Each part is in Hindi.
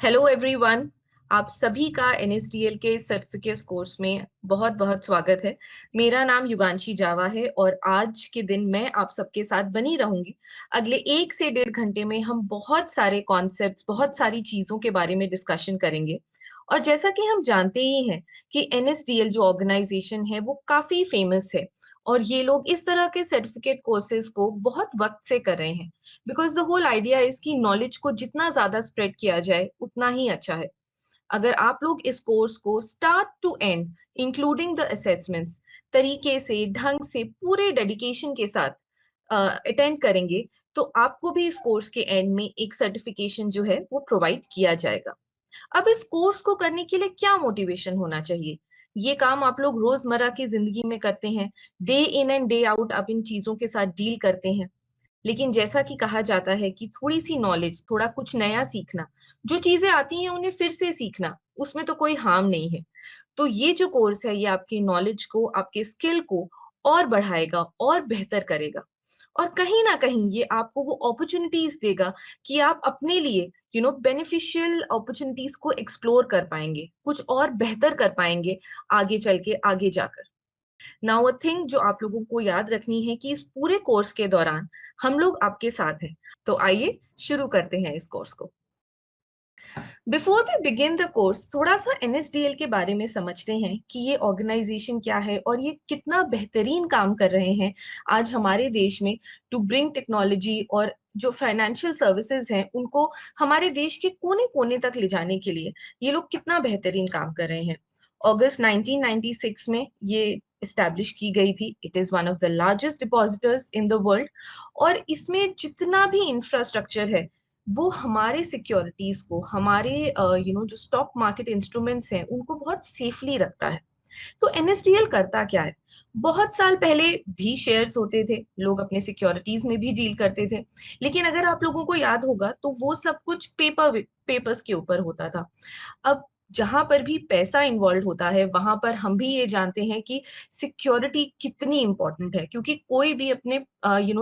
Hello everyone. आप सभी का एनएसडीएल के सर्टिफिकेट कोर्स में बहुत बहुत स्वागत है। मेरा नाम युगांशी जावा है और आज के दिन मैं आप सबके साथ बनी रहूंगी। अगले 1 से 1.5 घंटे में हम बहुत सारे कॉन्सेप्ट्स, बहुत सारी चीजों के बारे में डिस्कशन करेंगे। और जैसा कि हम जानते ही हैं कि एनएसडीएल जो ऑर्गेनाइजेशन है वो काफी फेमस है और ये लोग इस तरह के सर्टिफिकेट कोर्सेज को बहुत वक्त से कर रहे हैं। Because the whole idea is कि नॉलेज को जितना ज्यादा स्प्रेड किया जाए उतना ही अच्छा है। अगर आप लोग इस कोर्स को start to end including the assessments तरीके से, ढंग से, पूरे डेडिकेशन के साथ अटेंड करेंगे तो आपको भी इस कोर्स के एंड में एक सर्टिफिकेशन जो है वो प्रोवाइड किया जाएगा। अब इस कोर्स को करने के लिए क्या मोटिवेशन होना चाहिए? ये काम आप लोग रोजमर्रा की जिंदगी में करते हैं, day in and day out आप इन चीजों के साथ डील करते हैं। लेकिन जैसा कि कहा जाता है कि थोड़ी सी नॉलेज, थोड़ा कुछ नया सीखना, जो चीजें आती हैं उन्हें फिर से सीखना, उसमें तो कोई हार्म नहीं है। तो ये जो कोर्स है ये आपकी नॉलेज को, आपके स्किल को और बढ़ाएगा और बेहतर करेगा। और कहीं ना कहीं ये आपको वो अपॉर्चुनिटीज देगा कि आप अपने लिए बेनिफिशियल अपॉर्चुनिटीज को एक्सप्लोर कर पाएंगे, कुछ और बेहतर कर पाएंगे आगे चल के, आगे जाकर। नाउ अ थिंग जो आप लोगों को याद रखनी है कि इस पूरे कोर्स के दौरान हम लोग आपके साथ हैं। तो आइए शुरू करते हैं इस कोर्स को। Before we begin the course, थोड़ा सा एनएसडीएल के बारे में समझते हैं कि ये ऑर्गेनाइजेशन क्या है और ये कितना बेहतरीन काम कर रहे हैं आज हमारे देश में टू ब्रिंग टेक्नोलॉजी और जो फाइनेंशियल सर्विसेज हैं उनको हमारे देश के कोने कोने तक ले जाने के लिए ये लोग कितना बेहतरीन काम कर रहे हैं। अगस्त 1996 में ये एस्टैब्लिश की गई थी। It is one of the largest depositors in the world और इसमें जितना भी इंफ्रास्ट्रक्चर है वो हमारे सिक्योरिटीज को, हमारे जो स्टॉक मार्केट इंस्ट्रूमेंट्स हैं उनको बहुत सेफली रखता है। तो एनएसडीएल करता क्या है? बहुत साल पहले भी शेयर्स होते थे, लोग अपने सिक्योरिटीज में भी डील करते थे। लेकिन अगर आप लोगों को याद होगा तो वो सब कुछ पेपर्स के ऊपर होता था। अब जहां पर भी पैसा इन्वॉल्व होता है वहां पर हम भी ये जानते हैं कि सिक्योरिटी कितनी इंपॉर्टेंट है, क्योंकि कोई भी अपने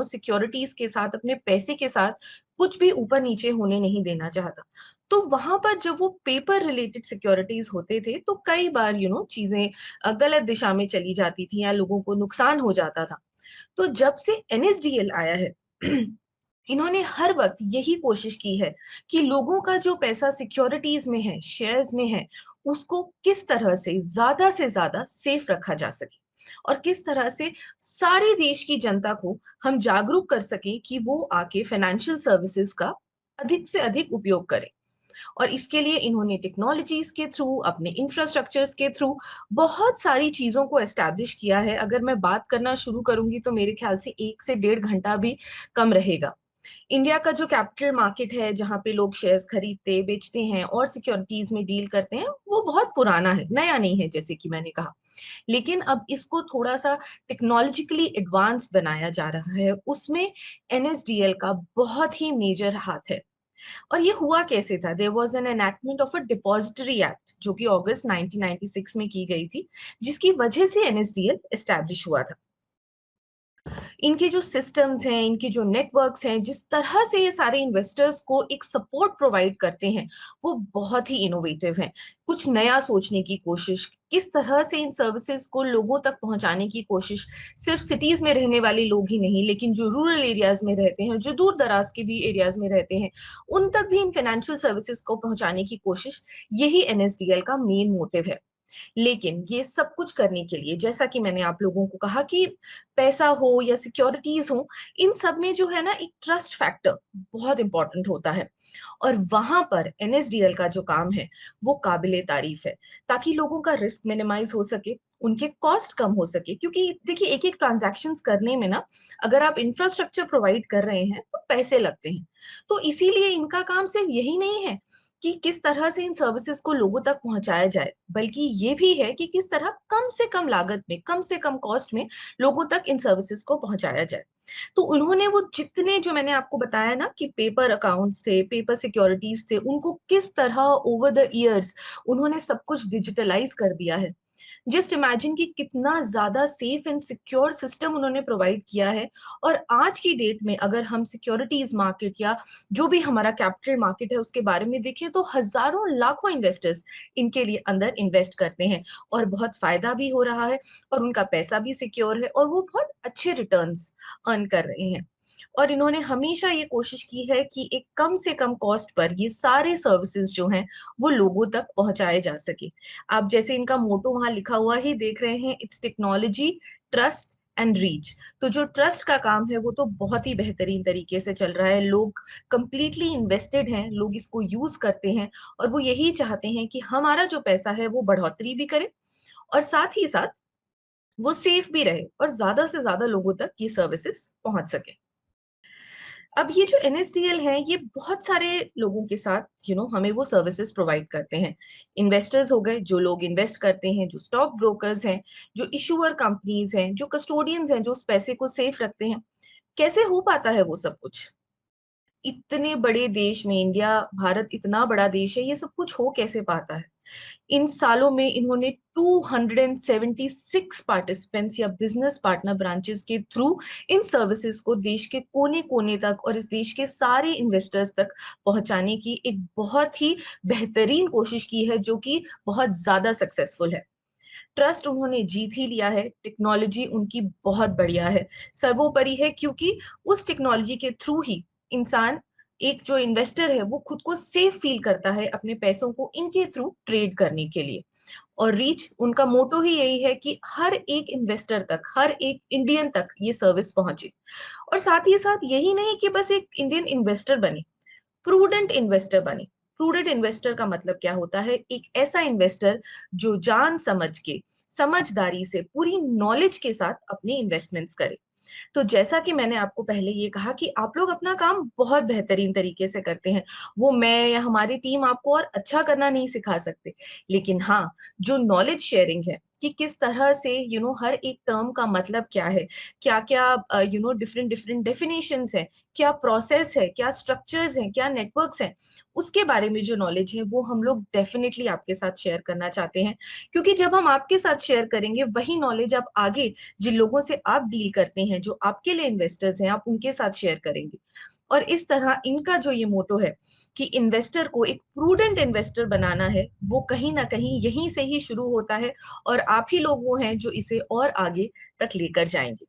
सिक्योरिटीज के साथ, अपने पैसे के साथ कुछ भी ऊपर नीचे होने नहीं देना चाहता। तो वहां पर जब वो पेपर रिलेटेड सिक्योरिटीज होते थे तो कई बार चीजें गलत दिशा में चली जाती थी या लोगों को नुकसान हो जाता था। तो जब से एनएसडीएल आया है इन्होंने हर वक्त यही कोशिश की है कि लोगों का जो पैसा सिक्योरिटीज में है, शेयर्स में है, उसको किस तरह से ज्यादा सेफ रखा जा सके और किस तरह से सारे देश की जनता को हम जागरूक कर सकें कि वो आके फाइनेंशियल सर्विसेज का अधिक से अधिक उपयोग करें। और इसके लिए इन्होंने टेक्नोलॉजीज के थ्रू, अपने इंफ्रास्ट्रक्चर्स के थ्रू बहुत सारी चीजों को एस्टैब्लिश किया है। अगर मैं बात करना शुरू करूंगी तो मेरे ख्याल से 1 से 1.5 घंटा भी कम रहेगा। इंडिया का जो कैपिटल मार्केट है जहाँ पे लोग शेयर्स खरीदते बेचते हैं और सिक्योरिटीज में डील करते हैं वो बहुत पुराना है, नया नहीं है जैसे कि मैंने कहा। लेकिन अब इसको थोड़ा सा टेक्नोलॉजिकली एडवांस बनाया जा रहा है, उसमें एनएसडीएल का बहुत ही मेजर हाथ है। और ये हुआ कैसे था? There was an enactment of a depository act जो कि अगस्त 1996 में की गई थी, जिसकी वजह से एनएसडीएल एस्टैब्लिश हुआ था। इनके जो सिस्टम्स हैं, इनके जो नेटवर्क्स हैं, जिस तरह से ये सारे इन्वेस्टर्स को एक सपोर्ट प्रोवाइड करते हैं वो बहुत ही इनोवेटिव हैं। कुछ नया सोचने की कोशिश, किस तरह से इन सर्विसेज को लोगों तक पहुंचाने की कोशिश, सिर्फ सिटीज में रहने वाले लोग ही नहीं लेकिन जो रूरल एरियाज में रहते हैं, जो दूर दराज के भी एरियाज में रहते हैं, उन तक भी इन फाइनेंशियल सर्विसेज को पहुंचाने की कोशिश, यही एनएसडीएल का मेन मोटिव है। लेकिन ये सब कुछ करने के लिए, जैसा कि मैंने आप लोगों को कहा कि पैसा हो या सिक्योरिटीज हो, इन सब में जो है ना एक ट्रस्ट फैक्टर बहुत इंपॉर्टेंट होता है। और वहां पर एनएसडीएल का जो काम है वो काबिले तारीफ है, ताकि लोगों का रिस्क मिनिमाइज हो सके, उनके कॉस्ट कम हो सके। क्योंकि देखिए, एक एक ट्रांजैक्शंस करने में ना, अगर आप इंफ्रास्ट्रक्चर प्रोवाइड कर रहे हैं तो पैसे लगते हैं। तो इसीलिए इनका काम सिर्फ यही नहीं है कि किस तरह से इन सर्विसेज को लोगों तक पहुंचाया जाए, बल्कि ये भी है कि किस तरह कम से कम लागत में, कम से कम कॉस्ट में लोगों तक इन सर्विसेज को पहुंचाया जाए। तो उन्होंने वो जितने, जो मैंने आपको बताया ना कि पेपर अकाउंट्स थे, पेपर सिक्योरिटीज थे, उनको किस तरह ओवर द इयर्स उन्होंने सब कुछ डिजिटलाइज कर दिया है। जस्ट इमेजिन कि कितना ज़्यादा सेफ एंड सिक्योर सिस्टम उन्होंने प्रोवाइड किया है। और आज की डेट में अगर हम सिक्योरिटीज़ मार्केट या जो भी हमारा कैपिटल मार्केट है उसके बारे में देखें तो हज़ारों लाखों इन्वेस्टर्स इनके लिए अंदर इन्वेस्ट करते हैं और बहुत फ़ायदा भी हो रहा है और उनका पैसा भी सिक्योर है और वो बहुत अच्छे रिटर्न्स अर्न कर रहे हैं। और इन्होंने हमेशा ये कोशिश की है कि एक कम से कम कॉस्ट पर ये सारे सर्विसेज़ जो हैं, वो लोगों तक पहुँचाए जा सके। आप जैसे इनका मोटो वहाँ लिखा हुआ ही देख रहे हैं, it's technology, trust and reach. तो जो ट्रस्ट का काम है वो तो बहुत ही बेहतरीन तरीके से चल रहा है। लोग कंप्लीटली इन्वेस्टेड हैं, लोग इसको यूज़ करते हैं और वो यही चाहते हैं कि हमारा जो पैसा है वो बढ़ोतरी भी करे और साथ ही साथ वो सेफ भी रहे और ज़्यादा से ज़्यादा लोगों तक ये सर्विसेज़ पहुँच सके। अब ये जो एनएसडीएल है, ये बहुत सारे लोगों के साथ हमें वो सर्विसेज प्रोवाइड करते हैं। इन्वेस्टर्स हो गए, जो लोग इन्वेस्ट करते हैं, जो स्टॉक ब्रोकर्स हैं, जो इशूअर कंपनीज हैं, जो कस्टोडियंस हैं, जो उस पैसे को सेफ रखते हैं। कैसे हो पाता है वो सब कुछ? इतने बड़े देश में इंडिया, भारत इतना बड़ा देश है, ये सब कुछ हो कैसे पाता है? इन सालों में इन्होंने 276 पार्टिसिपेंट्स या बिजनेस पार्टनर ब्रांचेस के थ्रू इन सर्विसेज को देश के कोने-कोने तक और इस देश के सारे इन्वेस्टर्स तक पहुंचाने की एक बहुत ही बेहतरीन कोशिश की है, जो कि बहुत ज़्यादा सक्सेसफुल है। ट्रस्ट उन्होंने जीत ही लिया है, टेक्नोलॉजी उनकी बहुत बढ़िया है, सर्वोपरि है क्योंकि उस टेक्नोलॉजी के थ्रू ही इंसान एक जो इन्वेस्टर है वो खुद को सेफ फील करता है अपने पैसों को इनके थ्रू ट्रेड करने के लिए। और रीच उनका मोटो ही यही है कि हर एक इन्वेस्टर तक, हर एक इंडियन तक ये सर्विस पहुंचे। और साथ ही साथ यही नहीं कि बस एक इंडियन इन्वेस्टर बने, प्रूडेंट इन्वेस्टर बने। प्रूडेंट इन्वेस्टर का मतलब क्या होता है? एक ऐसा इन्वेस्टर जो जान समझ के, समझदारी से, पूरी नॉलेज के साथ अपने इन्वेस्टमेंट्स करे। तो जैसा कि मैंने आपको पहले ये कहा कि आप लोग अपना काम बहुत बेहतरीन तरीके से करते हैं। वो मैं या हमारी टीम आपको और अच्छा करना नहीं सिखा सकते। लेकिन हाँ, जो नॉलेज शेयरिंग है कि किस तरह से हर एक टर्म का मतलब क्या है, क्या-क्या डिफरेंट डिफरेंट डेफिनिशंस हैं, क्या प्रोसेस है, क्या स्ट्रक्चर्स हैं, क्या नेटवर्क्स हैं, उसके बारे में जो नॉलेज है वो हम लोग डेफिनिटली आपके साथ शेयर करना चाहते हैं। क्योंकि जब हम आपके साथ शेयर करेंगे वही नॉलेज आप आगे जिन लोगों से आप डील करते हैं, जो आपके लिए इन्वेस्टर्स हैं, आप उनके साथ शेयर करेंगे। और इस तरह इनका जो ये मोटो है कि इन्वेस्टर को एक प्रूडेंट इन्वेस्टर बनाना है, वो कहीं न कहीं यहीं से ही शुरू होता है और आप ही लोग वो हैं जो इसे और आगे तक लेकर जाएँगे।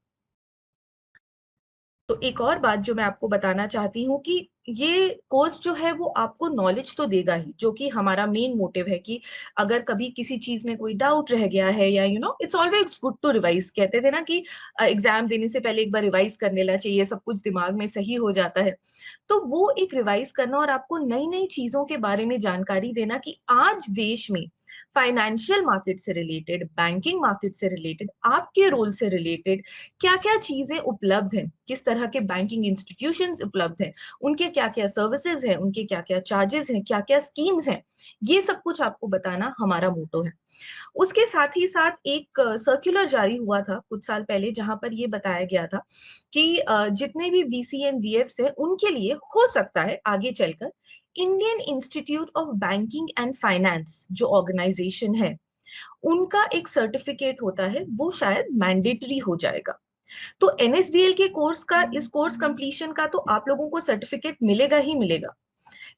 तो एक और बात जो मैं आपको बताना चाहती हूँ कि ये कोर्स जो है वो आपको नॉलेज तो देगा ही, जो कि हमारा मेन मोटिव है कि अगर कभी किसी चीज़ में कोई डाउट रह गया है या it's always good to revise. कहते थे ना कि एग्ज़ाम देने से पहले एक बार रिवाइज़ कर लेना चाहिए, सब कुछ दिमाग में सही हो जाता है। तो वो एक रिवाइज़ करना और आपको नई-नई चीज़ों के बारे में जानकारी देना कि आज देश में फाइनेंशियल मार्केट से रिलेटेड, बैंकिंग मार्केट से रिलेटेड, आपके रोल से रिलेटेड क्या-क्या चीज़ें उपलब्ध हैं, किस तरह के बैंकिंग इंस्टीट्यूशंस उपलब्ध हैं, उनके क्या-क्या सर्विसेज़ हैं, उनके क्या-क्या चार्जेज़ हैं, क्या-क्या स्कीम्स हैं, ये सब कुछ आपको बताना हमारा मोटो है। उसके साथ ही साथ एक सर्कुलर जारी हुआ था कुछ साल पहले जहाँ पर ये बताया गया था कि जितने भी बीसी एंड बीएफ्स हैं उनके लिए हो सकता है आगे चलकर Indian institute of banking and finance जो ऑर्गेनाइजेशन है, उनका एक सर्टिफिकेट होता है, वो शायद मैंडेटरी हो जाएगा। तो एनएसडीएल के कोर्स का, इस कोर्स कंप्लीशन का तो आप लोगों को सर्टिफिकेट मिलेगा ही मिलेगा।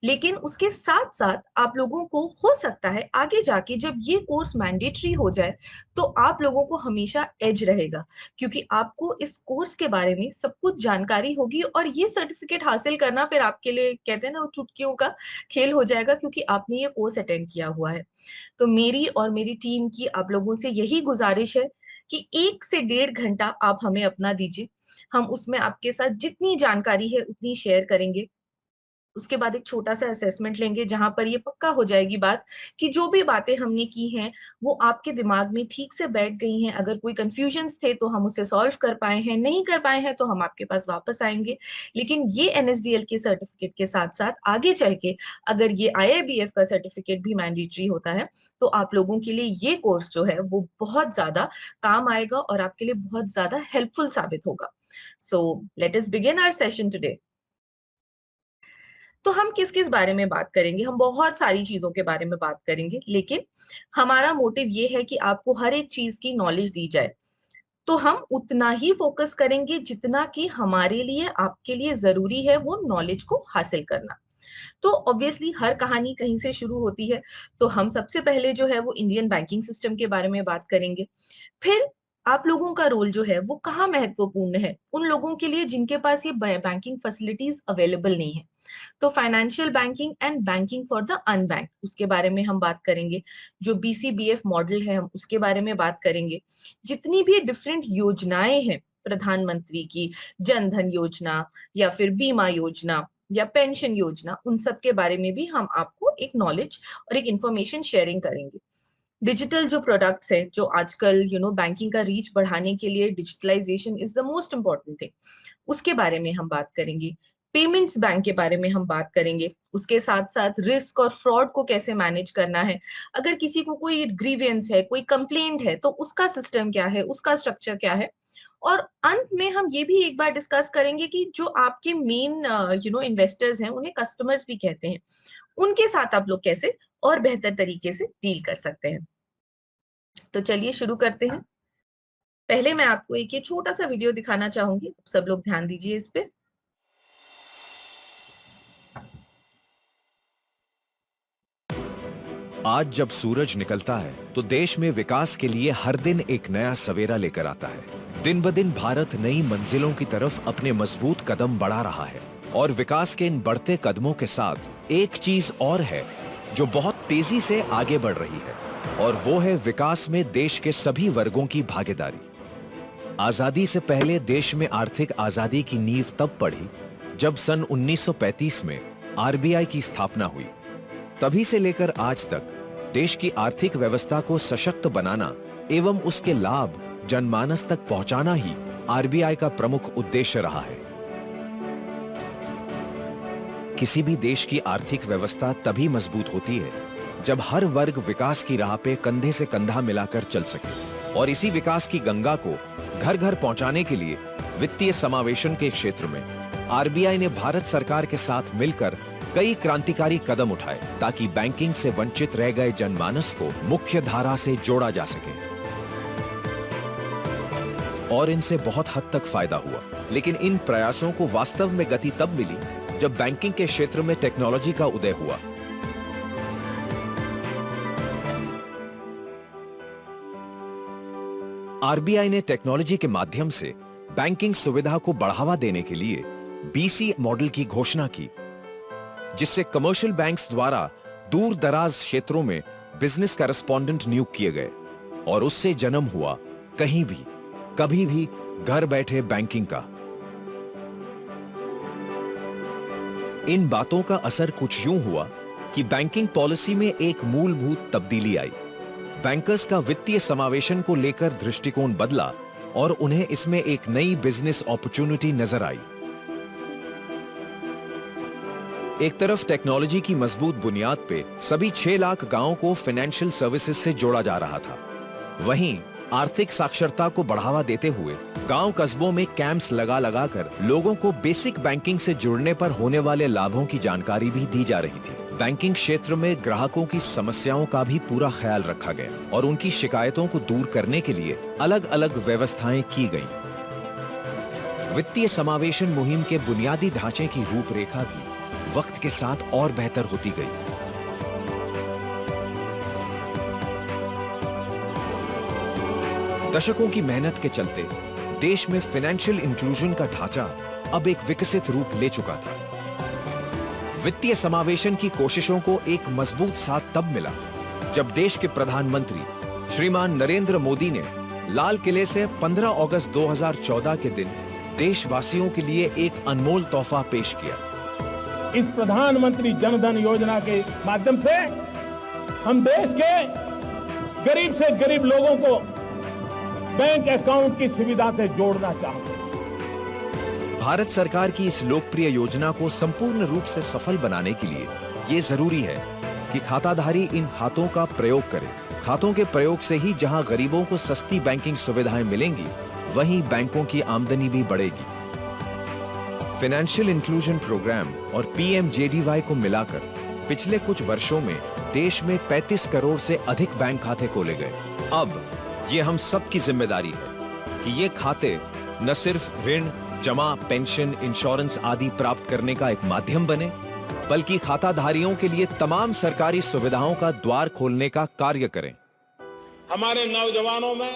लेकिन उसके साथ-साथ आप लोगों को हो सकता है आगे जाके जब ये कोर्स मैंडेटरी हो जाए, तो आप लोगों को हमेशा एज रहेगा, क्योंकि आपको इस कोर्स के बारे में सब कुछ जानकारी होगी और ये सर्टिफिकेट हासिल करना फिर आपके लिए कहते हैं ना वो चुटकियों का खेल हो जाएगा क्योंकि आपने ये कोर्स अटेंड किया हुआ है। तो मेरी और मेरी टीम की आप लोगों से यही गुज़ारिश है कि 1 से डेढ़ घंटा आप हमें अपना दीजिए। हम उसमें आपके साथ जितनी जानकारी है उतनी शेयर करेंगे। उसके बाद एक छोटा-सा असेसमेंट लेंगे जहाँ पर ये पक्का हो जाएगी बात कि जो भी बातें हमने की हैं, वो आपके दिमाग में ठीक से बैठ गई हैं। अगर कोई कन्फ्यूजन्स थे तो हम उसे सॉल्व कर पाए हैं, नहीं कर पाए हैं तो हम आपके पास वापस आएँगे। लेकिन ये एनएसडीएल के सर्टिफिकेट के साथ-साथ आगे चल के अगर ये आईआईबीएफ का सर्टिफिकेट भी मैंडेटरी होता है, तो आप लोगों के लिए ये कोर्स जो है वो बहुत ज़्यादा काम आएगा और आपके लिए बहुत ज़्यादा हेल्पफुल साबित होगा। So let us begin our session today. तो हम किस-किस बारे में बात करेंगे? हम बहुत सारी चीज़ों के बारे में बात करेंगे, लेकिन हमारा मोटिव ये है कि आपको हर एक चीज़ की नॉलेज दी जाए। तो हम उतना ही फ़ोकस करेंगे जितना कि हमारे लिए, आपके लिए ज़रूरी है वो नॉलेज को हासिल करना। तो ऑब्वियसली हर कहानी कहीं से शुरू होती है, तो हम सबसे पहले जो है वो इंडियन बैंकिंग सिस्टम के बारे में बात करेंगे। फिर आप लोगों का रोल जो है वो कहाँ महत्वपूर्ण है? उन लोगों के लिए जिनके पास ये बैंकिंग फैसिलिटीज़ अवेलेबल नहीं है। तो financial banking and banking for the unbanked उसके बारे में हम बात करेंगे। जो बीसीबीएफ मॉडल है हम उसके बारे में बात करेंगे। जितनी भी डिफरेंट योजनाएँ हैं प्रधानमंत्री की, जन धन योजना या फिर बीमा योजना या पेंशन योजना, उन सब के बारे में भी हम आपको एक नॉलेज और एक इन्फॉर्मेशन शेयरिंग करेंगे। डिजिटल जो प्रोडक्ट्स हैं, जो आजकल बैंकिंग का रीच बढ़ाने के लिए digitalisation is the most important thing, उसके बारे में हम बात करेंगे। पेमेंट्स बैंक के बारे में हम बात करेंगे। उसके साथ-साथ रिस्क और फ्रॉड को कैसे मैनेज करना है। अगर किसी को कोई ग्रीवेंस है, कोई कंप्लेंट है, तो उसका सिस्टम क्या है, उसका स्ट्रक्चर क्या है? और अंत में हम ये भी एक बार डिस्कस करेंगे कि जो आपके मेन इन्वेस्टर्स हैं, उन्हें कस्टमर्स भी कहते हैं। उनके साथ आप लोग कैसे और बेहतर तरीके से डील कर सकते हैं। तो चलिए शुरू करते हैं। पहले मैं आपको एक ये छोटा-सा वीडियो दिखाना चाहूँगी। सब लोग ध्यान दीजिए इस पे। आज जब सूरज निकलता है तो देश में विकास के लिए हर दिन एक नया सवेरा लेकर आता है। दिन ब दिन भारत नई मंजिलों की तरफ अपने मजबूत कदम बढ़ा रहा है और विकास के इन बढ़ते कदमों के साथ एक चीज और है जो बहुत तेजी से आगे बढ़ रही है, और वो है विकास में देश के सभी वर्गों की भागीदारी। आजादी से पहले देश में आर्थिक आजादी की नींव तब पड़ी जब सन 1935 में आरबीआई की स्थापना हुई। तभी से लेकर आज तक देश की आर्थिक व्यवस्था को सशक्त बनाना एवं उसके लाभ जनमानस तक पहुंचाना ही आरबीआई का प्रमुख उद्देश्य रहा है। किसी भी देश की आर्थिक व्यवस्था तभी मजबूत होती है जब हर वर्ग विकास की राह पे कंधे से कंधा मिलाकर चल सके, और इसी विकास की गंगा को घर घर पहुंचाने के लिए वित्तीय समावेशन के क्षेत्र में आरबीआई ने भारत सरकार के साथ मिलकर कई क्रांतिकारी कदम उठाए ताकि बैंकिंग से वंचित रह गए जनमानस को मुख्य धारा से जोड़ा जा सके, और इनसे बहुत हद तक फायदा हुआ। लेकिन इन प्रयासों को वास्तव में गति तब मिली जब बैंकिंग के क्षेत्र में टेक्नोलॉजी का उदय हुआ। आरबीआई ने टेक्नोलॉजी के माध्यम से बैंकिंग सुविधा को बढ़ावा देने के लिए बीसी मॉडल की घोषणा की, जिससे कमर्शियल बैंक्स द्वारा दूर दराज क्षेत्रों में बिजनेस करेस्पॉन्डेंट नियुक्त किए गए, और उससे जन्म हुआ कहीं भी कभी भी घर बैठे बैंकिंग का। इन बातों का असर कुछ यूं हुआ कि बैंकिंग पॉलिसी में एक मूलभूत तब्दीली आई। बैंकर्स का वित्तीय समावेशन को लेकर दृष्टिकोण बदला और उन्हें इसमें एक नई बिजनेस अपॉर्चुनिटी नजर आई। एक तरफ टेक्नोलॉजी की मजबूत बुनियाद पे सभी 6 लाख गांवों को फाइनेंशियल सर्विसेज से जोड़ा जा रहा था। वहीं आर्थिक साक्षरता को बढ़ावा देते हुए गांव कस्बों में कैंप्स लगा लगाकर लोगों को बेसिक बैंकिंग से जुड़ने पर होने वाले लाभों की जानकारी भी दी जा रही थी। बैंकिंग क्षेत्र में ग्राहकों की समस्याओं का भी पूरा ख्याल रखा गया और उनकी शिकायतों को दूर करने के लिए अलग अलग व्यवस्थाएं की गईं। वित्तीय समावेशन मुहिम के बुनियादी ढांचे की रूपरेखा भी वक्त के साथ और बेहतर होती गई। दशकों की मेहनत के चलते देश में फाइनेंशियल इंक्लूजन का ढांचा अब एक विकसित रूप ले चुका था। वित्तीय समावेशन की कोशिशों को एक मजबूत साथ तब मिला जब देश के प्रधानमंत्री श्रीमान नरेंद्र मोदी ने लाल किले से 15 अगस्त 2014 के दिन देशवासियों के लिए एक अनमोल तोहफा पेश किया। इस प्रधानमंत्री जन धन योजना के माध्यम से हम देश के गरीब से गरीब लोगों को बैंक अकाउंट की सुविधा से जोड़ना चाहते हैं। भारत सरकार की इस लोकप्रिय योजना को संपूर्ण रूप से सफल बनाने के लिए ये जरूरी है कि खाताधारी इन खातों का प्रयोग करे। खातों के प्रयोग से ही जहां गरीबों को सस्ती बैंकिंग सुविधाएं मिलेंगी, वहीं बैंकों की आमदनी भी बढ़ेगी। फाइनेंशियल इंक्लूजन प्रोग्राम और पीएमजेडीवाई को मिलाकर पिछले कुछ वर्षों में देश में 35 करोड़ से अधिक बैंक खाते खोले गए। अब ये हम सब की जिम्मेदारी है कि ये खाते न सिर्फ ऋण, जमा, पेंशन, इंश्योरेंस आदि प्राप्त करने का एक माध्यम बने, बल्कि खाताधारियों के लिए तमाम सरकारी सुविधाओं का द्वार खोलने का कार्य करें। हमारे नौजवानों में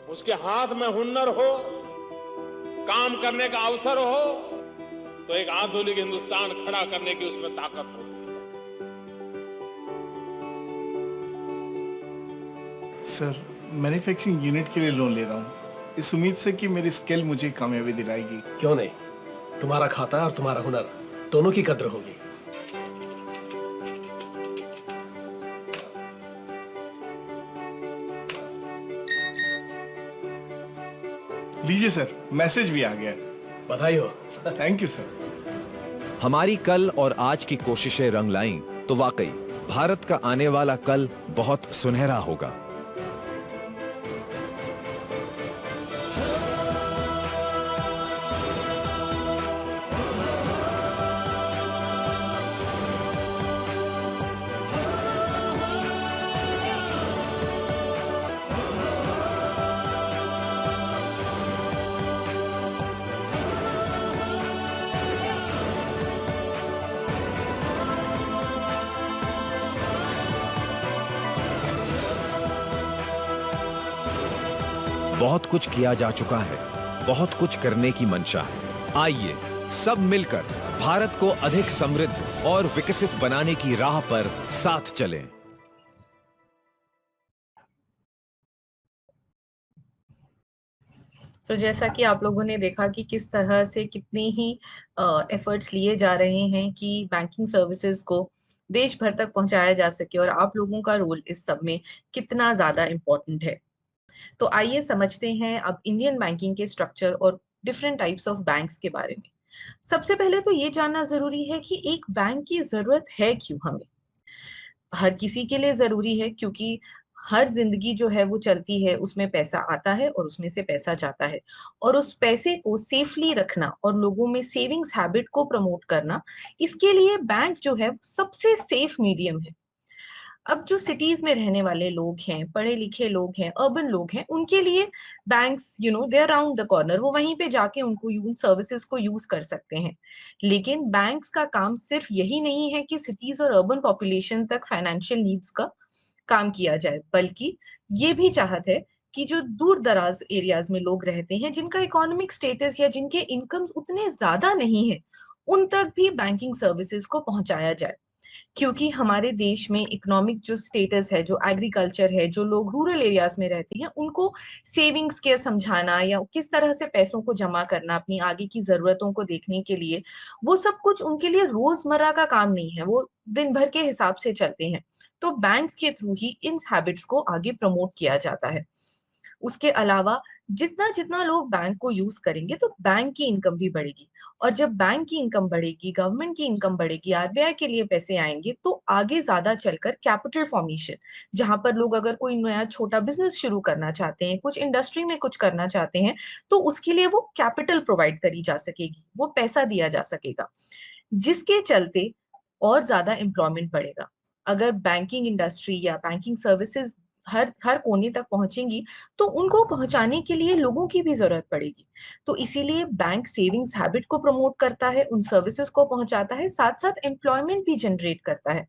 उसके हाथ में हुनर हो, काम करने का अवसर हो, तो एक आधुनिक हिंदुस्तान खड़ा करने की उसमें ताकत हो। सर, मैन्युफैक्चरिंग यूनिट के लिए लोन ले रहा हूँ, इस उम्मीद से कि मेरी स्किल मुझे कामयाबी दिलाएगी। क्यों नहीं, तुम्हारा खाता और तुम्हारा हुनर दोनों की कद्र होगी। लीजिए सर, मैसेज भी आ गया। बधाई हो। Thank you sir. हमारी कल और आज की कोशिशें रंग लाईं तो वाकई भारत का आने वाला कल बहुत सुनहरा होगा। बहुत कुछ किया जा चुका है, बहुत कुछ करने की मंशा है। आइए सब मिलकर भारत को अधिक समृद्ध और विकसित बनाने की राह पर साथ चलें। तो जैसा कि आप लोगों ने देखा कि किस तरह से कितने ही एफर्ट्स लिए जा रहे हैं कि बैंकिंग सर्विसेज को देश भर तक पहुंचाया जा सके और आप लोगों का रोल इस सब में कितना ज्यादा इम्पोर्टेंट है। तो आइए समझते हैं अब इंडियन बैंकिंग के स्ट्रक्चर और डिफरेंट टाइप्स ऑफ बैंक्स के बारे में। सबसे पहले तो ये जानना जरूरी है कि एक बैंक की जरूरत है क्यों हमें। हर किसी के लिए जरूरी है क्योंकि हर जिंदगी जो है वो चलती है, उसमें पैसा आता है और उसमें से पैसा जाता है, और उस पैसे को सेफली रखना और लोगों में सेविंग्स हैबिट को प्रमोट करना, इसके लिए बैंक जो है सबसे सेफ मीडियम है। अब जो सिटीज में रहने वाले लोग हैं, पढ़े लिखे लोग हैं, अर्बन लोग हैं, उनके लिए banks they are around the corner, वो वहीं पे जाके उनको यूज सर्विसेज को यूज कर सकते हैं। लेकिन बैंक्स का काम सिर्फ यही नहीं है कि सिटीज और अर्बन पॉपुलेशन तक फाइनेंशियल नीड्स का काम किया जाए, बल्कि ये भी चाहत है कि जो दूर दराज एरियाज में लोग रहते हैं, जिनका इकोनॉमिक स्टेटस या जिनके इनकम्स उतने ज्यादा नहीं है, उन तक भी बैंकिंग सर्विसेज को पहुंचाया जाए। क्योंकि हमारे देश में इकोनॉमिक जो स्टेटस है, जो एग्रीकल्चर है, जो लोग रूरल एरियाज में रहते हैं, उनको सेविंग्स के समझाना या किस तरह से पैसों को जमा करना अपनी आगे की जरूरतों को देखने के लिए, वो सब कुछ उनके लिए रोजमर्रा का काम नहीं है, वो दिन भर के हिसाब से चलते हैं। तो बैंक के थ्रू ही इन हैबिट्स को आगे प्रमोट किया जाता है। उसके अलावा जितना जितना लोग बैंक को यूज करेंगे तो बैंक की इनकम भी बढ़ेगी, और जब बैंक की इनकम बढ़ेगी, गवर्नमेंट की इनकम बढ़ेगी, आरबीआई के लिए पैसे आएंगे, तो आगे ज्यादा चलकर कैपिटल फॉर्मेशन, जहां पर लोग अगर कोई नया छोटा बिजनेस शुरू करना चाहते हैं, कुछ इंडस्ट्री में कुछ करना चाहते हैं, तो उसके लिए वो कैपिटल प्रोवाइड करी जा सकेगी, वो पैसा दिया जा सकेगा, जिसके चलते और ज्यादा एम्प्लॉयमेंट बढ़ेगा। अगर बैंकिंग इंडस्ट्री या बैंकिंग सर्विसेज हर हर कोने तक पहुंचेंगी, तो उनको पहुंचाने के लिए लोगों की भी जरूरत पड़ेगी। तो इसीलिए बैंक सेविंग्स हैबिट को प्रमोट करता है, उन सर्विसेज को पहुंचाता है, साथ साथ एम्प्लॉयमेंट भी जनरेट करता है।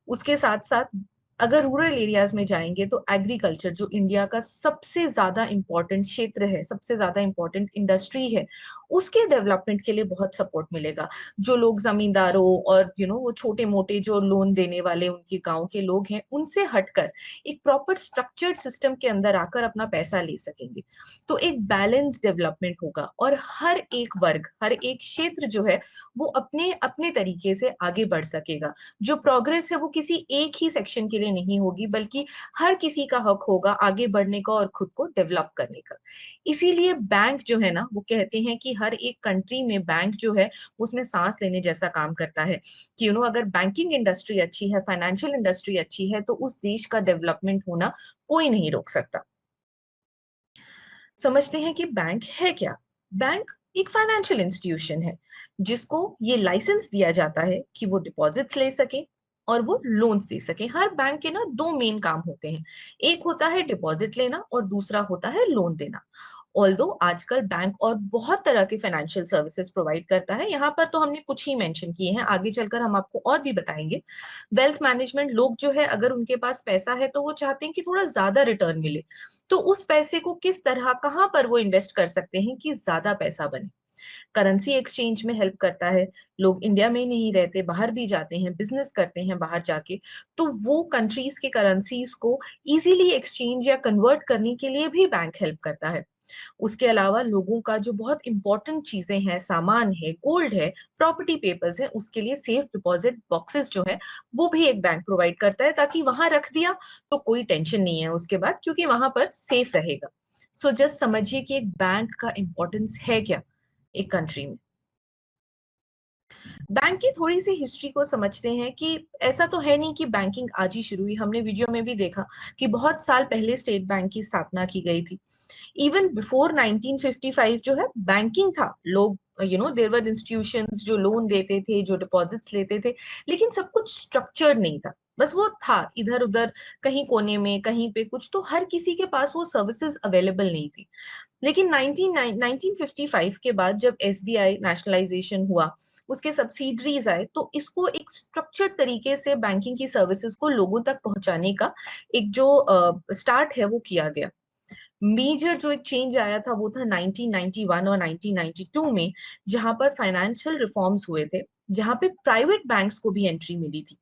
उसके साथ साथ अगर रूरल एरियाज में जाएंगे तो एग्रीकल्चर, जो इंडिया का सबसे ज्यादा इंपॉर्टेंट क्षेत्र है, सबसे ज्यादा इंपॉर्टेंट इंडस्ट्री है, उसके डेवलपमेंट के लिए बहुत सपोर्ट मिलेगा। जो लोग जमींदारों और वो छोटे मोटे जो लोन देने वाले उनके गांव के लोग हैं, उनसे हटकर एक प्रॉपर स्ट्रक्चर्ड सिस्टम के अंदर आकर अपना पैसा ले सकेंगे। तो एक बैलेंस डेवलपमेंट होगा और हर एक वर्ग, हर एक क्षेत्र जो है वो अपने अपने तरीके से आगे बढ़ सकेगा। जो प्रोग्रेस है वो किसी एक ही सेक्शन के लिए नहीं होगी, बल्कि हर किसी का हक होगा आगे बढ़ने का और खुद को डेवलप करने का। इसीलिए बैंक जो है ना, वो कहते हैं कि हर एक कंट्री में बैंक जो है उसमें सांस लेने जैसा काम करता है कि अगर बैंकिंग इंडस्ट्री अच्छी है, फाइनेंशियल इंडस्ट्री अच्छी है, तो उस देश का डेवलपमेंट होना कोई नहीं रोक सकता। समझते हैं कि बैंक है क्या। बैंक एक फाइनेंशियल इंस्टीट्यूशन है जिसको ये लाइसेंस दिया जाता है कि वो डिपॉजिट्स ले सके और वो लोन्स दे सके। हर बैंक के ना दो मेन काम होते हैं, एक होता है डिपॉजिट लेना और दूसरा होता है लोन देना। ऑल्दो आजकल बैंक और बहुत तरह के फाइनेंशियल सर्विसेज प्रोवाइड करता है, यहाँ पर तो हमने कुछ ही मेंशन किए हैं, आगे चलकर हम आपको और भी बताएंगे। वेल्थ मैनेजमेंट, लोग जो है अगर उनके पास पैसा है तो वो चाहते हैं कि थोड़ा ज्यादा रिटर्न मिले, तो उस पैसे को किस तरह कहाँ पर वो इन्वेस्ट कर सकते हैं कि ज्यादा पैसा बने। करेंसी एक्सचेंज में हेल्प करता है, लोग इंडिया में ही नहीं रहते, बाहर भी जाते हैं, बिजनेस करते हैं बाहर जाके, तो वो कंट्रीज के करेंसीज को इजीली एक्सचेंज या कन्वर्ट करने के लिए भी बैंक हेल्प करता है। उसके अलावा लोगों का जो बहुत इंपॉर्टेंट चीजें हैं, सामान है, गोल्ड है, प्रॉपर्टी पेपर्स है, उसके लिए सेफ डिपॉजिट बॉक्सेस जो है वो भी एक बैंक प्रोवाइड करता है, ताकि वहां रख दिया तो कोई टेंशन नहीं है उसके बाद, क्योंकि वहां पर सेफ रहेगा। सो जस्ट समझिए कि एक बैंक का इंपॉर्टेंस है क्या एक कंट्री में। बैंक की थोड़ी सी हिस्ट्री को समझते हैं कि ऐसा तो है नहीं कि बैंकिंग आज ही शुरू हुई, हमने वीडियो में भी देखा कि बहुत साल पहले स्टेट बैंक की स्थापना की गई थी। इवन बिफोर 1955 जो है बैंकिंग था, लोग देयर वर इंस्टीट्यूशंस जो लोन देते थे, जो डिपॉजिट्स लेते थे, लेकिन सब कुछ स्ट्रक्चर्ड नहीं था, बस वो था इधर उधर कहीं कोने में कहीं पे कुछ, तो हर किसी के पास वो सर्विसेज अवेलेबल नहीं थी। लेकिन 1955 के बाद जब एसबीआई नेशनलाइजेशन हुआ, उसके सब्सिडरीज आए, तो इसको एक स्ट्रक्चर्ड तरीके से बैंकिंग की सर्विसेज को लोगों तक पहुंचाने का एक जो स्टार्ट है वो किया गया। मेजर जो एक चेंज आया था वो था 1991 और 1992 में, जहां पर फाइनेंशियल रिफॉर्म्स हुए थे, जहां पे प्राइवेट बैंक्स को भी एंट्री मिली थी।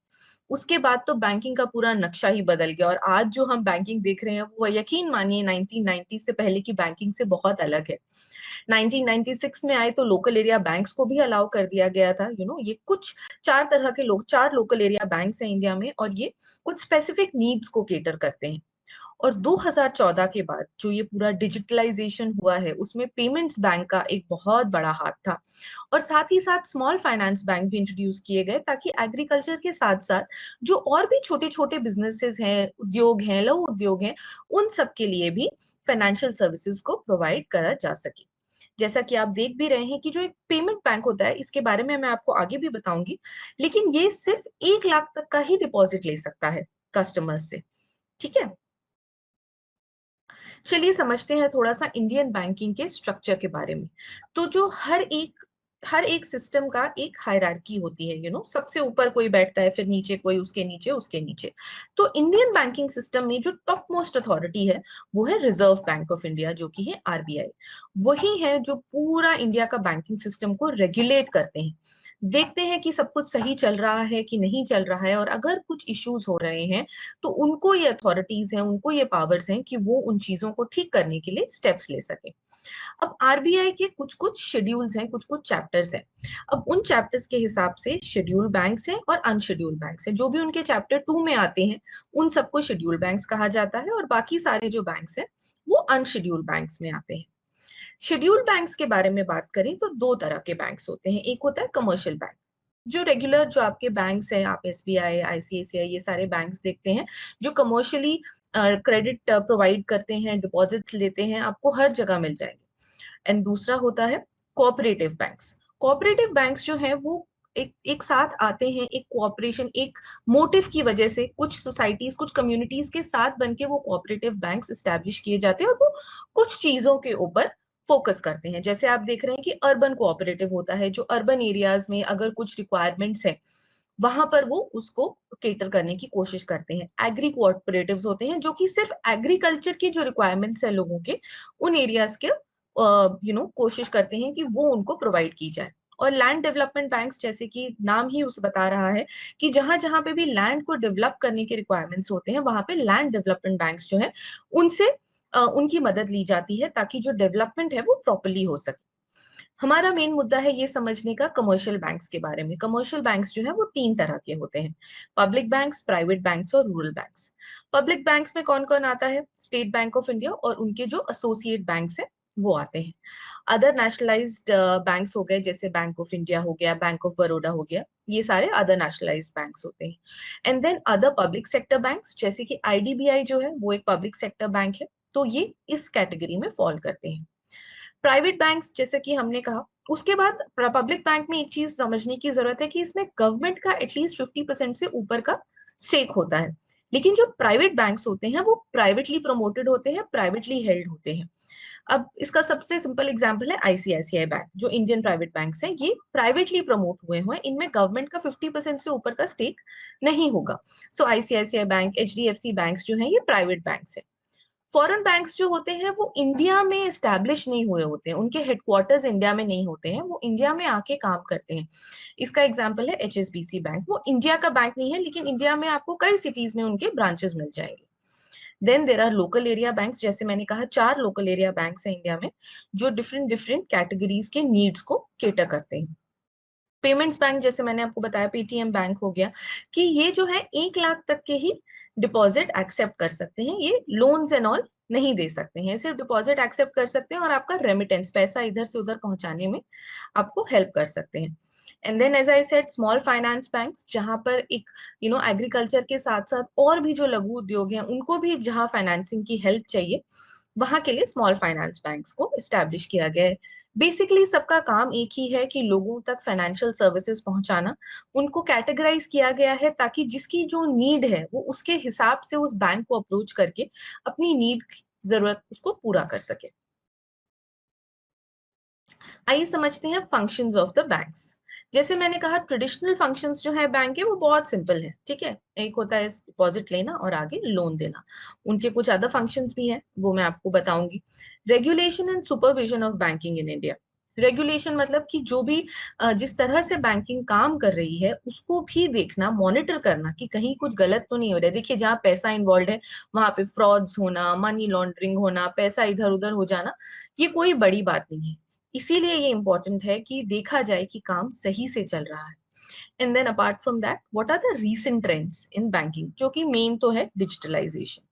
उसके बाद तो बैंकिंग का पूरा नक्शा ही बदल गया, और आज जो हम बैंकिंग देख रहे हैं वो यकीन मानिए 1990 से पहले की बैंकिंग से बहुत अलग है। 1996 में आए तो लोकल एरिया बैंक्स को भी अलाउ कर दिया गया था। ये कुछ चार तरह के लोग, चार लोकल एरिया बैंक्स हैं इंडिया में, और ये कुछ स्पेसिफिक नीड्स को केटर करते हैं। और 2014 के बाद जो ये पूरा डिजिटलाइजेशन हुआ है, उसमें पेमेंट्स बैंक का एक बहुत बड़ा हाथ था, और साथ ही साथ स्मॉल फाइनेंस बैंक भी इंट्रोड्यूस किए गए, ताकि एग्रीकल्चर के साथ साथ जो और भी छोटे छोटे बिजनेसेस हैं, उद्योग हैं, लघु उद्योग हैं, उन सब के लिए भी फाइनेंशियल सर्विसेज को प्रोवाइड करा जा सके। जैसा कि आप देख भी रहे हैं कि जो एक पेमेंट बैंक होता है, इसके बारे में मैं आपको आगे भी बताऊंगी, लेकिन ये सिर्फ 1 लाख तक का ही डिपॉजिट ले सकता है कस्टमर्स से। ठीक है, चलिए समझते हैं थोड़ा सा इंडियन बैंकिंग के स्ट्रक्चर के बारे में। तो जो हर एक सिस्टम का एक हायरार्की होती है, सबसे ऊपर कोई बैठता है, फिर नीचे कोई, उसके नीचे उसके नीचे। तो इंडियन बैंकिंग सिस्टम में जो टॉप मोस्ट अथॉरिटी है वो है रिजर्व बैंक ऑफ इंडिया, जो कि है आरबीआई। वही है जो पूरा इंडिया का बैंकिंग सिस्टम को रेगुलेट करते हैं, देखते हैं कि सब कुछ सही चल रहा है कि नहीं चल रहा है, और अगर कुछ इश्यूज हो रहे हैं तो उनको ये अथॉरिटीज हैं, उनको ये पावर्स हैं कि वो उन चीजों को ठीक करने के लिए स्टेप्स ले सके। अब आरबीआई के कुछ कुछ शेड्यूल्स हैं, कुछ कुछ चैप्टर्स हैं। अब उन चैप्टर्स के हिसाब से शेड्यूल बैंक्स हैं और अनशेड्यूल बैंक्स हैं, जो भी उनके चैप्टर 2 में आते हैं उन सबको शेड्यूल बैंक्स कहा जाता है, और बाकी सारे जो बैंक्स हैं वो अनशेड्यूल बैंक्स में आते हैं। शेड्यूल बैंक्स के बारे में बात करें तो दो तरह के बैंक्स होते हैं, एक होता है कमर्शियल बैंक, जो रेगुलर जो आपके बैंक्स हैं, आप एसबीआई, आईसीआईसीआई, ये सारे बैंक्स देखते हैं जो कमर्शियली क्रेडिट प्रोवाइड करते हैं, डिपॉजिट्स लेते हैं, आपको हर जगह मिल जाएंगे। एंड दूसरा होता है कोऑपरेटिव बैंक्स। कोऑपरेटिव बैंक्स जो है वो एक एक साथ आते हैं, एक कोऑपरेशन, एक मोटिव की वजह से कुछ सोसाइटीज, कुछ कम्युनिटीज के साथ बनके वो कोऑपरेटिव बैंक्स एस्टैब्लिश किए जाते हैं, और वो कुछ चीजों के ऊपर फोकस करते हैं। जैसे आप देख रहे हैं कि अर्बन कोऑपरेटिव होता है, जो अर्बन एरियाज में अगर कुछ रिक्वायरमेंट्स है वहां पर वो उसको केटर करने की कोशिश करते हैं। एग्री कोऑपरेटिव्स होते हैं जो कि सिर्फ एग्रीकल्चर की जो रिक्वायरमेंट्स है लोगों के, उन एरियाज के कोशिश करते हैं कि वो उनको प्रोवाइड की जाए। और लैंड डेवलपमेंट बैंक्स, जैसे कि नाम ही उस बता रहा है कि जहां जहां पे भी लैंड को डेवलप करने के रिक्वायरमेंट्स होते हैं, वहां पे लैंड डेवलपमेंट बैंक्स जो है उनसे उनकी मदद ली जाती है, ताकि जो डेवलपमेंट है वो प्रॉपरली हो सके। हमारा मेन मुद्दा है ये समझने का कमर्शियल बैंक्स के बारे में। कमर्शियल बैंक्स जो है वो 3 तरह के होते हैं, पब्लिक बैंक्स, प्राइवेट बैंक्स और रूरल बैंक्स। पब्लिक बैंक्स में कौन कौन आता है? स्टेट बैंक ऑफ इंडिया और उनके जो एसोसिएट बैंक्स हैं वो आते हैं। अदर नेशनलाइज्ड बैंक्स हो गए, जैसे बैंक ऑफ इंडिया हो गया, बैंक ऑफ बड़ौदा हो गया, ये सारे अदर नेशनलाइज्ड बैंक्स होते हैं। And then other public sector banks, जैसे कि आईडीबीआई जो है वो एक पब्लिक सेक्टर बैंक है, तो ये इस कैटेगरी में फॉल करते हैं। प्राइवेट बैंक्स जैसे कि हमने कहा, उसके बाद पब्लिक बैंक में एक चीज समझने की जरूरत है कि इसमें गवर्नमेंट का एटलीस्ट 50% से ऊपर का स्टेक होता है। लेकिन जो प्राइवेट बैंक्स होते हैं वो प्राइवेटली प्रमोटेड होते हैं, प्राइवेटली हेल्ड होते हैं। अब इसका सबसे सिंपल एग्जांपल है आईसीआईसीआई बैंक, जो इंडियन प्राइवेट बैंक्स हैं, ये प्राइवेटली प्रमोट हुए हुए हैं, इनमें गवर्नमेंट का 50% से ऊपर का स्टेक नहीं होगा। सो आईसीआईसीआई बैंक, एचडीएफसी बैंक्स जो हैं ये प्राइवेट बैंक्स हैं। फॉरेन बैंक्स जो होते हैं वो इंडिया में एस्टैब्लिश नहीं हुए होते हैं, उनके हेडक्वार्टर्स इंडिया में नहीं होते हैं, वो इंडिया में आके काम करते हैं। इसका एग्जांपल है एचएसबीसी बैंक, वो इंडिया का बैंक नहीं है लेकिन इंडिया में आपको कई सिटीज में उनके ब्रांचेस मिल जाएंगे। Then there are local area banks, जैसे मैंने कहा 4 लोकल एरिया बैंक्स हैं इंडिया में, जो डिफरेंट डिफरेंट कैटेगरीज के नीड्स को केटर करते हैं। पेमेंट्स बैंक जैसे मैंने आपको बताया, पेटीएम बैंक हो गया, कि ये जो है 1 लाख तक के ही डिपॉजिट एक्सेप्ट कर सकते हैं, ये लोन्स एंड ऑल नहीं दे सकते हैं, सिर्फ डिपॉजिट एक्सेप्ट कर सकते हैं और आपका रेमिटेंस पैसा इधर से उधर पहुंचाने में आपको हेल्प कर सकते हैं। And then as I said, small finance banks, जहां पर एक एग्रीकल्चर के साथ साथ और भी जो लघु उद्योग हैं उनको भी जहां फाइनेंसिंग की हेल्प चाहिए, वहां के लिए स्मॉल फाइनेंस बैंक्स को इस्टेब्लिश किया गया है। बेसिकली सबका काम एक ही है कि लोगों तक फाइनेंशियल सर्विसेज पहुंचाना। उनको कैटेगराइज किया गया है ताकि जिसकी जो नीड है वो उसके हिसाब से उस बैंक को अप्रोच करके अपनी नीड, जरूरत उसको पूरा कर सके। आइए समझते हैं फंक्शंस ऑफ द बैंक्स। जैसे मैंने कहा, ट्रेडिशनल फंक्शंस जो है बैंक के वो बहुत सिंपल है, ठीक है। एक होता है डिपॉजिट लेना और आगे लोन देना। उनके कुछ अदर फंक्शंस भी हैं, वो मैं आपको बताऊंगी। Regulation and supervision of banking in India. Regulation मतलब कि जो भी जिस तरह से बैंकिंग काम कर रही है उसको भी देखना, मॉनिटर करना कि कहीं कुछ गलत तो नहीं हो रहा है। देखिए, जहाँ पैसा इन्वॉल्व है वहां पे फ्रॉड्स होना, मनी लॉन्ड्रिंग होना, पैसा इधर उधर हो जाना, ये कोई बड़ी बात नहीं है। इसीलिए ये इंपॉर्टेंट है कि देखा जाए कि काम सही से चल रहा है। And then apart from that, what are the recent trends in banking, जो कि मेन तो है digitalisation.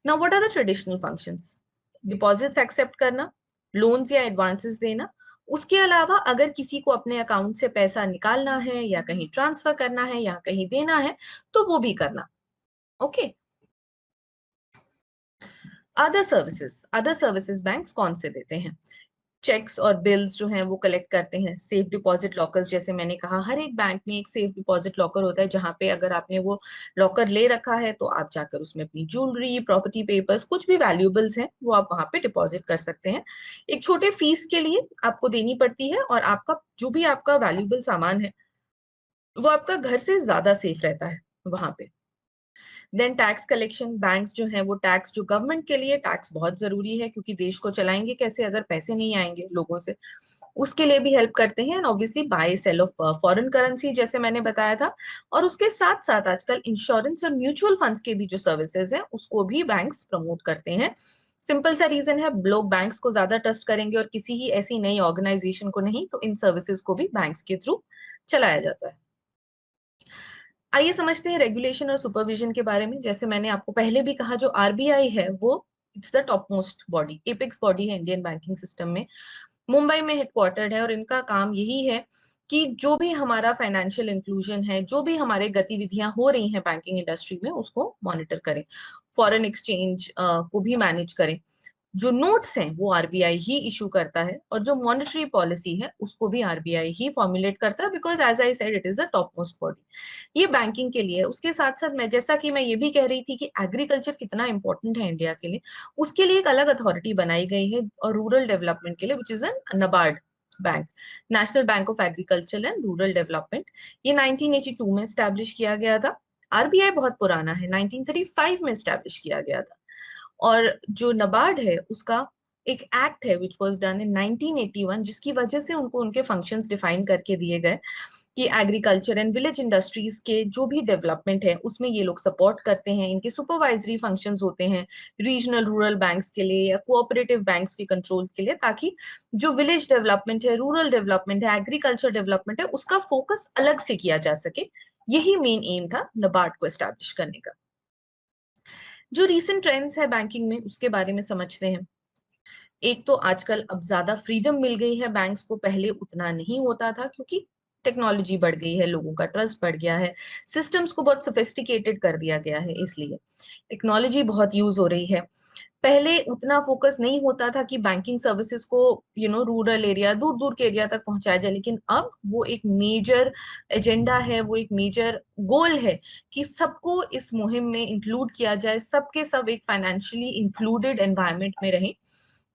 Now what are the traditional functions? Deposits accept करना, लोन्स या एडवांसेस देना। उसके अलावा अगर किसी को अपने अकाउंट से पैसा निकालना है या कहीं ट्रांसफर करना है या कहीं देना है तो वो भी करना। ओके। अदर सर्विसेज बैंक्स कौन से देते हैं? चेक्स और बिल्स जो हैं वो कलेक्ट करते हैं। सेफ डिपॉजिट लॉकर्स, जैसे मैंने कहा, हर एक बैंक में एक सेफ डिपॉजिट लॉकर होता है जहां पे अगर आपने वो लॉकर ले रखा है तो आप जाकर उसमें अपनी ज्वेलरी, प्रॉपर्टी पेपर्स, कुछ भी वैल्यूएबल्स हैं वो आप वहां पे डिपॉजिट कर सकते हैं। एक छोटे फीस के लिए आपको देनी पड़ती है और आपका जो भी आपका वैल्यूएबल सामान है वो आपका घर से ज्यादा सेफ रहता है वहां पे। देन टैक्स कलेक्शन, बैंक्स जो हैं वो टैक्स, जो गवर्नमेंट के लिए टैक्स बहुत जरूरी है क्योंकि देश को चलाएंगे कैसे अगर पैसे नहीं आएंगे लोगों से, उसके लिए भी हेल्प करते हैं। And obviously buy sell of foreign currency, जैसे मैंने बताया था। और उसके साथ साथ आजकल इंश्योरेंस और म्यूचुअल फंड्स के भी जो सर्विसेज हैं उसको भी बैंक्स प्रमोट करते हैं। सिंपल सा रीजन है, लोग बैंक्स को ज्यादा ट्रस्ट करेंगे और किसी ही ऐसी नई ऑर्गेनाइजेशन को नहीं, तो इन सर्विसेज को भी बैंक्स के थ्रू चलाया जाता है। आइए समझते हैं रेगुलेशन और सुपरविजन के बारे में। जैसे मैंने आपको पहले भी कहा, जो आरबीआई है वो it's the top most body, apex body है इंडियन बैंकिंग सिस्टम में। मुंबई में हेडक्वार्टर्ड है और इनका काम यही है कि जो भी हमारा फाइनेंशियल इंक्लूजन है, जो भी हमारे गतिविधियां हो रही हैं बैंकिंग इंडस्ट्री में, उसको मॉनिटर करें, फॉरेन एक्सचेंज को भी मैनेज करें। जो नोट्स हैं वो आरबीआई ही इशू करता है और जो मॉनेटरी पॉलिसी है उसको भी आरबीआई ही फॉर्मुलेट करता है, because as I said it is the top most body. ये बैंकिंग के लिए। उसके साथ साथ मैं, जैसा कि मैं ये भी कह रही थी कि एग्रीकल्चर कितना इंपॉर्टेंट है इंडिया के लिए, उसके लिए एक अलग अथॉरिटी बनाई गई है और रूरल डेवलपमेंट के लिए, which is an NABARD bank, national bank of agriculture and rural development. ये 1982 में स्टैब्लिश किया गया था। आरबीआई बहुत पुराना है, 1935 में स्टैब्लिश किया गया था। और जो नबार्ड है उसका एक एक्ट है विच वाज डन इन 1981, जिसकी वजह से उनको उनके फंक्शंस डिफाइन करके दिए गए कि एग्रीकल्चर एंड विलेज इंडस्ट्रीज के जो भी डेवलपमेंट है उसमें ये लोग सपोर्ट करते हैं। इनके सुपरवाइजरी फंक्शंस होते हैं रीजनल रूरल बैंक्स के लिए या कोऑपरेटिव बैंक्स के कंट्रोल के लिए, ताकि जो विलेज डेवलपमेंट है, रूरल डेवलपमेंट है, एग्रीकल्चर डेवलपमेंट है, उसका फोकस अलग से किया जा सके। यही मेन एम था नबार्ड को एस्टैब्लिश करने का। जो रीसेंट ट्रेंड्स है बैंकिंग में उसके बारे में समझते हैं। एक तो आजकल अब ज्यादा फ्रीडम मिल गई है बैंक्स को, पहले उतना नहीं होता था क्योंकि टेक्नोलॉजी बढ़ गई है, लोगों का ट्रस्ट बढ़ गया है, सिस्टम्स को बहुत सोफिस्टिकेटेड कर दिया गया है, इसलिए टेक्नोलॉजी बहुत यूज हो रही है। पहले उतना फोकस नहीं होता था कि बैंकिंग सर्विसेज को रूरल एरिया, दूर दूर के एरिया तक पहुंचाया जाए, लेकिन अब वो एक मेजर एजेंडा है, वो एक मेजर गोल है कि सबको इस मुहिम में इंक्लूड किया जाए, सबके सब एक फाइनेंशियली इंक्लूडेड एनवायरनमेंट में रहे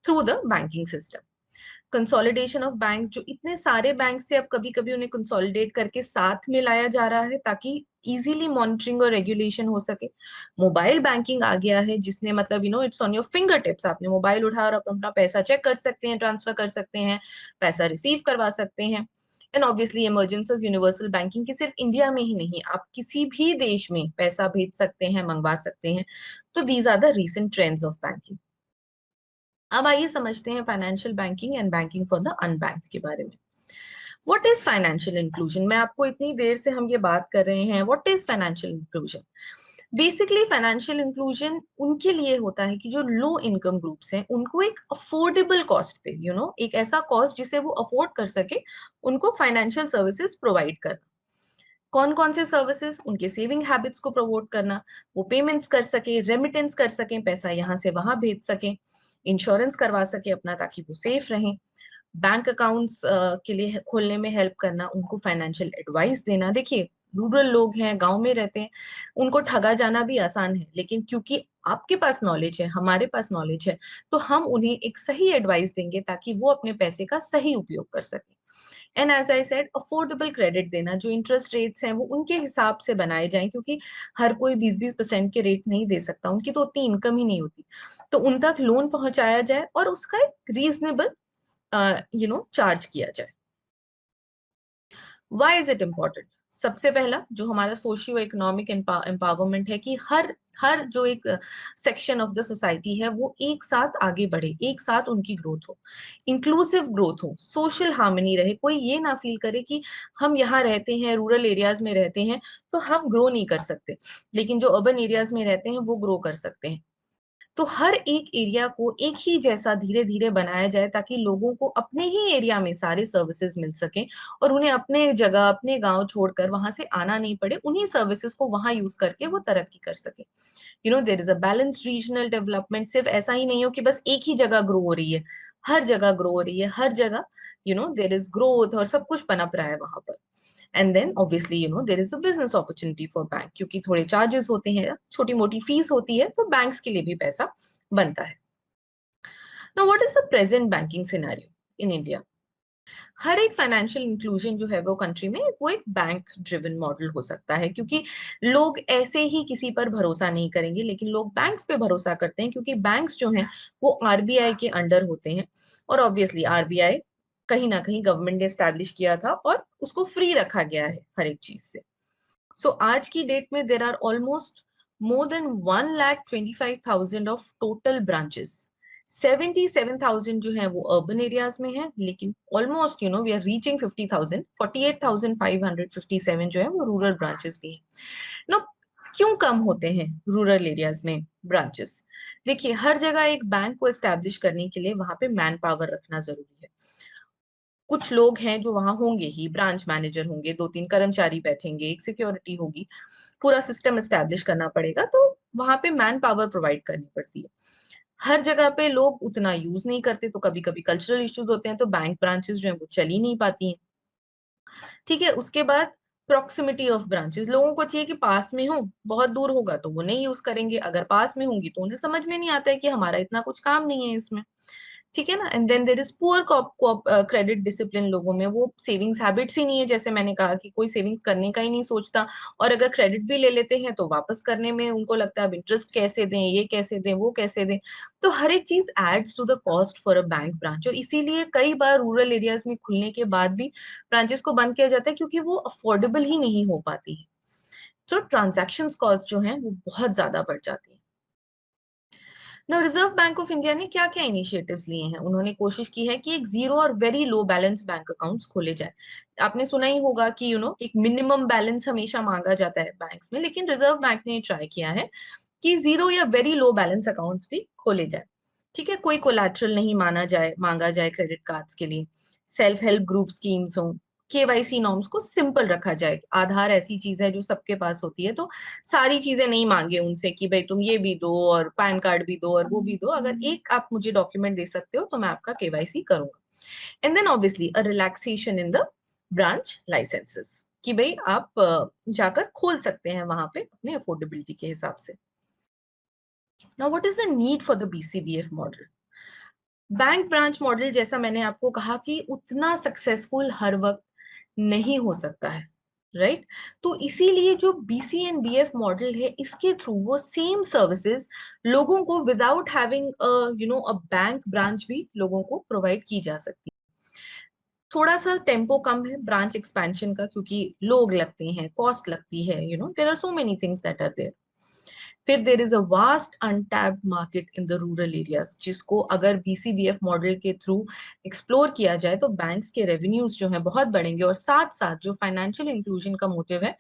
through the banking system. Consolidation of banks, जो इतने सारे बैंक्स थे अब कभी कभी उन्हें कंसोलिडेट करके साथ में लाया जा रहा है ताकि इजीली मॉनिटरिंग और रेगुलेशन हो सके। मोबाइल बैंकिंग आ गया है जिसने मतलब it's on your finger tips, आपने मोबाइल उठाया और आप अपना पैसा चेक कर सकते हैं, ट्रांसफर कर सकते हैं, पैसा रिसीव करवा सकते हैं। And obviously emergence of universal banking की सिर्फ इंडिया में ही नहीं, आप किसी भी देश में पैसा भेज सकते हैं, मंगवा सकते हैं। तो these are the recent trends of banking. अब आइए समझते हैं financial banking and banking for the unbanked के बारे में। What is financial inclusion? मैं आपको इतनी देर से हम ये बात कर रहे हैं, what is financial inclusion? Basically financial inclusion उनके लिए होता है कि जो लो इनकम ग्रुप्स हैं उनको एक अफोर्डेबल कॉस्ट पे एक ऐसा कॉस्ट जिसे वो अफोर्ड कर सके, उनको फाइनेंशियल सर्विसेज प्रोवाइड करना। कौन कौन से सर्विसेज? उनके सेविंग हैबिट्स को प्रमोट करना, वो पेमेंट्स कर सके, रेमिटेंस कर सके, पैसा यहाँ से वहां भेज सके, इंश्योरेंस करवा सके अपना ताकि वो सेफ रहें, बैंक अकाउंट्स के लिए खोलने में हेल्प करना, उनको फाइनेंशियल एडवाइस देना। देखिए रूरल लोग हैं, गांव में रहते हैं, उनको ठगा जाना भी आसान है, लेकिन क्योंकि आपके पास नॉलेज है, हमारे पास नॉलेज है, तो हम उन्हें एक सही एडवाइस देंगे ताकि वो अपने पैसे का सही उपयोग कर सके। And as I said, affordable credit देना, जो इंटरेस्ट रेट्स हैं वो उनके हिसाब से बनाए जाएं, क्योंकि हर कोई 20-20% के रेट नहीं दे सकता, उनकी तो उतनी इनकम ही नहीं होती। तो उन तक लोन पहुंचाया जाए और उसका एक रीजनेबल चार्ज किया जाए। Why is it important? सबसे पहला जो हमारा सोशियो इकोनॉमिक एम्पावरमेंट है कि हर हर जो एक सेक्शन ऑफ द सोसाइटी है वो एक साथ आगे बढ़े, एक साथ उनकी ग्रोथ हो, इंक्लूसिव ग्रोथ हो, सोशल हार्मनी रहे। कोई ये ना फील करे कि हम यहाँ रहते हैं, रूरल एरियाज में रहते हैं तो हम ग्रो नहीं कर सकते, लेकिन जो अर्बन एरियाज में रहते हैं वो ग्रो कर सकते हैं। तो हर एक एरिया को एक ही जैसा धीरे धीरे बनाया जाए ताकि लोगों को अपने ही एरिया में सारे सर्विसेज मिल सके और उन्हें अपने जगह, अपने गांव छोड़कर वहां से आना नहीं पड़े, उन्हीं सर्विसेज को वहां यूज करके वो तरक्की कर सके। There is a balanced regional development. सिर्फ ऐसा ही नहीं हो कि बस एक ही जगह ग्रो हो रही है, हर जगह ग्रो हो रही है, हर जगह देयर इज ग्रोथ और सब कुछ पनप रहा है वहां पर। And then obviously there is a business opportunity for bank, क्योंकि थोड़े चार्जेस होते हैं, छोटी मोटी फीस होती है, तो बैंक्स के लिए भी पैसा बनता है। Now what is the present banking scenario in India? हर एक फाइनेंशियल इंक्लूजन जो है वो कंट्री में वो एक बैंक ड्रिवन मॉडल हो सकता है, क्योंकि लोग ऐसे ही किसी पर भरोसा नहीं करेंगे, लेकिन लोग बैंक्स पे भरोसा करते हैं क्योंकि बैंक्स जो हैं वो आरबीआई के अंडर होते हैं। और ऑब्वियसली आरबीआई कहीं ना कहीं गवर्नमेंट ने स्टैब्लिश किया था और उसको फ्री रखा गया है हर एक चीज से। सो आज की डेट में there are almost more than 1,25,000 of total branches. 77,000 जो है वो अर्बन एरियाज में है, लेकिन ऑलमोस्ट वी आर रीचिंग 50,000, 48,557 जो है वो रूरल ब्रांचेस भी है ना। क्यों कम होते हैं रूरल एरियाज में ब्रांचेस? देखिए हर जगह एक बैंक को एस्टैब्लिश करने के लिए वहां पे मैन पावर रखना जरूरी है। कुछ लोग हैं जो वहां होंगे ही, ब्रांच मैनेजर होंगे, 2-3 कर्मचारी बैठेंगे, एक सिक्योरिटी होगी, पूरा सिस्टम एस्टैब्लिश करना पड़ेगा, तो वहां पे मैन पावर प्रोवाइड करनी पड़ती है। हर जगह पे लोग उतना यूज नहीं करते, तो कभी कभी कल्चरल इश्यूज होते हैं, तो बैंक ब्रांचेस जो है वो चल ही नहीं पाती हैं। ठीक है, उसके बाद प्रॉक्सिमिटी ऑफ ब्रांचेस, लोगों को चाहिए कि पास में हो, बहुत दूर होगा तो वो नहीं यूज करेंगे, अगर पास में होंगी तो उन्हें समझ में नहीं आता है कि हमारा इतना कुछ काम नहीं है इसमें। ठीक है ना। And then there is poor credit discipline, लोगों में वो सेविंग्स हैबिट्स ही नहीं है, जैसे मैंने कहा कि कोई सेविंग्स करने का ही नहीं सोचता, और अगर क्रेडिट भी ले लेते हैं तो वापस करने में उनको लगता है अब इंटरेस्ट कैसे दें, ये कैसे दें, वो कैसे दें। तो हर एक चीज adds to the cost for a bank branch, और इसीलिए कई बार रूरल एरियाज में खुलने के बाद भी ब्रांचेस को बंद किया जाता है क्योंकि वो अफोर्डेबल ही नहीं हो पाती है। तो ट्रांजेक्शन कॉस्ट जो है वो बहुत ज्यादा बढ़ जाती है। ना रिजर्व बैंक ऑफ इंडिया ने क्या क्या इनिशिएटिव्स लिए हैं? उन्होंने कोशिश की है कि एक जीरो और very low balance bank accounts खोले जाए। आपने सुना ही होगा कि एक मिनिमम बैलेंस हमेशा मांगा जाता है बैंक्स में, लेकिन रिजर्व बैंक ने ट्राई किया है कि जीरो या वेरी लो बैलेंस अकाउंट्स भी खोले जाए। ठीक है, कोई कोलैटरल नहीं माना जाए, मांगा जाए क्रेडिट कार्ड्स के लिए, सेल्फ हेल्प ग्रुप स्कीम्स हो, केवाईसी नॉर्म्स को सिंपल रखा जाए। आधार ऐसी चीज है जो सबके पास होती है, तो सारी चीजें नहीं मांगे उनसे कि भाई तुम ये भी दो और पैन कार्ड भी दो और वो भी दो। अगर एक आप मुझे डॉक्यूमेंट दे सकते हो तो मैं आपका केवाईसी करूंगा। And then obviously a relaxation in the branch licences, कि भाई आप जाकर खोल सकते हैं वहां पे अपने अफोर्डेबिलिटी के हिसाब से। Now what is the need for the BCBF model? Bank branch model, जैसा मैंने आपको कहा, कि उतना सक्सेसफुल हर वक्त नहीं हो सकता है, राइट? तो इसीलिए जो बीसीएनबीएफ मॉडल है, इसके थ्रू वो सेम सर्विसेज लोगों को without having a bank branch भी लोगों को प्रोवाइड की जा सकती है। थोड़ा सा टेम्पो कम है ब्रांच एक्सपेंशन का, क्योंकि लोग लगते हैं, कॉस्ट लगती है, there are so many things that are there. फिर there is a vast untapped market in the rural areas, जिसको अगर बीसीबीएफ मॉडल के थ्रू एक्सप्लोर किया जाए तो बैंक्स के रेवेन्यूज जो है बहुत बढ़ेंगे, और साथ साथ जो फाइनेंशियल इंक्लूजन का मोटिव है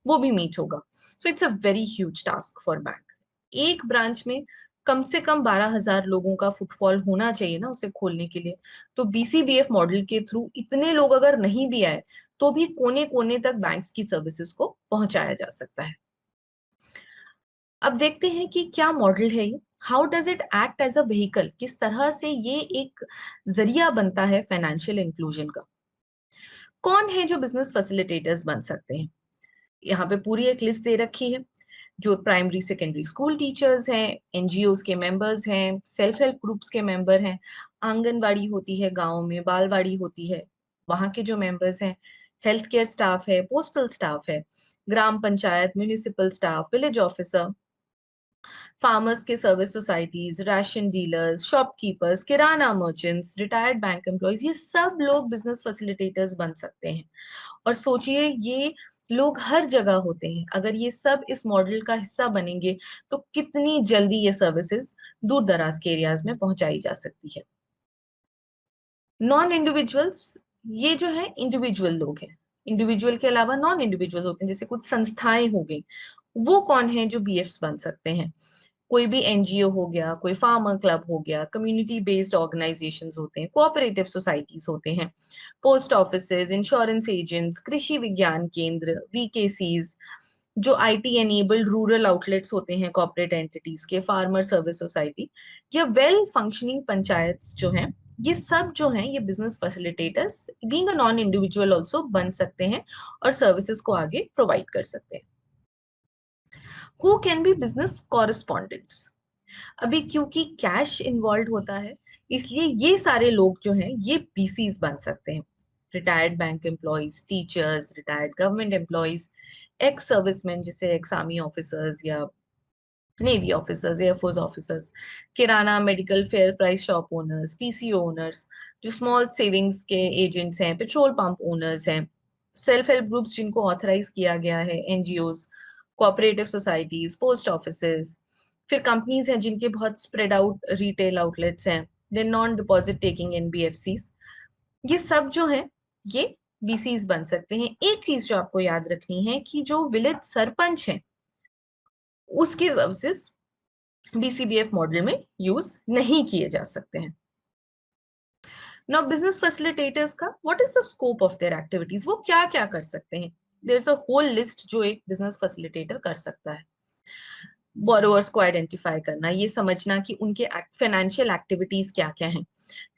वो भी मीट होगा। So it's a very huge task for bank. एक ब्रांच में कम से कम 12,000 लोगों का फुटफॉल होना चाहिए ना उसे खोलने के लिए। तो बीसीबीएफ मॉडल के थ्रू इतने लोग अगर नहीं भी आए तो भी कोने कोने तक बैंक्स की सर्विसेज को पहुंचाया जा सकता है। अब देखते हैं कि क्या मॉडल है ये, how does it act as a vehicle, किस तरह से ये एक जरिया बनता है फाइनेंशियल इंक्लूजन का। कौन है जो बिजनेस फैसिलिटेटर्स बन सकते हैं? यहाँ पे पूरी एक लिस्ट दे रखी है। जो प्राइमरी सेकेंडरी स्कूल टीचर्स हैं, एनजीओज के मेंबर्स हैं, सेल्फ हेल्प ग्रुप्स के मेंबर हैं, आंगनवाड़ी होती है गाँव में, बालवाड़ी होती है, वहां के जो मेंबर्स हैं, हेल्थ केयर स्टाफ है, पोस्टल स्टाफ है, ग्राम panchayat, municipal staff, village officer, farmers के service societies, ration dealers, shopkeepers, kirana merchants, retired bank employees, ये सब लोग बिजनेस फैसिलिटेटर्स बन सकते हैं। और सोचिए, ये लोग हर जगह होते हैं। अगर ये सब इस मॉडल का हिस्सा बनेंगे तो कितनी जल्दी ये सर्विसेज दूर दराज के एरियाज में पहुंचाई जा सकती है। नॉन इंडिविजुअल्स, ये जो है इंडिविजुअल लोग हैं। इंडिविजुअल के अलावा नॉन इंडिविजुअल होते हैं, जैसे कुछ संस्थाएं हो गई। वो कौन है जो बीएफ्स बन सकते हैं? कोई भी एनजीओ हो गया, कोई फार्मर क्लब हो गया, कम्युनिटी बेस्ड ऑर्गेनाइजेशंस होते हैं, कोऑपरेटिव सोसाइटीज होते हैं, पोस्ट ऑफिसेज, इंश्योरेंस एजेंट्स, कृषि विज्ञान केंद्र, वीकेसीज, जो आईटी एनेबल्ड रूरल आउटलेट्स होते हैं कॉर्पोरेट एंटिटीज के, फार्मर सर्विस सोसाइटी, या वेल फंक्शनिंग पंचायत जो हैं, ये सब जो हैं ये business facilitators being a non individual also बन सकते हैं और सर्विसेज को आगे प्रोवाइड कर सकते हैं। Who can be business correspondents? अभी क्योंकि कैश इन्वॉल्व होता है, इसलिए ये सारे लोग जो हैं ये बीसीज बन सकते हैं। Retired bank employees, teachers, retired government employees, ex serviceman जैसे एक्स आर्मी ऑफिसर्स या navy officers, air force officers, kirana medical fair price shop owners, PCO owners, जो स्मॉल सेविंग्स के एजेंट्स हैं, पेट्रोल पंप ओनर्स हैं, सेल्फ हेल्प ग्रुप्स जिनको ऑथराइज किया गया है, NGOs, cooperative societies, post offices, फिर कंपनीज हैं जिनके बहुत स्प्रेड आउट रिटेल आउटलेट्स हैं, then non deposit taking NBFCs, ये सब जो है ये बीसीज बन सकते हैं। एक चीज जो आपको याद रखनी है कि जो विलेज सरपंच है उसके सर्विसेज बीसीबीएफ मॉडल में यूज नहीं किए जा सकते हैं। नाउ बिजनेस फैसिलिटेटर्स का what is the scope of their activities, वो क्या क्या कर सकते हैं? There is a whole list जो एक बिजनेस फैसिलिटेटर कर सकता है। बोरोवर्स को आइडेंटिफाई करना, ये समझना कि उनके फाइनेंशियल एक्टिविटीज क्या क्या हैं,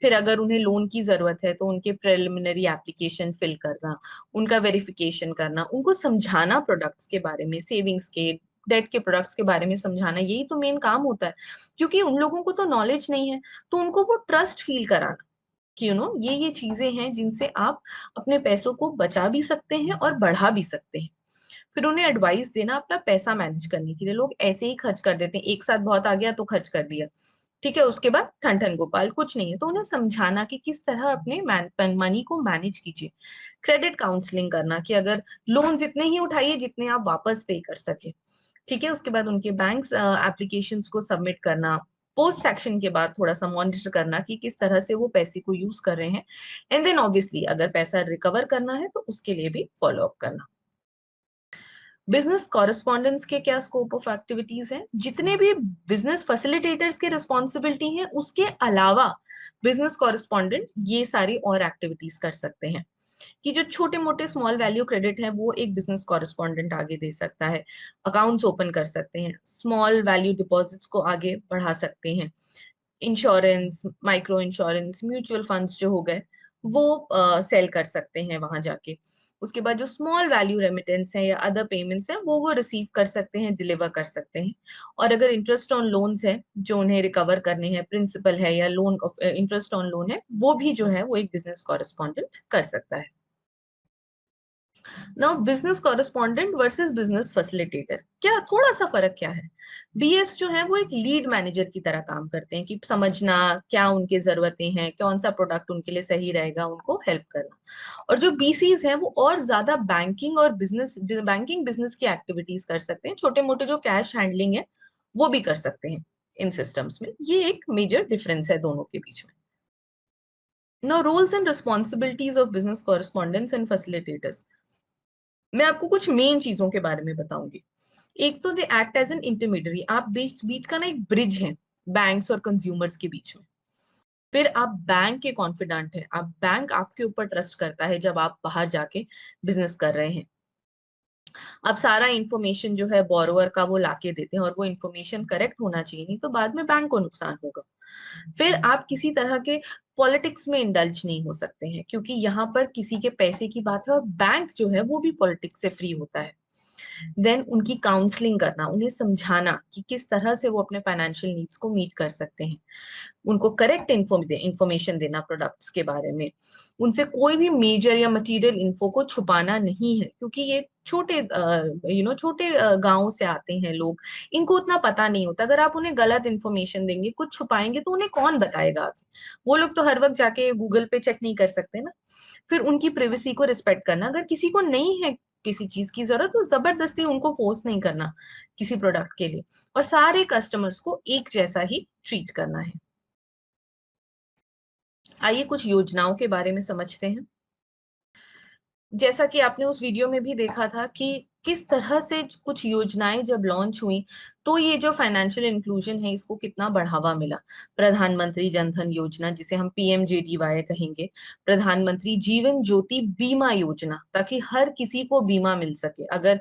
फिर अगर उन्हें लोन की जरूरत है तो उनके प्रिलिमिनरी एप्लीकेशन फिल करना, उनका वेरिफिकेशन करना, उनको समझाना प्रोडक्ट्स के बारे में, सेविंग्स के, डेट के प्रोडक्ट्स के बारे में समझाना, यही तो मेन काम होता है। क्योंकि उन लोगों को तो नॉलेज नहीं है, तो उनको वो ट्रस्ट फील कराना कि ये चीजें हैं जिनसे आप अपने पैसों को बचा भी सकते हैं और बढ़ा भी सकते हैं। फिर उन्हें एडवाइस देना अपना पैसा मैनेज करने के लिए। लोग ऐसे ही खर्च कर देते हैं, एक साथ बहुत आ गया तो खर्च कर दिया, ठीक है, उसके बाद ठन ठन गोपाल कुछ नहीं है। तो उन्हें समझाना कि किस तरह अपने मनी को मैनेज कीजिए। क्रेडिट काउंसलिंग करना कि अगर लोन जितने ही उठाइए जितने आप वापस पे कर सके, ठीक है। उसके बाद उनके बैंक एप्लीकेशंस को सबमिट करना, पोस्ट सेक्शन के बाद थोड़ा सा मॉनिटर करना कि किस तरह से वो पैसे को यूज कर रहे हैं, एंड देन ऑब्वियसली अगर पैसा रिकवर करना है तो उसके लिए भी फॉलो अप करना। बिजनेस कॉरेस्पॉन्डेंस के क्या स्कोप ऑफ एक्टिविटीज हैं? जितने भी बिजनेस फैसिलिटेटर्स के रिस्पॉन्सिबिलिटी है उसके अलावा बिजनेस कॉरेस्पॉन्डेंट ये सारी और एक्टिविटीज कर सकते हैं। कि जो छोटे-मोटे स्मॉल वैल्यू क्रेडिट है वो एक बिजनेस कॉरेस्पॉन्डेंट आगे दे सकता है। अकाउंट्स ओपन कर सकते हैं, स्मॉल वैल्यू डिपॉजिट्स को आगे बढ़ा सकते हैं। Insurance, micro insurance, mutual funds जो हो गए, वो सेल कर सकते हैं वहां जाके। उसके बाद जो स्मॉल वैल्यू रेमिटेंस है या अदर पेमेंट्स है वो रिसीव कर सकते हैं, डिलीवर कर सकते हैं। और अगर इंटरेस्ट ऑन लोन्स है जो उन्हें रिकवर करने हैं, प्रिंसिपल है या लोन इंटरेस्ट ऑन लोन है, वो भी जो है वो एक बिजनेस कॉरेस्पॉन्डेंट कर सकता है। Now business correspondent versus business facilitator, क्या थोड़ा सा फर्क क्या है? बीएफ्स जो है वो एक लीड मैनेजर की तरह काम करते हैं कि समझना क्या उनकी जरूरतें हैं, कौन सा प्रोडक्ट उनके लिए सही रहेगा, उनको हेल्प करना। और जो बीसीज हैं वो और ज्यादा बैंकिंग और बिजनेस की एक्टिविटीज कर सकते हैं, छोटे मोटे जो कैश हैंडलिंग है वो भी कर सकते हैं इन सिस्टम्स में। ये एक मेजर डिफरेंस है दोनों के बीच में। Now, roles and responsibilities of business correspondents and facilitators. मैं आपको कुछ मेन चीजों के बारे में बताऊंगी। एक तो they act as an intermediary, आप बीच बीच का ना एक ब्रिज है बैंक्स और कंज्यूमर्स के बीच में। फिर आप बैंक के कॉन्फिडेंट है, आप बैंक आपके ऊपर ट्रस्ट करता है जब आप बाहर जाके बिजनेस कर रहे हैं। आप सारा इंफॉर्मेशन जो है बोरोवर का वो लाके देते हैं और वो इंफॉर्मेशन करेक्ट होना चाहिए, नहीं तो बाद में बैंक को नुकसान होगा। फिर आप किसी तरह के पॉलिटिक्स में इंडल्ज नहीं हो सकते हैं, क्योंकि यहाँ पर किसी के पैसे की बात है और बैंक जो है वो भी पॉलिटिक्स से फ्री होता है। देन उनकी काउंसलिंग करना, उन्हें समझाना कि किस तरह से वो अपने फाइनेंशियल नीड्स को मीट कर सकते हैं, उनको करेक्ट इंफॉर्मेशन देना प्रोडक्ट्स के बारे में, उनसे कोई भी मेजर या मटेरियल इन्फो को छुपाना नहीं है, क्योंकि ये छोटे छोटे गांवों से आते हैं लोग, इनको उतना पता नहीं होता। अगर आप उन्हें गलत इन्फॉर्मेशन देंगे, कुछ छुपाएंगे, तो उन्हें कौन बताएगा आगे? वो लोग तो हर वक्त जाके गूगल पे चेक नहीं कर सकते ना। फिर उनकी प्राइवेसी को रिस्पेक्ट करना, अगर किसी को नहीं है किसी चीज की जरूरत तो जबरदस्ती उनको फोर्स नहीं करना किसी प्रोडक्ट के लिए, और सारे कस्टमर्स को एक जैसा ही ट्रीट करना है। आइए कुछ योजनाओं के बारे में समझते हैं। जैसा कि आपने उस वीडियो में भी देखा था कि किस तरह से कुछ योजनाएं जब लॉन्च हुई तो ये जो फाइनेंशियल इंक्लूजन है इसको कितना बढ़ावा मिला। प्रधानमंत्री जन धन योजना, जिसे हम पीएमजेडीवाई कहेंगे, प्रधानमंत्री जीवन ज्योति बीमा योजना, ताकि हर किसी को बीमा मिल सके। अगर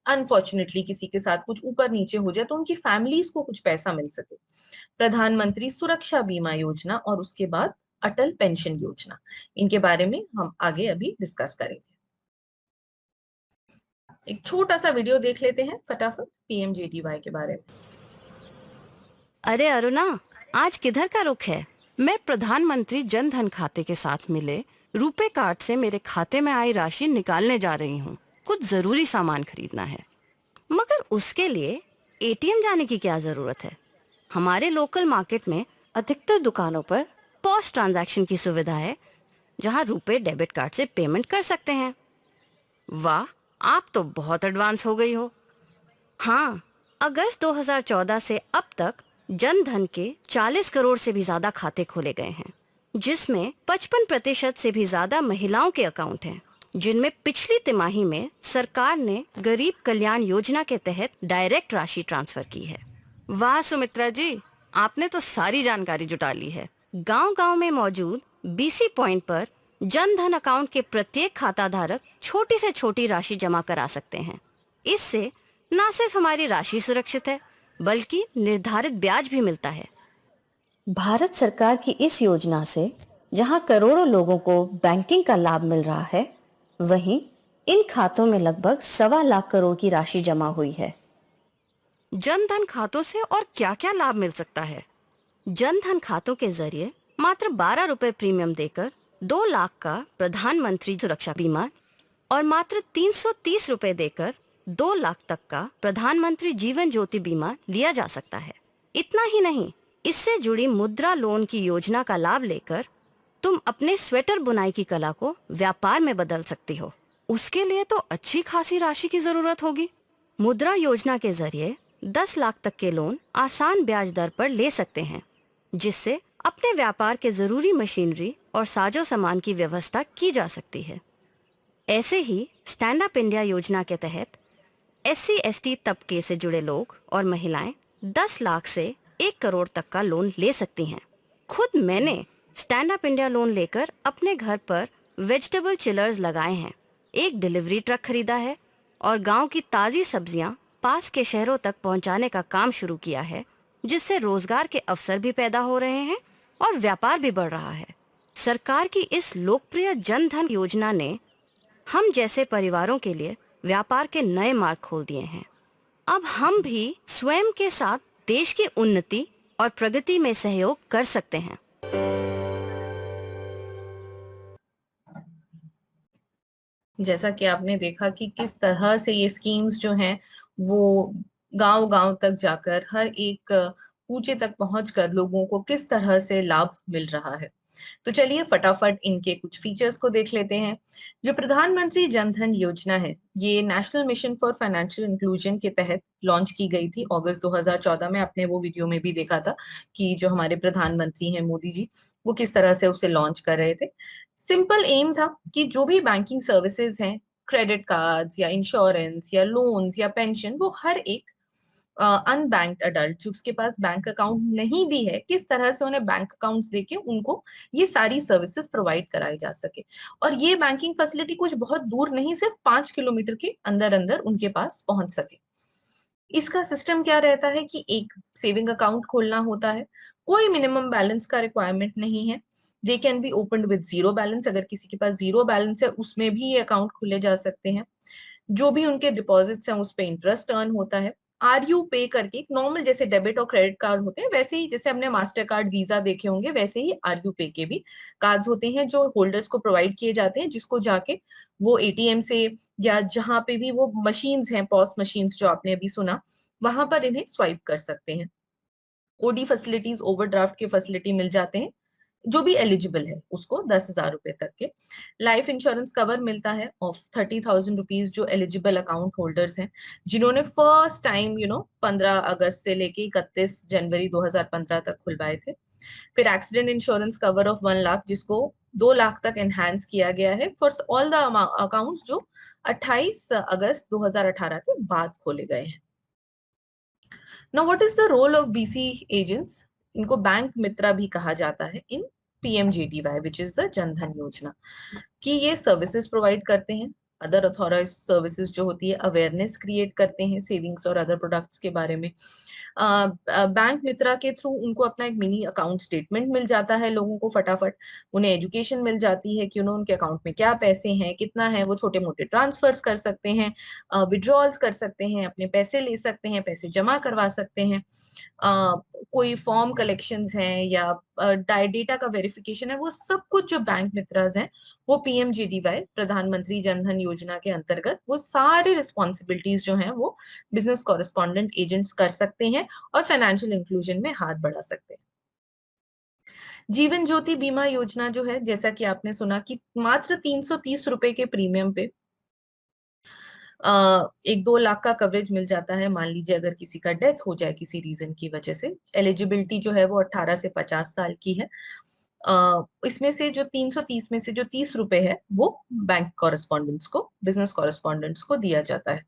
अनफॉर्चुनेटली किसी के साथ कुछ ऊपर नीचे हो जाए तो उनकी फैमिलीज को कुछ पैसा मिल सके। प्रधानमंत्री सुरक्षा बीमा योजना और उसके बाद अटल पेंशन योजना, इनके बारे में हम आगे अभी डिस्कस करेंगे। एक छोटा सा वीडियो देख लेते हैं फटाफट पीएमजेडीवाई के बारे में। अरे अरुणा, आज किधर का रुख है? मैं प्रधानमंत्री जन धन खाते के साथ मिले रुपे कार्ड से मेरे खाते में आई राशि निकालने जा रही हूँ। कुछ जरूरी सामान खरीदना है, मगर उसके लिए एटीएम जाने की क्या जरूरत है? हमारे लोकल मार्केट में अधिकतर दुकानों पर पॉस ट्रांजैक्शन की सुविधा है, जहाँ रुपे डेबिट कार्ड से पेमेंट कर सकते हैं। वाह, आप तो बहुत एडवांस हो गई हो। हाँ, अगस्त 2014 से अब तक जन धन के 40 करोड़ से भी ज्यादा खाते खोले गए हैं, जिसमें 55% से भी ज्यादा महिलाओं के अकाउंट हैं, जिनमें पिछली तिमाही में सरकार ने गरीब कल्याण योजना के तहत डायरेक्ट राशि ट्रांसफर की है। वाह सुमित्रा जी, आपने तो सारी जानकारी जुटा ली है। गांव-गांव में मौजूद बीसी पॉइंट पर जन धन अकाउंट के प्रत्येक खाता धारक छोटी से छोटी राशि जमा करा सकते हैं। इससे न सिर्फ हमारी राशि सुरक्षित है, बल्कि निर्धारित ब्याज भी मिलता है। भारत सरकार की इस योजना से जहां करोड़ों लोगों को बैंकिंग का लाभ मिल रहा है, वहीं इन खातों में लगभग 1.25 लाख करोड़ की राशि जमा हुई है। जन धन खातों से और क्या क्या लाभ मिल सकता है? जन धन खातों के जरिए मात्र 12 रुपए प्रीमियम देकर 2 लाख का प्रधानमंत्री सुरक्षा बीमा और मात्र 330 रुपए देकर 2 लाख तक का प्रधानमंत्री जीवन ज्योति बीमा लिया जा सकता है। इतना ही नहीं, इससे जुड़ी मुद्रा लोन की योजना का लाभ लेकर तुम अपने स्वेटर बुनाई की कला को व्यापार में बदल सकती हो। उसके लिए तो अच्छी खासी राशि की जरूरत होगी। मुद्रा योजना के जरिए 10 लाख तक के लोन आसान ब्याज दर पर ले सकते हैं, जिससे अपने व्यापार के जरूरी मशीनरी और साजो सामान की व्यवस्था की जा सकती है। ऐसे ही स्टैंड अप इंडिया योजना के तहत SC/ST तबके से जुड़े लोग और महिलाएं 10 लाख से 1 करोड़ तक का लोन ले सकती हैं। खुद मैंने स्टैंड अप इंडिया लोन लेकर अपने घर पर वेजिटेबल चिलर्स लगाए हैं, एक डिलीवरी ट्रक खरीदा है और गांव की ताजी सब्जियां पास के शहरों तक पहुंचाने का काम शुरू किया है, जिससे रोजगार के अवसर भी पैदा हो रहे हैं और व्यापार भी बढ़ रहा है। सरकार की इस लोकप्रिय जन धन योजना ने हम जैसे परिवारों के लिए व्यापार के नए मार्ग खोल दिए हैं। अब हम भी स्वयं के साथ देश की उन्नति और प्रगति में सहयोग कर सकते हैं। जैसा कि आपने देखा कि किस तरह से ये स्कीम्स जो हैं वो गांव-गांव तक जाकर हर एक कूचे तक पहुंचकर लोगों को किस तरह से लाभ मिल रहा है। तो चलिए फटाफट इनके कुछ फीचर्स को देख लेते हैं। जो प्रधानमंत्री जन धन योजना है, ये national mission for financial inclusion के तहत लॉन्च की गई थी अगस्त 2014 में। आपने वो वीडियो में भी देखा था कि जो हमारे प्रधानमंत्री हैं मोदी जी, वो किस तरह से उसे लॉन्च कर रहे थे। सिंपल एम था कि जो भी बैंकिंग सर्विसेज हैं, क्रेडिट कार्ड्स या इंश्योरेंस या लोन्स या पेंशन, वो हर एक अनबैंक्ड अडल्ट जिसके पास बैंक अकाउंट नहीं भी है, किस तरह से उन्हें बैंक अकाउंट्स देके उनको ये सारी सर्विसेज प्रोवाइड कराई जा सके। और ये बैंकिंग फैसिलिटी कुछ बहुत दूर नहीं, सिर्फ 5 किलोमीटर के अंदर अंदर उनके पास पहुंच सके। इसका सिस्टम क्या रहता है कि एक सेविंग अकाउंट खोलना होता है, कोई मिनिमम बैलेंस का रिक्वायरमेंट नहीं है। They can be opened with zero balance, अगर किसी के पास जीरो बैलेंस है उसमें भी ये अकाउंट खोले जा सकते हैं। जो भी उनके डिपॉजिट्स हैं उस पे इंटरेस्ट अर्न होता है। आरयू पे करके एक नॉर्मल जैसे डेबिट और क्रेडिट कार्ड होते हैं, वैसे ही जैसे हमने मास्टर कार्ड वीजा देखे होंगे, वैसे ही आरयू पे के भी कार्ड्स होते हैं जो होल्डर्स को प्रोवाइड किए जाते हैं, जिसको जाके वो एटीएम से या जहां पे भी वो मशीन्स हैं, पॉस मशीन्स जो आपने अभी सुना, वहां पर इन्हें स्वाइप कर सकते हैं। ओडी फैसिलिटीज, ओवरड्राफ्ट की फैसिलिटी मिल जाते हैं, जो भी एलिजिबल है उसको 10,000 रुपए तक के। लाइफ इंश्योरेंस कवर मिलता है ऑफ 30,000 रुपीज जो एलिजिबल अकाउंट होल्डर्स हैं, जिन्होंने फर्स्ट टाइम 15 अगस्त से लेके 31 जनवरी 2015 तक खुलवाए थे। फिर accident insurance cover of 1 lakh, जिसको 2 लाख तक एनहांस किया गया है फॉर ऑल द अकाउंट्स जो 28 अगस्त 2018 के बाद खोले गए हैं। Now, what is the role of BC agents? इनको बैंक मित्रा भी कहा जाता है इन PMJDY, which is the Jan Dhan योजना, कि ये सर्विसेज प्रोवाइड करते हैं। अदर अथॉराइज सर्विसेज जो होती है, अवेयरनेस क्रिएट करते हैं सेविंग्स और अदर प्रोडक्ट्स के बारे में। बैंक मित्रा के थ्रू उनको अपना एक मिनी अकाउंट स्टेटमेंट मिल जाता है लोगों को फटाफट। उन्हें एजुकेशन मिल जाती है कि उनके अकाउंट में क्या पैसे हैं, कितना है, वो छोटे मोटे ट्रांसफर्स कर सकते हैं, विड्रॉल्स कर सकते हैं, अपने पैसे ले सकते हैं, पैसे जमा करवा सकते हैं। कोई फॉर्म कलेक्शंस हैं या डेटा का वेरिफिकेशन है, वो सब कुछ जो बैंक मित्राज हैं वो पीएमजेडीवाई प्रधानमंत्री जन धन योजना के अंतर्गत वो सारे रिस्पॉन्सिबिलिटीज जो हैं वो बिजनेस कॉरेस्पॉन्डेंट एजेंट्स कर सकते हैं और फाइनेंशियल इंक्लूजन में हाथ बढ़ा सकते हैं। जीवन ज्योति बीमा योजना जो है, जैसा कि आपने सुना कि मात्र 330 रुपए के प्रीमियम पे 1-2 लाख का कवरेज मिल जाता है। मान लीजिए अगर किसी का डेथ हो जाए किसी रीजन की वजह से, एलिजिबिलिटी जो है वो 18 से 50 साल की है। इसमें से जो 330 में से जो 30 रुपए है वो बैंक कॉरेस्पॉन्डेंट्स को, बिजनेस कॉरेस्पॉन्डेंट्स को दिया जाता है।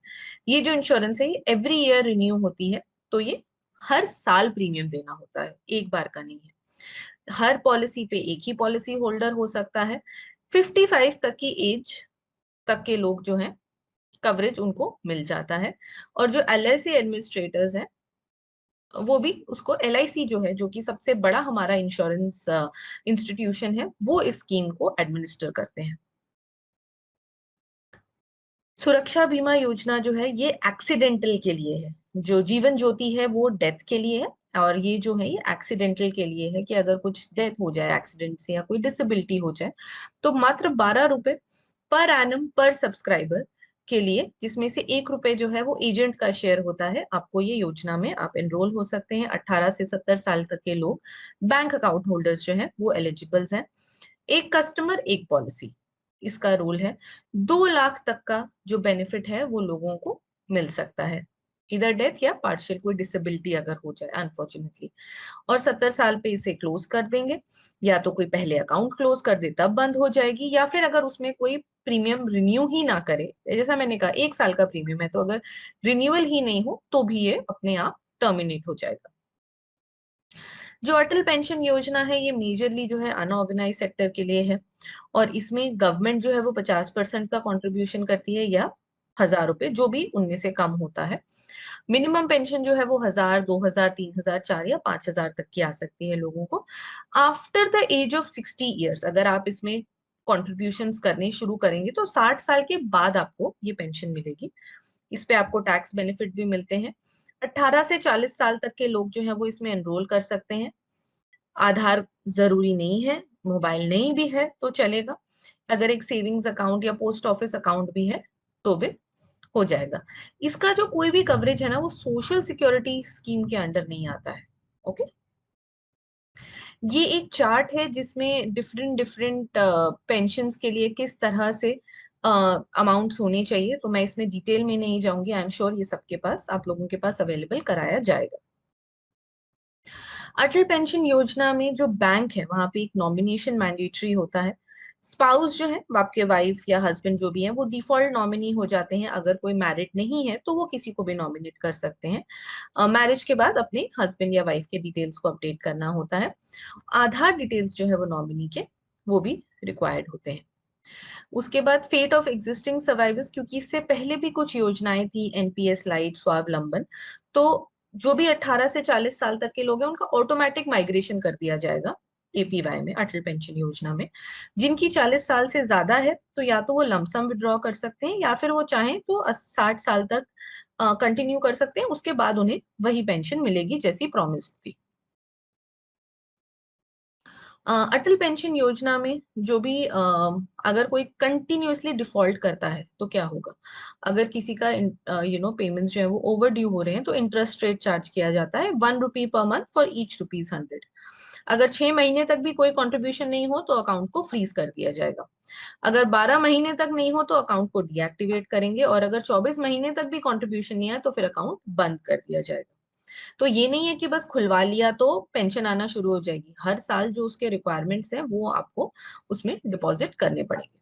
ये जो इंश्योरेंस है ये एवरी ईयर रिन्यू होती है, तो ये हर साल प्रीमियम देना होता है, एक बार का नहीं है। हर पॉलिसी पे एक ही पॉलिसी होल्डर हो सकता है। 55 तक की एज तक के लोग जो हैं कवरेज उनको मिल जाता है। और जो एलआईसी एडमिनिस्ट्रेटर्स हैं वो भी उसको, एलआईसी जो है, जो कि सबसे बड़ा हमारा इंश्योरेंस इंस्टीट्यूशन है, वो इस स्कीम को एडमिनिस्टर करते हैं। सुरक्षा बीमा योजना जो है ये एक्सीडेंटल के लिए है। जो जीवन ज्योति है वो डेथ के लिए है, और ये जो है ये एक्सीडेंटल के लिए है कि अगर कुछ डेथ हो जाए एक्सीडेंट से या कोई डिसेबिलिटी हो जाए, तो मात्र 12 रुपए पर एनम पर सब्सक्राइबर के लिए, जिसमें से 1 रुपए जो है वो एजेंट का शेयर होता है, आपको ये योजना में आप एनरोल हो सकते हैं। 18 से 70 साल तक के लोग, बैंक अकाउंट होल्डर्स जो हैं वो एलिजिबल्स हैं। एक कस्टमर एक पॉलिसी, इसका रूल है। 2 लाख तक का जो बेनिफिट है वो लोगों को मिल सकता है, इधर डेथ या पार्शियल कोई डिसेबिलिटी अगर हो जाए अनफॉर्चुनेटली। और 70 साल पे इसे क्लोज कर देंगे, या तो कोई पहले अकाउंट क्लोज कर दे तब बंद हो जाएगी, या फिर अगर उसमें कोई प्रीमियम रिन्यू ही ना करे, जैसा मैंने कहा 1 साल का प्रीमियम है, तो अगर रिन्यूअल ही नहीं हो तो भी ये अपने आप टर्मिनेट हो जाएगा। जो अटल पेंशन योजना है ये मेजरली जो है अनऑर्गेनाइज सेक्टर के लिए है, और इसमें गवर्नमेंट जो है वो 50% का कंट्रीब्यूशन करती है, या 1,000 रुपए जो भी उनमें से कम होता है। मिनिमम पेंशन जो है वो 1,000, 2,000, 3,000, 4 या 5,000 तक की आ सकती है लोगों को। After the age of 60 years अगर आप इसमें कॉन्ट्रीब्यूशंस करने शुरू करेंगे तो 60 साल के बाद आपको ये पेंशन मिलेगी। इस पे आपको टैक्स बेनिफिट भी मिलते हैं। 18 से 40 साल तक के लोग जो है वो इसमें एनरोल कर सकते हैं। आधार जरूरी नहीं है, मोबाइल नहीं भी है तो चलेगा। अगर एक सेविंग्स अकाउंट या पोस्ट ऑफिस अकाउंट भी है तो भी हो जाएगा। इसका जो कोई भी कवरेज है ना वो सोशल सिक्योरिटी स्कीम के अंडर नहीं आता है। ओके, ये एक चार्ट है जिसमें डिफरेंट डिफरेंट पेंशन्स के लिए किस तरह से अमाउंट्स होने चाहिए, तो मैं इसमें डिटेल में नहीं जाऊंगी। आई एम श्योर ये सबके पास, आप लोगों के पास अवेलेबल कराया जाएगा। अटल पेंशन योजना में जो बैंक है वहां पे एक नॉमिनेशन मैंडेटरी होता है। स्पाउस जो है आपके वाइफ या हस्बैंड जो भी है वो डिफॉल्ट नॉमिनी हो जाते हैं। अगर कोई मैरिड नहीं है तो वो किसी को भी नॉमिनेट कर सकते हैं। मैरिज के बाद अपने हस्बैंड या वाइफ के डिटेल्स को अपडेट करना होता है। आधार डिटेल्स जो है वो नॉमिनी के वो भी रिक्वायर्ड होते हैं। उसके बाद फेट ऑफ एग्जिस्टिंग सर्वाइवर्स, क्योंकि इससे पहले भी कुछ योजनाएं थी, एनपीएस लाइट, स्वावलंबन, तो जो भी 18 से 40 साल तक के लोग हैं उनका ऑटोमेटिक माइग्रेशन कर दिया जाएगा एपीवाई में, अटल पेंशन योजना में। जिनकी 40 साल से ज्यादा है तो या तो वो लमसम विड्रॉ कर सकते हैं या फिर वो चाहें तो 60 साल तक कंटिन्यू कर सकते हैं। उसके बाद उन्हें वही पेंशन मिलेगी जैसी प्रॉमिस्ड थी। अटल पेंशन योजना में जो भी अगर कोई कंटिन्यूअसली डिफॉल्ट करता है तो क्या होगा। अगर किसी का पेमेंट्स जो है वो ओवर ड्यू हो रहे हैं तो इंटरेस्ट रेट चार्ज किया जाता है, 1 रुपी पर मंथ फॉर ईच ₹100। अगर 6 महीने तक भी कोई कंट्रीब्यूशन नहीं हो तो अकाउंट को फ्रीज कर दिया जाएगा। अगर 12 महीने तक नहीं हो तो अकाउंट को डीएक्टिवेट करेंगे, और अगर 24 महीने तक भी कंट्रीब्यूशन नहीं आया तो फिर अकाउंट बंद कर दिया जाएगा। तो ये नहीं है कि बस खुलवा लिया तो पेंशन आना शुरू हो जाएगी। हर साल जो उसके रिक्वायरमेंट्स हैं वो आपको उसमें डिपॉजिट करने पड़ेंगे।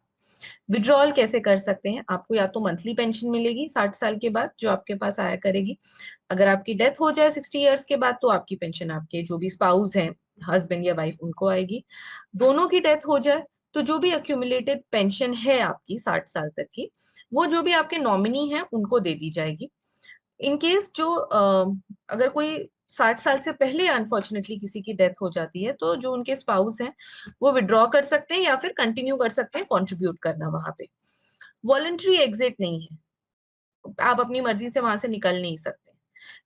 विड्रॉल कैसे कर सकते हैं, आपको या तो मंथली पेंशन मिलेगी 60 साल के बाद जो आपके पास आया करेगी। अगर आपकी डेथ हो जाए 60 ईयर्स के बाद तो आपकी पेंशन आपके जो भी स्पाउस हैं, हस्बैंड या वाइफ, उनको आएगी। दोनों की डेथ हो जाए तो जो भी अक्यूमुलेटेड पेंशन है आपकी 60 साल तक की, वो जो भी आपके नॉमिनी है उनको दे दी जाएगी। इन केस जो अगर कोई 60 साल से पहले अनफॉर्चुनेटली किसी की डेथ हो जाती है तो जो उनके स्पाउस हैं वो विड्रॉ कर सकते हैं या फिर कंटिन्यू कर सकते हैं कंट्रीब्यूट करना वहां पे। वॉलंटरी एग्जिट नहीं है, आप अपनी मर्जी से वहां से निकल नहीं सकते।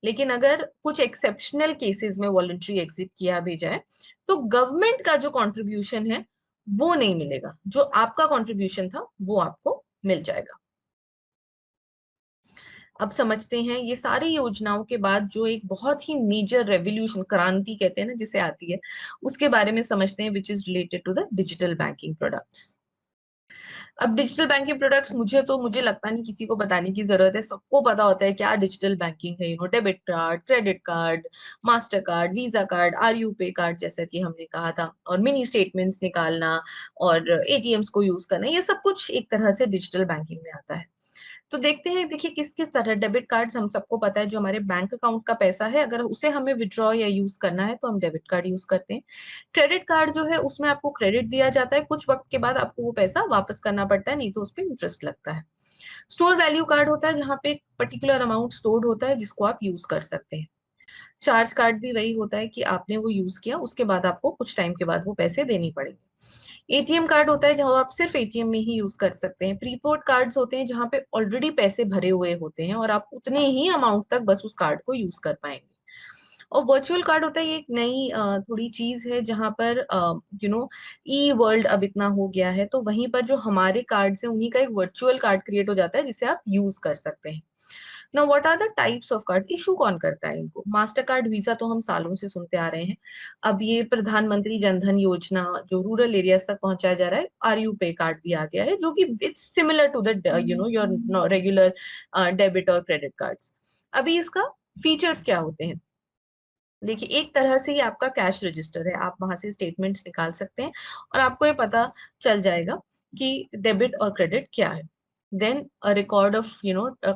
लेकिन अगर कुछ एक्सेप्शनल केसेस में वॉलंटरी एग्जिट किया भी जाए तो गवर्नमेंट का जो कंट्रीब्यूशन है वो नहीं मिलेगा, जो आपका कंट्रीब्यूशन था वो आपको मिल जाएगा। अब समझते हैं ये सारी योजनाओं के बाद जो एक बहुत ही मेजर रेवोल्यूशन, क्रांति कहते हैं ना जिसे आती है, उसके बारे में समझते हैं, which is related to the digital banking products. अब डिजिटल बैंकिंग प्रोडक्ट्स मुझे लगता नहीं किसी को बताने की जरूरत है, सबको पता होता है क्या डिजिटल बैंकिंग है। Debit card, credit card, master card, visa card, RU पे कार्ड जैसा कि हमने कहा था, और मिनी स्टेटमेंट्स निकालना और एटीएम्स को यूज करना, ये सब कुछ एक तरह से डिजिटल बैंकिंग में आता है। तो देखते हैं, देखिए किस किस तरह डेबिट कार्ड्स हम सबको पता है, जो हमारे बैंक अकाउंट का पैसा है अगर उसे हमें विड्रॉ या यूज करना है तो हम डेबिट कार्ड यूज करते हैं। क्रेडिट कार्ड जो है उसमें आपको क्रेडिट दिया जाता है, कुछ वक्त के बाद आपको वो पैसा वापस करना पड़ता है, नहीं तो उस पर इंटरेस्ट लगता है। स्टोर वैल्यू कार्ड होता है जहाँ पे एक पर्टिकुलर अमाउंट स्टोर्ड होता है जिसको आप यूज कर सकते हैं। चार्ज कार्ड भी वही होता है कि आपने वो यूज किया, उसके बाद आपको कुछ टाइम के बाद वो पैसे देने पड़ेंगे। एटीएम कार्ड होता है जहां आप सिर्फ एटीएम में ही यूज कर सकते हैं। प्रीपोड कार्ड्स होते हैं जहां पे ऑलरेडी पैसे भरे हुए होते हैं और आप उतने ही अमाउंट तक बस उस कार्ड को यूज कर पाएंगे। और वर्चुअल कार्ड होता है, ये एक नई थोड़ी चीज है जहां पर ई वर्ल्ड अब इतना हो गया है तो वहीं पर जो हमारे कार्ड है उन्हीं का एक वर्चुअल कार्ड क्रिएट हो जाता है जिसे आप यूज कर सकते हैं। Now what are the types of card, issue कौन करता है इनको। मास्टर कार्ड, वीजा तो हम सालों से सुनते आ रहे हैं। अब ये प्रधानमंत्री जनधन योजना जो रूरल एरियाज तक पहुंचाया जा रहा है, आरयू पे कार्ड भी आ गया है जो कि it's similar to the your regular debit और क्रेडिट कार्ड्स। अभी इसका फीचर्स क्या होते हैं, देखिए एक तरह से ही आपका कैश रजिस्टर है, आप वहां से स्टेटमेंट्स निकाल सकते हैं और आपको ये पता चल जाएगा कि डेबिट और क्रेडिट क्या है। देन रिकॉर्ड ऑफ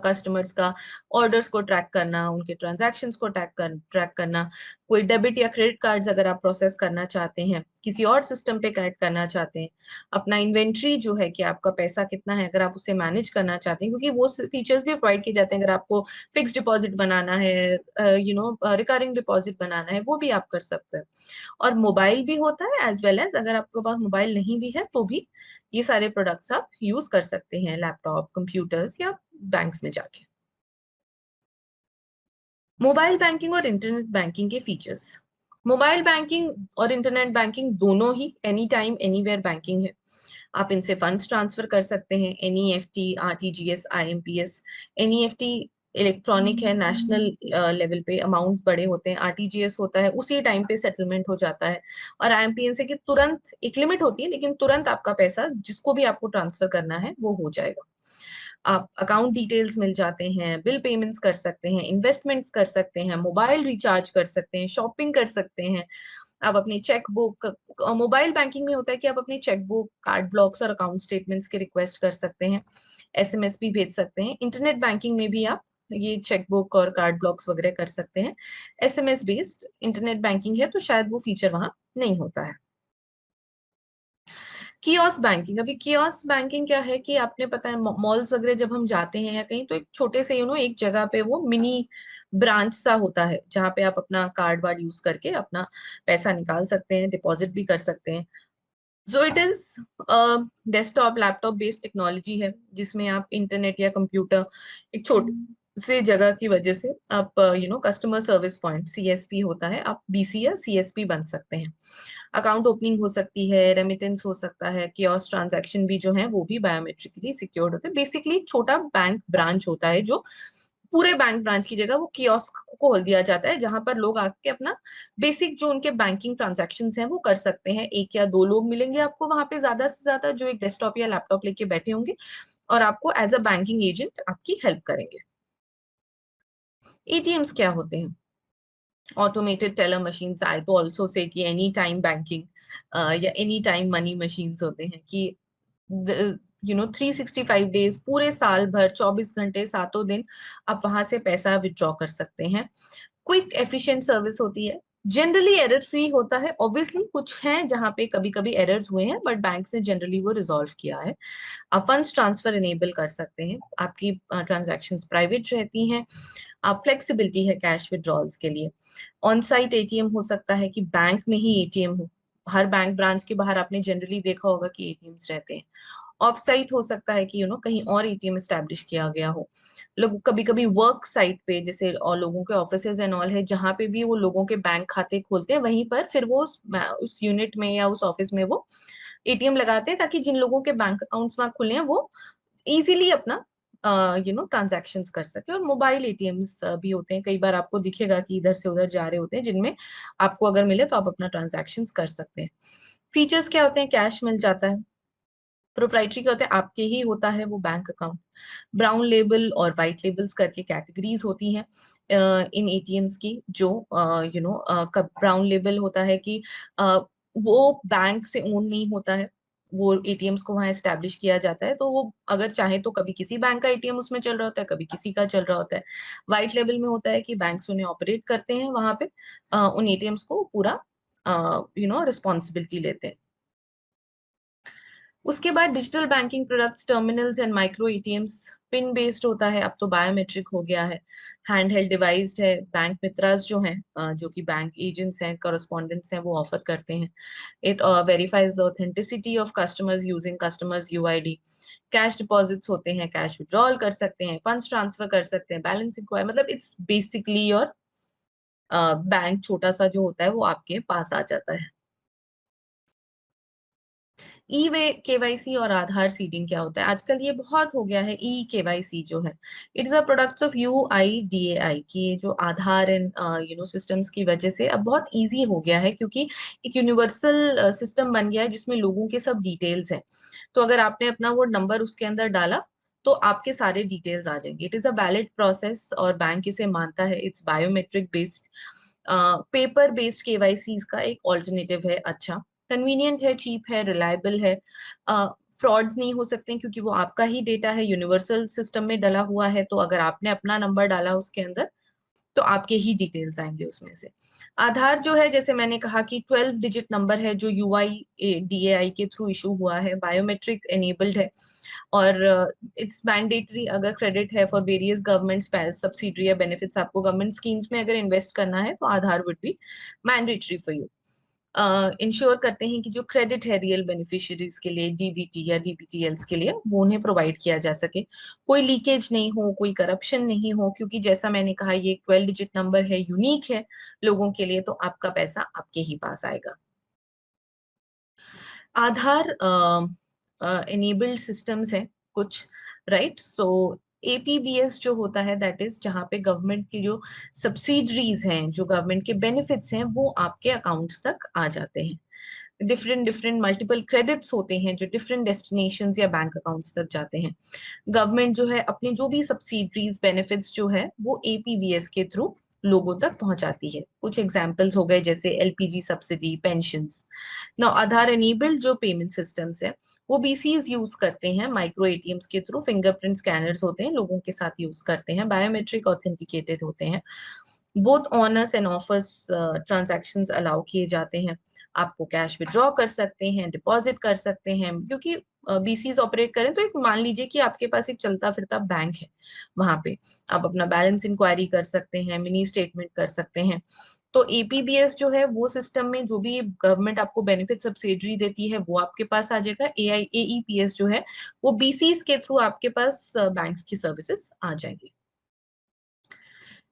कस्टमर्स का ऑर्डर्स को ट्रैक करना, उनके ट्रांजैक्शंस को ट्रैक करना, कोई डेबिट या क्रेडिट कार्ड्स अगर आप प्रोसेस करना चाहते हैं, किसी और सिस्टम पे कनेक्ट करना चाहते हैं, अपना इन्वेंट्री जो है कि आपका पैसा कितना है अगर आप उसे मैनेज करना चाहते हैं, क्योंकि वो फीचर्स भी प्रोवाइड किए जाते हैं। अगर आपको फिक्स डिपॉजिट बनाना है, रिकरिंग डिपॉजिट बनाना है, वो भी आप कर सकते हैं। और मोबाइल भी होता है एज वेल एज, अगर आपके पास मोबाइल नहीं भी है तो भी ये सारे प्रोडक्ट्स आप यूज कर सकते हैं, लैपटॉप, कंप्यूटर्स या बैंक्स में जाके। मोबाइल बैंकिंग और इंटरनेट बैंकिंग के फीचर्स। मोबाइल बैंकिंग और इंटरनेट बैंकिंग दोनों ही एनी टाइम एनीवेयर बैंकिंग है। आप इनसे फंड्स ट्रांसफर कर सकते हैं, NEFT, RTGS, IMPS. NEFT electronic है, नेशनल लेवल पे अमाउंट बड़े होते हैं। आरटीजीएस होता है उसी टाइम पे सेटलमेंट हो जाता है। और आईएमपीएस है कि तुरंत, एक लिमिट होती है लेकिन तुरंत आपका पैसा जिसको भी आपको ट्रांसफर करना है वो हो जाएगा। आप अकाउंट डिटेल्स मिल जाते हैं, बिल पेमेंट्स कर सकते हैं, इन्वेस्टमेंट्स कर सकते हैं, मोबाइल रिचार्ज कर सकते हैं, शॉपिंग कर सकते हैं। आप अपनी चेक बुक, मोबाइल बैंकिंग में होता है कि आप अपनी चेक बुक, कार्ड ब्लॉक्स और अकाउंट स्टेटमेंट्स के रिक्वेस्ट कर सकते हैं, एसएमएस भी भेज सकते हैं। इंटरनेट बैंकिंग में भी आप ये चेक बुक और कार्ड ब्लॉक्स वगैरह कर सकते हैं। एसएमएस बेस्ड इंटरनेट बैंकिंग है तो शायद वो फीचर वहां नहीं होता है। कियोस्क बैंकिंग, अभी कियोस्क बैंकिंग क्या है कि आपने पता है मॉल्स वगैरह जब हम जाते हैं या कहीं, तो एक छोटे से एक जगह पे वो मिनी ब्रांच सा होता है जहाँ पे आप अपना कार्ड वार्ड यूज करके अपना पैसा निकाल सकते हैं, डिपॉजिट भी कर सकते हैं। So it is desktop laptop based technology है जिसमें आप इंटरनेट या कंप्यूटर, एक छोटे से जगह की वजह से आप कस्टमर सर्विस पॉइंट, सीएसपी होता है, आप बीसी या सीएसपी बन सकते हैं। अकाउंट ओपनिंग हो सकती है, रेमिटेंस हो सकता है, कियोस्क ट्रांजैक्शन भी जो है वो भी बायोमेट्रिकली सिक्योर्ड होते हैं। बेसिकली छोटा बैंक ब्रांच होता है जो पूरे बैंक ब्रांच की जगह वो कियोस्क को खोल दिया जाता है जहां पर लोग आके अपना बेसिक जो उनके बैंकिंग ट्रांजैक्शन हैं वो कर सकते हैं। एक या दो लोग मिलेंगे आपको वहां पे ज्यादा से ज्यादा, जो एक डेस्कटॉप या लैपटॉप लेके बैठे होंगे और आपको एज अ बैंकिंग एजेंट आपकी हेल्प करेंगे। एटीएम्स क्या होते हैं? ऑटोमेटेड टेलर मशीन्स, आई तो ऑल्सो से कि एनी टाइम बैंकिंग या एनी टाइम मनी मशीन्स होते हैं कि 365 डेज, पूरे साल भर 24 घंटे सातों दिन आप वहां से पैसा विड्रॉ कर सकते हैं। क्विक एफिशिएंट सर्विस होती है, जनरली एरर फ्री होता है। ऑब्वियसली कुछ हैं जहां पे कभी कभी एरर्स हुए हैं बट बैंक ने जनरली वो रिजॉल्व किया है। आप फंड्स ट्रांसफर इनेबल कर सकते हैं, आपकी ट्रांजैक्शंस प्राइवेट रहती हैं। आप फ्लेक्सिबिलिटी है कैश विड्रॉल्स के लिए। ऑन साइट एटीएम हो सकता है कि बैंक में ही एटीएम हो, हर बैंक ब्रांच के बाहर आपने जनरली देखा होगा कि एटीएम्स रहते हैं। ऑफ साइट हो सकता है कि कहीं और एटीएम एस्टैब्लिश किया गया हो। लोग कभी कभी वर्क साइट पे, जैसे और लोगों के ऑफिसेज एंड ऑल है जहाँ पे भी वो लोगों के बैंक खाते खोलते हैं, वहीं पर फिर वो उस यूनिट में या उस ऑफिस में वो एटीएम लगाते हैं ताकि जिन लोगों के बैंक अकाउंट्स वहां खुले हैं वो इजीली अपना ट्रांजैक्शंस कर सके। और मोबाइल एटीएम्स भी होते हैं, कई बार आपको दिखेगा कि इधर से उधर जा रहे होते हैं, जिनमें आपको अगर मिले तो आप अपना ट्रांजैक्शंस कर सकते हैं। फीचर्स क्या होते हैं? कैश मिल जाता है। प्रोप्राइटरी क्या होता है? आपके ही होता है वो बैंक अकाउंट। ब्राउन लेबल और वाइट लेबल्स करके कैटेगरीज होती हैं इन एटीएम्स की। जो ब्राउन लेबल होता है कि वो बैंक से ओन नहीं होता है, वो एटीएम्स को वहां एस्टैब्लिश किया जाता है, तो वो अगर चाहे तो कभी किसी बैंक का एटीएम उसमें चल रहा होता है, कभी किसी का चल रहा होता है। व्हाइट लेबल में होता है कि बैंक्स उन्हें ऑपरेट करते हैं वहां पे, उन एटीएम्स को पूरा रिस्पॉन्सिबिलिटी लेते हैं। उसके बाद digital banking products, terminals and micro ATMs. Pin based होता है, अब तो बायोमेट्रिक हो गया है। हैंड हेल्ड डिवाइस्ड है, बैंक मित्रास जो हैं, जो कि बैंक एजेंट्स हैं, करस्पॉन्डेंट्स हैं, वो ऑफर करते हैं। It verifies the authenticity of customers using customers UID. Cash deposits होते हैं, कैश विड्रॉल कर सकते हैं, फंड्स ट्रांसफर कर सकते हैं, बैलेंस इंक्वायरी, मतलब इट्स बेसिकली और बैंक छोटा सा जो होता है वो आपके पास आ जाता है। ई वे केवाईसी और आधार सीडिंग क्या होता है? आजकल ये बहुत हो गया है। ई केवाईसी जो है, it is a products of UIDAI की, ये जो आधार एंड सिस्टम्स की वजह से अब बहुत इजी हो गया है, क्योंकि एक यूनिवर्सल सिस्टम बन गया है जिसमें लोगों के सब डिटेल्स हैं। तो अगर आपने अपना वो नंबर उसके अंदर डाला तो आपके सारे डिटेल्स आ जाएंगे। It is a valid process और बैंक इसे मानता है। It's biometric based, paper based KYC का एक ऑल्टरनेटिव है। अच्छा, कन्वीनियंट है, चीप है, रिलायबल है। फ्रॉड्स नहीं हो सकते हैं, क्योंकि वो आपका ही डेटा है, यूनिवर्सल सिस्टम में डला हुआ है। तो अगर आपने अपना नंबर डाला उसके अंदर तो आपके ही डिटेल्स आएंगे उसमें से। आधार जो है, जैसे मैंने कहा कि 12 डिजिट नंबर है जो यूआई डीएआई के थ्रू इशू हुआ है, बायोमेट्रिक एनेबल्ड है, और इट्स मैंडेटरी। अगर क्रेडिट है फॉर वेरियस गवर्नमेंट सब्सिडी या बेनिफिट्स, आपको गवर्नमेंट स्कीम्स में अगर इन्वेस्ट करना है तो Aadhaar would be mandatory for you. Ensure करते हैं कि जो क्रेडिट है रियल बेनिफिशियरीज के लिए, डीबीटी या डीबीटीएल्स के लिए, वो उन्हें प्रोवाइड किया जा सके, कोई लीकेज नहीं हो, कोई करप्शन नहीं हो, क्योंकि जैसा मैंने कहा ये 12 डिजिट नंबर है, यूनिक है लोगों के लिए, तो आपका पैसा आपके ही पास आएगा। आधार एनेबल्ड सिस्टम्स हैं कुछ, राइट। सो एपीबीएस जो होता है, दैट इज जहाँ पे गवर्नमेंट की जो सब्सिडरीज हैं, जो गवर्नमेंट के बेनिफिट्स हैं, वो आपके अकाउंट्स तक आ जाते हैं। डिफरेंट डिफरेंट मल्टीपल क्रेडिट्स होते हैं जो डिफरेंट डेस्टिनेशंस या बैंक अकाउंट्स तक जाते हैं। गवर्नमेंट जो है अपने जो भी सब्सिडरीज बेनिफिट्स जो है वो एपीबीएस के थ्रू लोगों तक पहुंचाती है। कुछ एग्जांपल्स हो गए जैसे एलपीजी सब्सिडी, पेंशन्स। नाउ आधार एनेबल्ड जो पेमेंट सिस्टम्स है वो बीसीज यूज करते हैं, माइक्रो एटीएम्स के थ्रू, फिंगरप्रिंट स्कैनर्स होते हैं, लोगों के साथ यूज करते हैं, बायोमेट्रिक ऑथेंटिकेटेड होते हैं। Both honours and offers transactions allow किए जाते हैं। आपको कैश विड्रॉ कर सकते हैं, डिपॉजिट कर सकते हैं, क्योंकि बीसीज ऑपरेट करें तो एक मान लीजिए कि आपके पास एक चलता फिरता बैंक है, वहां पे आप अपना बैलेंस इंक्वायरी कर सकते हैं, मिनी स्टेटमेंट कर सकते हैं। तो एपीबीएस जो है वो सिस्टम में जो भी गवर्नमेंट आपको बेनिफिट सब्सिडी देती है वो आपके पास आ जाएगा। एईपीएस जो है वो बीसीज के थ्रू आपके पास बैंक्स की सर्विसेज आ जाएंगी।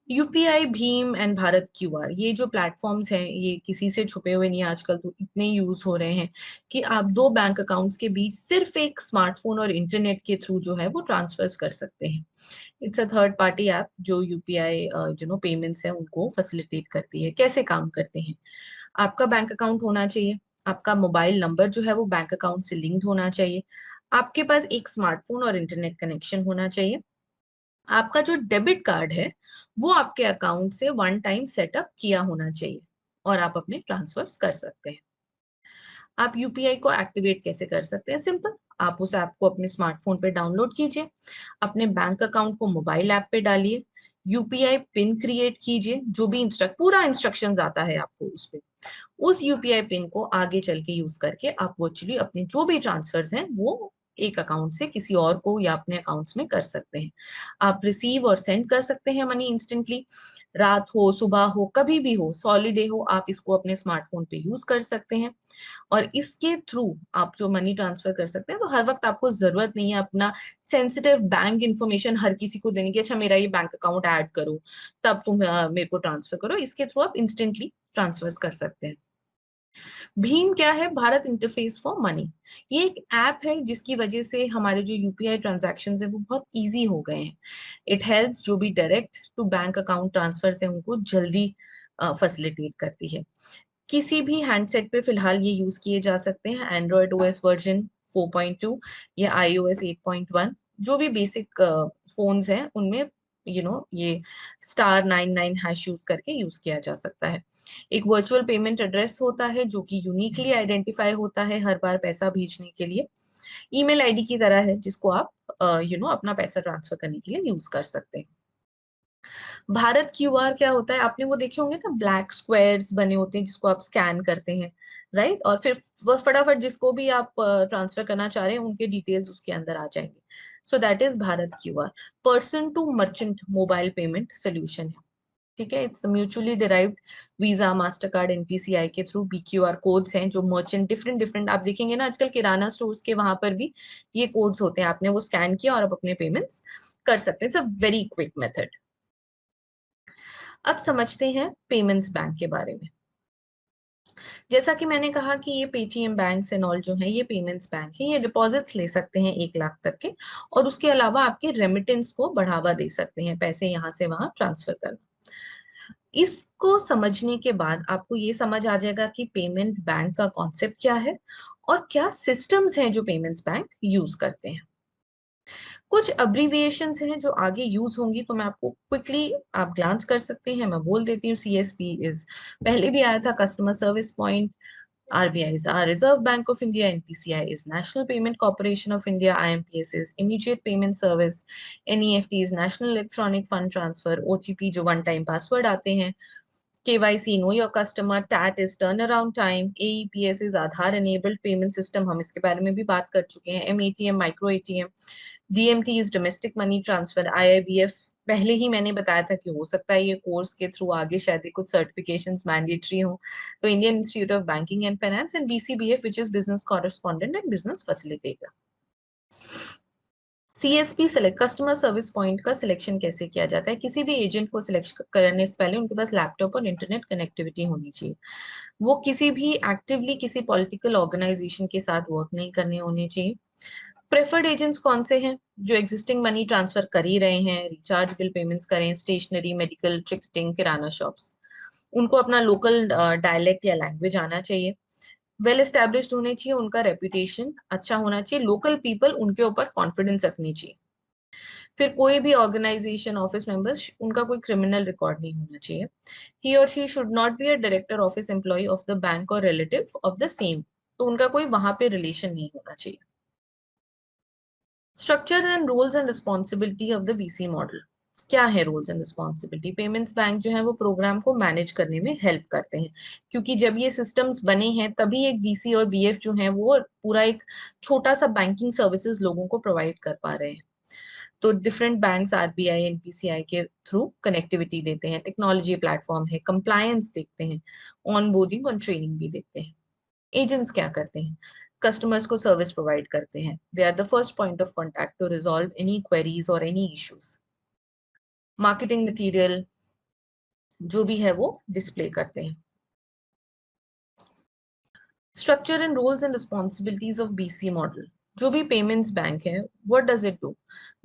UPI, Bhim and Bharat QR, ये जो प्लेटफॉर्म्स हैं ये किसी से छुपे हुए नहीं, आजकल तो इतने यूज हो रहे हैं कि आप दो बैंक अकाउंट्स के बीच सिर्फ एक स्मार्टफोन और इंटरनेट के थ्रू जो है वो ट्रांसफर्स कर सकते हैं। It's a third party app जो यूपीआई जो नो पेमेंट्स है उनको फैसिलिटेट करती है। कैसे काम करते हैं? आपका बैंक अकाउंट होना चाहिए, आपका मोबाइल नंबर जो है वो बैंक अकाउंट से लिंक्ड होना चाहिए, आपके पास एक स्मार्टफोन और इंटरनेट कनेक्शन होना चाहिए, आपका जो डेबिट कार्ड है वो आपके अकाउंट से वन टाइम सेटअप किया होना चाहिए, और आप अपने ट्रांसफर्स कर सकते हैं। आप यूपीआई को एक्टिवेट कैसे कर सकते हैं? सिंपल, आप उस ऐप को अपने स्मार्टफोन पे डाउनलोड कीजिए, अपने बैंक अकाउंट को मोबाइल ऐप पे डालिए, यूपीआई पिन क्रिएट कीजिए, जो भी पूरा इंस्ट्रक्शंस आता है आपको उस पे, उस यूपीआई पिन को आगे चल के यूज करके आप वर्चुअली अपने जो भी ट्रांसफर्स हैं वो एक अकाउंट से किसी और को या अपने अकाउंट्स में कर सकते हैं। आप रिसीव और सेंड कर सकते हैं मनी इंस्टेंटली, रात हो, सुबह हो, कभी भी हो, सॉलिडे हो, आप इसको अपने स्मार्टफोन पे यूज कर सकते हैं। और इसके थ्रू आप जो मनी ट्रांसफर कर सकते हैं, तो हर वक्त आपको जरूरत नहीं है अपना सेंसिटिव बैंक इंफॉर्मेशन हर किसी को देने की, अच्छा मेरा ये बैंक अकाउंट ऐड करो तब तुम मेरे को ट्रांसफर करो। इसके थ्रू आप इंस्टेंटली ट्रांसफर कर सकते हैं। भीम क्या है? Bharat interface for money. ये एक ऐप है जिसकी वजह से हमारे जो यूपीआई ट्रांजैक्शंस है वो बहुत इजी हो गए हैं। इट हेल्प्स जो भी direct to bank account transfer से उनको जल्दी फैसिलिटेट करती है। किसी भी हैंडसेट पे फिलहाल ये यूज किए जा सकते हैं, एंड्रॉयड ओएस वर्जन 4.2 या आईओएस 8.1, जो भी बेसिक फोन्स हैं उनमें ये *99# यूज करके यूज किया जा सकता है। एक वर्चुअल पेमेंट एड्रेस होता है जो कि यूनिकली आइडेंटिफाई होता है हर बार पैसा भेजने के लिए। ईमेल आईडी की तरह है जिसको आप अपना पैसा ट्रांसफर करने के लिए यूज कर सकते हैं। भारत क्यूआर क्या होता है? आपने वो देखे होंगे ना, ब्लैक स्क्वायर्स बने होते हैं जिसको आप स्कैन करते हैं, राइट, और फिर फटाफट जिसको भी आप ट्रांसफर करना चाह रहे हैं उनके डिटेल्स उसके अंदर आ जाएंगे। So that is Bharat QR. Person to merchant mobile payment solution है, ठीक है। It's mutually derived Visa, Mastercard, NPCI के थ्रू बीक्यूआर कोड्स हैं जो मर्चेंट डिफरेंट डिफरेंट, आप देखेंगे ना आजकल किराना स्टोर्स के वहां पर भी ये कोड्स होते हैं, आपने वो स्कैन किया और आप अपने पेमेंट्स कर सकते हैं। It's a very quick method. अब समझते हैं पेमेंट्स बैंक के बारे में। जैसा कि मैंने कहा कि ये पेटीएम बैंक्स एंड ऑल जो है ये पेमेंट्स बैंक है, ये डिपॉजिट्स ले सकते हैं 1 लाख तक के, और उसके अलावा आपके रेमिटेंस को बढ़ावा दे सकते हैं, पैसे यहाँ से वहां ट्रांसफर करना। इसको समझने के बाद आपको ये समझ आ जाएगा कि पेमेंट बैंक का कॉन्सेप्ट क्या है और क्या सिस्टम्स हैं जो पेमेंट्स बैंक यूज करते हैं। कुछ अब्रीविएशंस हैं जो आगे यूज होंगी, तो मैं आपको क्विकली, आप ग्लांस कर सकते हैं, मैं बोल देती हूँ। सीएसपी इज, पहले भी आया था, customer service point, RBI is our Reserve Bank of India, NPCI is National Payment Corporation of India, IMPS is Immediate Payment Service, NEFT is National Electronic Fund Transfer, OTP जो वन टाइम पासवर्ड आते हैं, KYC Know Your Customer, TAT is Turnaround Time, AEPS is Aadhaar Enabled Payment System, हम इसके बारे में भी बात कर चुके हैं, MATM Micro ATM, DMT is Domestic Money Transfer, IIBF पहले ही मैंने बताया था कि हो सकता है ये कोर्स के थ्रू आगे शायद कुछ सर्टिफिकेशंस मैंडेटरी हो, तो Indian institute of banking and finance, and BCBF which is business correspondent and business facilitator. CSP select, customer service point का सिलेक्शन कैसे किया जाता है? किसी भी एजेंट को सिलेक्ट करने से पहले उनके पास लैपटॉप और इंटरनेट कनेक्टिविटी होनी चाहिए। वो किसी भी एक्टिवली किसी पॉलिटिकल ऑर्गेनाइजेशन के साथ वर्क नहीं करने होने चाहिए। प्रेफर्ड एजेंट्स कौन से हैं? जो एग्जिस्टिंग मनी ट्रांसफर कर ही रहे हैं, रिचार्ज बिल पेमेंट्स करें, स्टेशनरी, मेडिकल, टिकटिंग, किराना शॉप्स। उनको अपना लोकल डायलेक्ट या लैंग्वेज आना चाहिए, वेल एस्टेब्लिश्ड होने चाहिए, उनका रेपुटेशन अच्छा होना चाहिए, लोकल पीपल उनके ऊपर कॉन्फिडेंस रखनी चाहिए। फिर कोई भी ऑर्गेनाइजेशन ऑफिस मेंबर्स, उनका कोई क्रिमिनल रिकॉर्ड नहीं होना चाहिए। ही और she should not be a director office employ of the bank और रिलेटिव ऑफ द सेम, तो उनका कोई वहां पे रिलेशन नहीं होना चाहिए। Structure and rules and responsibility of the BC model, क्या है rules and responsibility? Payments bank जो है वो प्रोग्राम को मैनेज करने में हेल्प करते हैं, क्योंकि जब ये सिस्टम्स बने हैं तभी एक BC और BF जो है वो पूरा एक छोटा सा बैंकिंग सर्विसेज लोगों को प्रोवाइड कर पा रहे हैं। तो डिफरेंट बैंक्स RBI NPCI के थ्रू कनेक्टिविटी देते हैं, टेक्नोलॉजी प्लेटफॉर्म है, कंप्लायंस देखते हैं, ऑनबोर्डिंग और ट्रेनिंग भी देखते हैं। एजेंट्स क्या करते हैं? कस्टमर्स को सर्विस प्रोवाइड करते हैं, they are the first point of contact to resolve any queries और एनी इश्यूज। मार्केटिंग मटेरियल जो भी है वो डिस्प्ले करते हैं। Structure and rules and responsibilities of BC model, जो भी पेमेंट्स बैंक है व्हाट डज इट डू?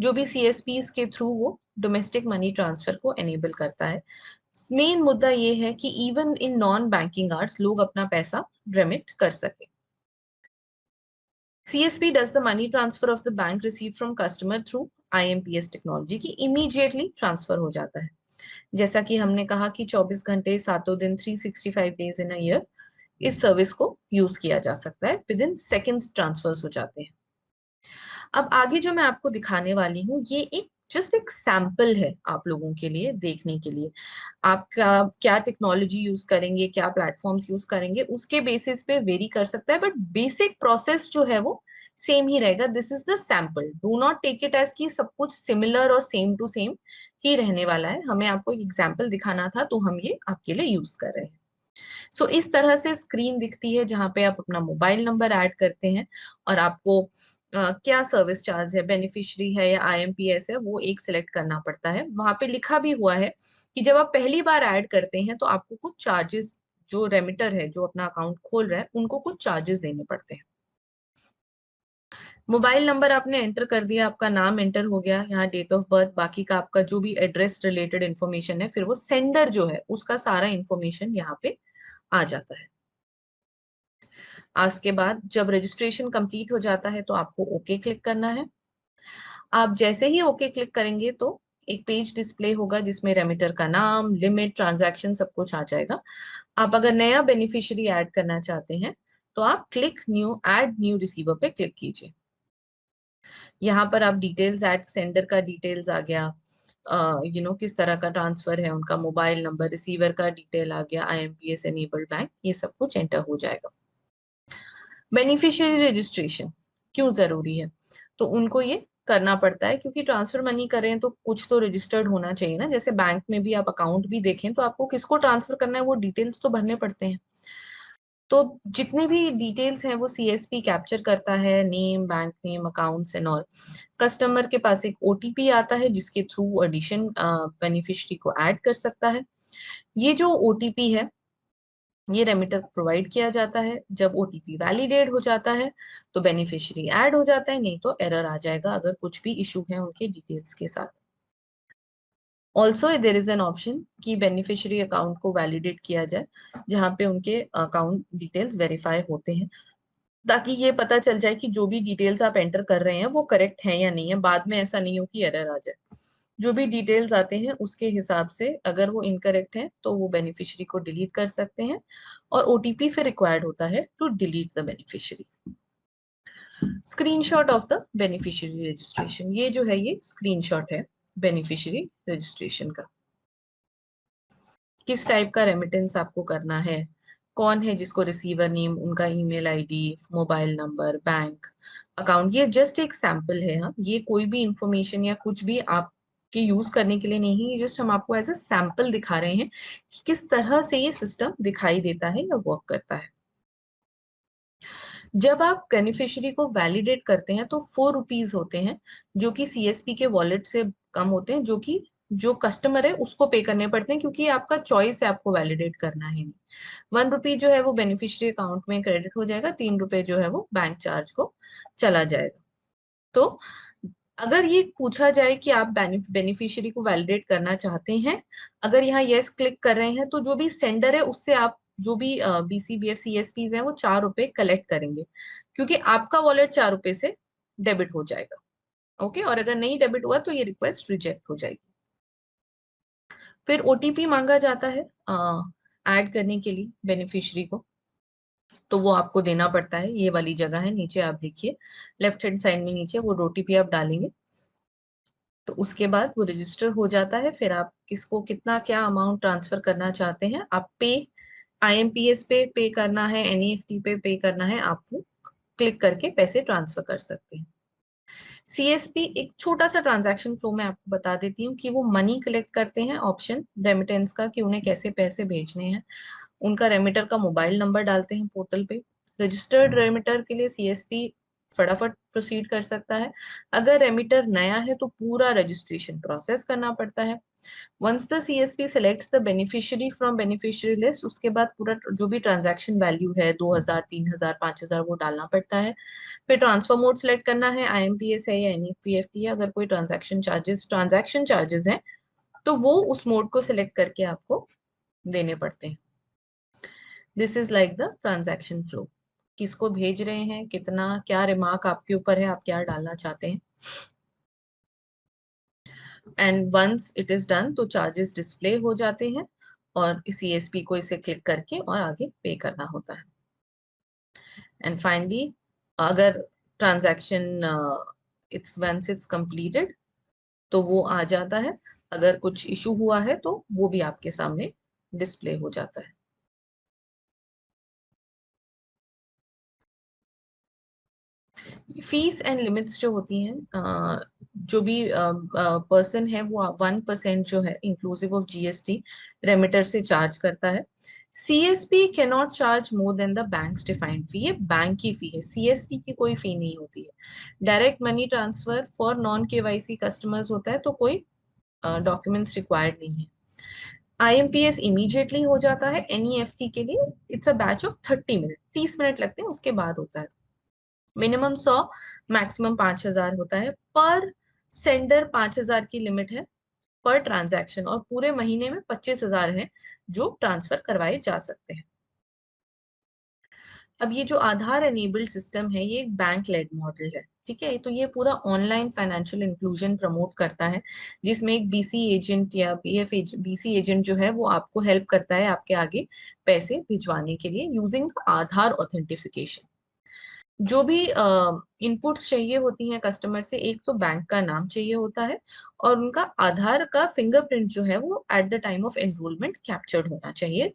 जो भी CSPs के थ्रू वो डोमेस्टिक मनी ट्रांसफर को एनेबल करता है। मेन मुद्दा ये है कि even in non banking hours लोग अपना पैसा रेमिट कर सके। CSP does the money transfer of the bank received from customer through IMPS technology की इमीडिएटली ट्रांसफर हो जाता है। जैसा कि हमने कहा कि 24 घंटे सातों दिन 365 डेज इन अ ईयर इस सर्विस को यूज किया जा सकता है, विद इन सेकेंड्स ट्रांसफर्स हो जाते हैं। अब आगे जो मैं आपको दिखाने वाली हूँ ये एक जस्ट एक सैंपल है आप लोगों के लिए देखने के लिए। आपका क्या टेक्नोलॉजी यूज करेंगे, क्या प्लेटफॉर्म्स यूज करेंगे, उसके बेसिस पे वेरी कर सकता है, बट बेसिक प्रोसेस जो है वो सेम ही रहेगा। This is the sample, do not take it as कि सब कुछ सिमिलर और सेम टू सेम ही रहने वाला है। हमें आपको एक एग्जाम्पल दिखाना था तो हम ये आपके लिए यूज कर रहे हैं। सो इस तरह से स्क्रीन दिखती है जहां पे आप अपना मोबाइल नंबर ऐड करते हैं और आपको क्या सर्विस चार्ज है, बेनिफिशियरी है या IMPS है, वो एक सिलेक्ट करना पड़ता है। वहां पे लिखा भी हुआ है कि जब आप पहली बार ऐड करते हैं तो आपको कुछ चार्जेस, जो रेमिटर है जो अपना अकाउंट खोल रहा है उनको कुछ चार्जेस देने पड़ते हैं। मोबाइल नंबर आपने एंटर कर दिया, आपका नाम एंटर हो गया, यहाँ डेट ऑफ बर्थ, बाकी का आपका जो भी एड्रेस रिलेटेड इन्फॉर्मेशन है, फिर वो सेंडर जो है उसका सारा इन्फॉर्मेशन यहाँ पे आ जाता है। आज के बाद जब रजिस्ट्रेशन कंप्लीट हो जाता है तो आपको ओके क्लिक करना है। आप जैसे ही ओके क्लिक करेंगे तो एक पेज डिस्प्ले होगा जिसमें रेमिटर का नाम, लिमिट, ट्रांजैक्शन सब कुछ आ जाएगा। आप अगर नया बेनिफिशियरी ऐड करना चाहते हैं तो आप click new, add new receiver पे क्लिक कीजिए। यहाँ पर आप डिटेल्स ऐड, सेंडर का डिटेल्स आ गया, किस तरह का ट्रांसफर है, उनका मोबाइल नंबर, रिसीवर का डिटेल आ गया, IMPS एनेबल्ड बैंक, ये सब कुछ एंटर हो जाएगा। बेनिफिशियरी रजिस्ट्रेशन क्यों जरूरी है? तो उनको ये करना पड़ता है क्योंकि ट्रांसफर मनी करें तो कुछ तो रजिस्टर्ड होना चाहिए ना। जैसे बैंक में भी आप अकाउंट भी देखें तो आपको किसको ट्रांसफर करना है वो डिटेल्स तो भरने पड़ते हैं। तो जितने भी डिटेल्स हैं वो CSP कैप्चर करता है, name, bank name, accounts and all. Customer के पास एक OTP आता है जिसके थ्रू एडिशन बेनिफिशियरी को ऐड कर सकता है। ये जो OTP है ये रेमिटर को प्रोवाइड किया जाता है। जब OTP वैलिडेट हो जाता है तो बेनिफिशियरी ऐड हो जाता है, नहीं तो एरर आ जाएगा अगर कुछ भी इशू है उनके डिटेल्स के साथ। Also there is an option कि बेनिफिशियरी अकाउंट को वैलिडेट किया जाए जहाँ पे उनके अकाउंट डिटेल्स वेरीफाई होते हैं, ताकि ये पता चल जाए कि जो भी डिटेल्स आप एंटर कर रहे हैं वो करेक्ट है या नहीं है, बाद में ऐसा नहीं हो कि एरर आ जाए। जो भी डिटेल्स आते हैं उसके हिसाब से अगर वो इनकरेक्ट है तो वो बेनिफिशियरी को डिलीट कर सकते हैं, और ओटीपी फिर रिक्वायर्ड होता है to delete the beneficiary. Screenshot of the beneficiary registration, ये जो है ये स्क्रीनशॉट है बेनिफिशियरी रजिस्ट्रेशन का। किस टाइप का रेमिटेंस आपको करना है, कौन है जिसको रिसीवर नेम, उनका email ID, mobile number, bank account, ये जस्ट एक सैंपल है। हाँ, ये कोई भी इंफॉर्मेशन या कुछ भी आपके यूज करने के लिए नहीं, ये जस्ट हम आपको एज अ सैंपल दिखा रहे हैं कि किस तरह से ये सिस्टम दिखाई देता है या वर्क करता है। जब आप बेनिफिशियरी को वैलिडेट करते हैं तो 4 रुपीज होते हैं जो कि सीएसपी के वॉलेट से कम होते हैं, जो कि जो कस्टमर है उसको पे करने पड़ते हैं, क्योंकि ये आपका चॉइस है आपको वैलिडेट करना है। 1 रुपी जो है वो बेनिफिशियरी अकाउंट में क्रेडिट हो जाएगा, 3 रुपए जो है वो बैंक चार्ज को चला जाएगा। तो अगर ये पूछा जाए कि आप बेनिफिशियरी को वैलिडेट करना चाहते हैं, अगर यहाँ यस क्लिक कर रहे हैं तो जो भी सेंडर है उससे आप जो भी बीसीबीएफ सीएसपीज हैं वो 4 रुपए कलेक्ट करेंगे, क्योंकि आपका वॉलेट 4 रुपए से डेबिट हो जाएगा। ओके, और अगर नहीं डेबिट हुआ तो ये रिक्वेस्ट रिजेक्ट हो जाएगी। फिर ओटीपी मांगा जाता है ऐड करने के लिए बेनिफिशियरी को, तो वो आपको देना पड़ता है। ये वाली जगह है नीचे, आप देखिए लेफ्ट हैंड साइड में नीचे वो ओटीपी आप डालेंगे तो उसके बाद वो रजिस्टर हो जाता है। फिर आप किसको कितना क्या अमाउंट ट्रांसफर करना चाहते हैं, आप पे आईएमपीएस पे पे करना है, एनईएफटी पे पे करना है, आप क्लिक करके पैसे ट्रांसफर कर सकते हैं। सीएसपी एक छोटा सा ट्रांजैक्शन फ्लो में आपको बता देती हूँ कि वो मनी कलेक्ट करते हैं, ऑप्शन रेमिटेंस का कि उन्हें कैसे पैसे भेजने हैं। उनका रेमिटर का मोबाइल नंबर डालते हैं पोर्टल पे। रजिस्टर्ड रेमिटर के लिए सीएसपी फटाफट प्रोसीड कर सकता है। अगर रेमिटर नया है तो पूरा रजिस्ट्रेशन प्रोसेस करना पड़ता है। Once the CSP selects the beneficiary from beneficiary list, उसके बाद पूरा जो भी ट्रांजैक्शन वैल्यू है 2000, 3000, 5000 वो डालना पड़ता है। फिर ट्रांसफर मोड सेलेक्ट करना है, आईएमपीएस है या एनईएफटी है। अगर कोई ट्रांजैक्शन चार्जेस हैं तो वो उस मोड को सिलेक्ट करके आपको देने पड़ते हैं। This is like the transaction flow, किसको भेज रहे हैं, कितना, क्या रिमार्क आपके ऊपर है, आप क्या डालना चाहते हैं। And once it is done तो चार्जेस डिस्प्ले हो जाते हैं और सीएसपी को इसे क्लिक करके और आगे पे करना होता है। एंड फाइनली अगर transaction it's once it's completed तो वो आ जाता है। अगर कुछ इशू हुआ है तो वो भी आपके सामने डिस्प्ले हो जाता है। फीस एंड लिमिट्स जो होती हैं, जो भी पर्सन है वो 1% जो है इंक्लूसिव ऑफ जीएसटी रेमिटर से चार्ज करता है। CSP can not charge more than the banks defined fee, ये बैंक की फी है, सीएसपी की कोई फी नहीं होती है। Direct money transfer for non KYC customers होता है तो कोई डॉक्यूमेंट्स रिक्वायर्ड नहीं है। आईएमपीएस इमीडिएटली हो जाता है। एनईएफटी के लिए it's a batch of 30 minute, 30 minute लगते हैं, उसके बाद होता है। मिनिमम 100, मैक्सिमम 5000 होता है। पर सेंडर 5000 की लिमिट है पर ट्रांजैक्शन, और पूरे महीने में 25,000 है जो ट्रांसफर करवाए जा सकते हैं। अब ये जो आधार एनेबल्ड सिस्टम है ये एक बैंक लेड मॉडल है, ठीक है। तो ये पूरा ऑनलाइन फाइनेंशियल इंक्लूजन प्रमोट करता है, जिसमें एक बीसी एजेंट या बीसी एजेंट जो है वो आपको हेल्प करता है आपके आगे पैसे भिजवाने के लिए यूजिंग आधार ऑथेंटिफिकेशन। जो भी इनपुट्स चाहिए होती हैं कस्टमर से, एक तो बैंक का नाम चाहिए होता है और उनका आधार का फिंगरप्रिंट जो है वो at the time of enrolment captured होना चाहिए।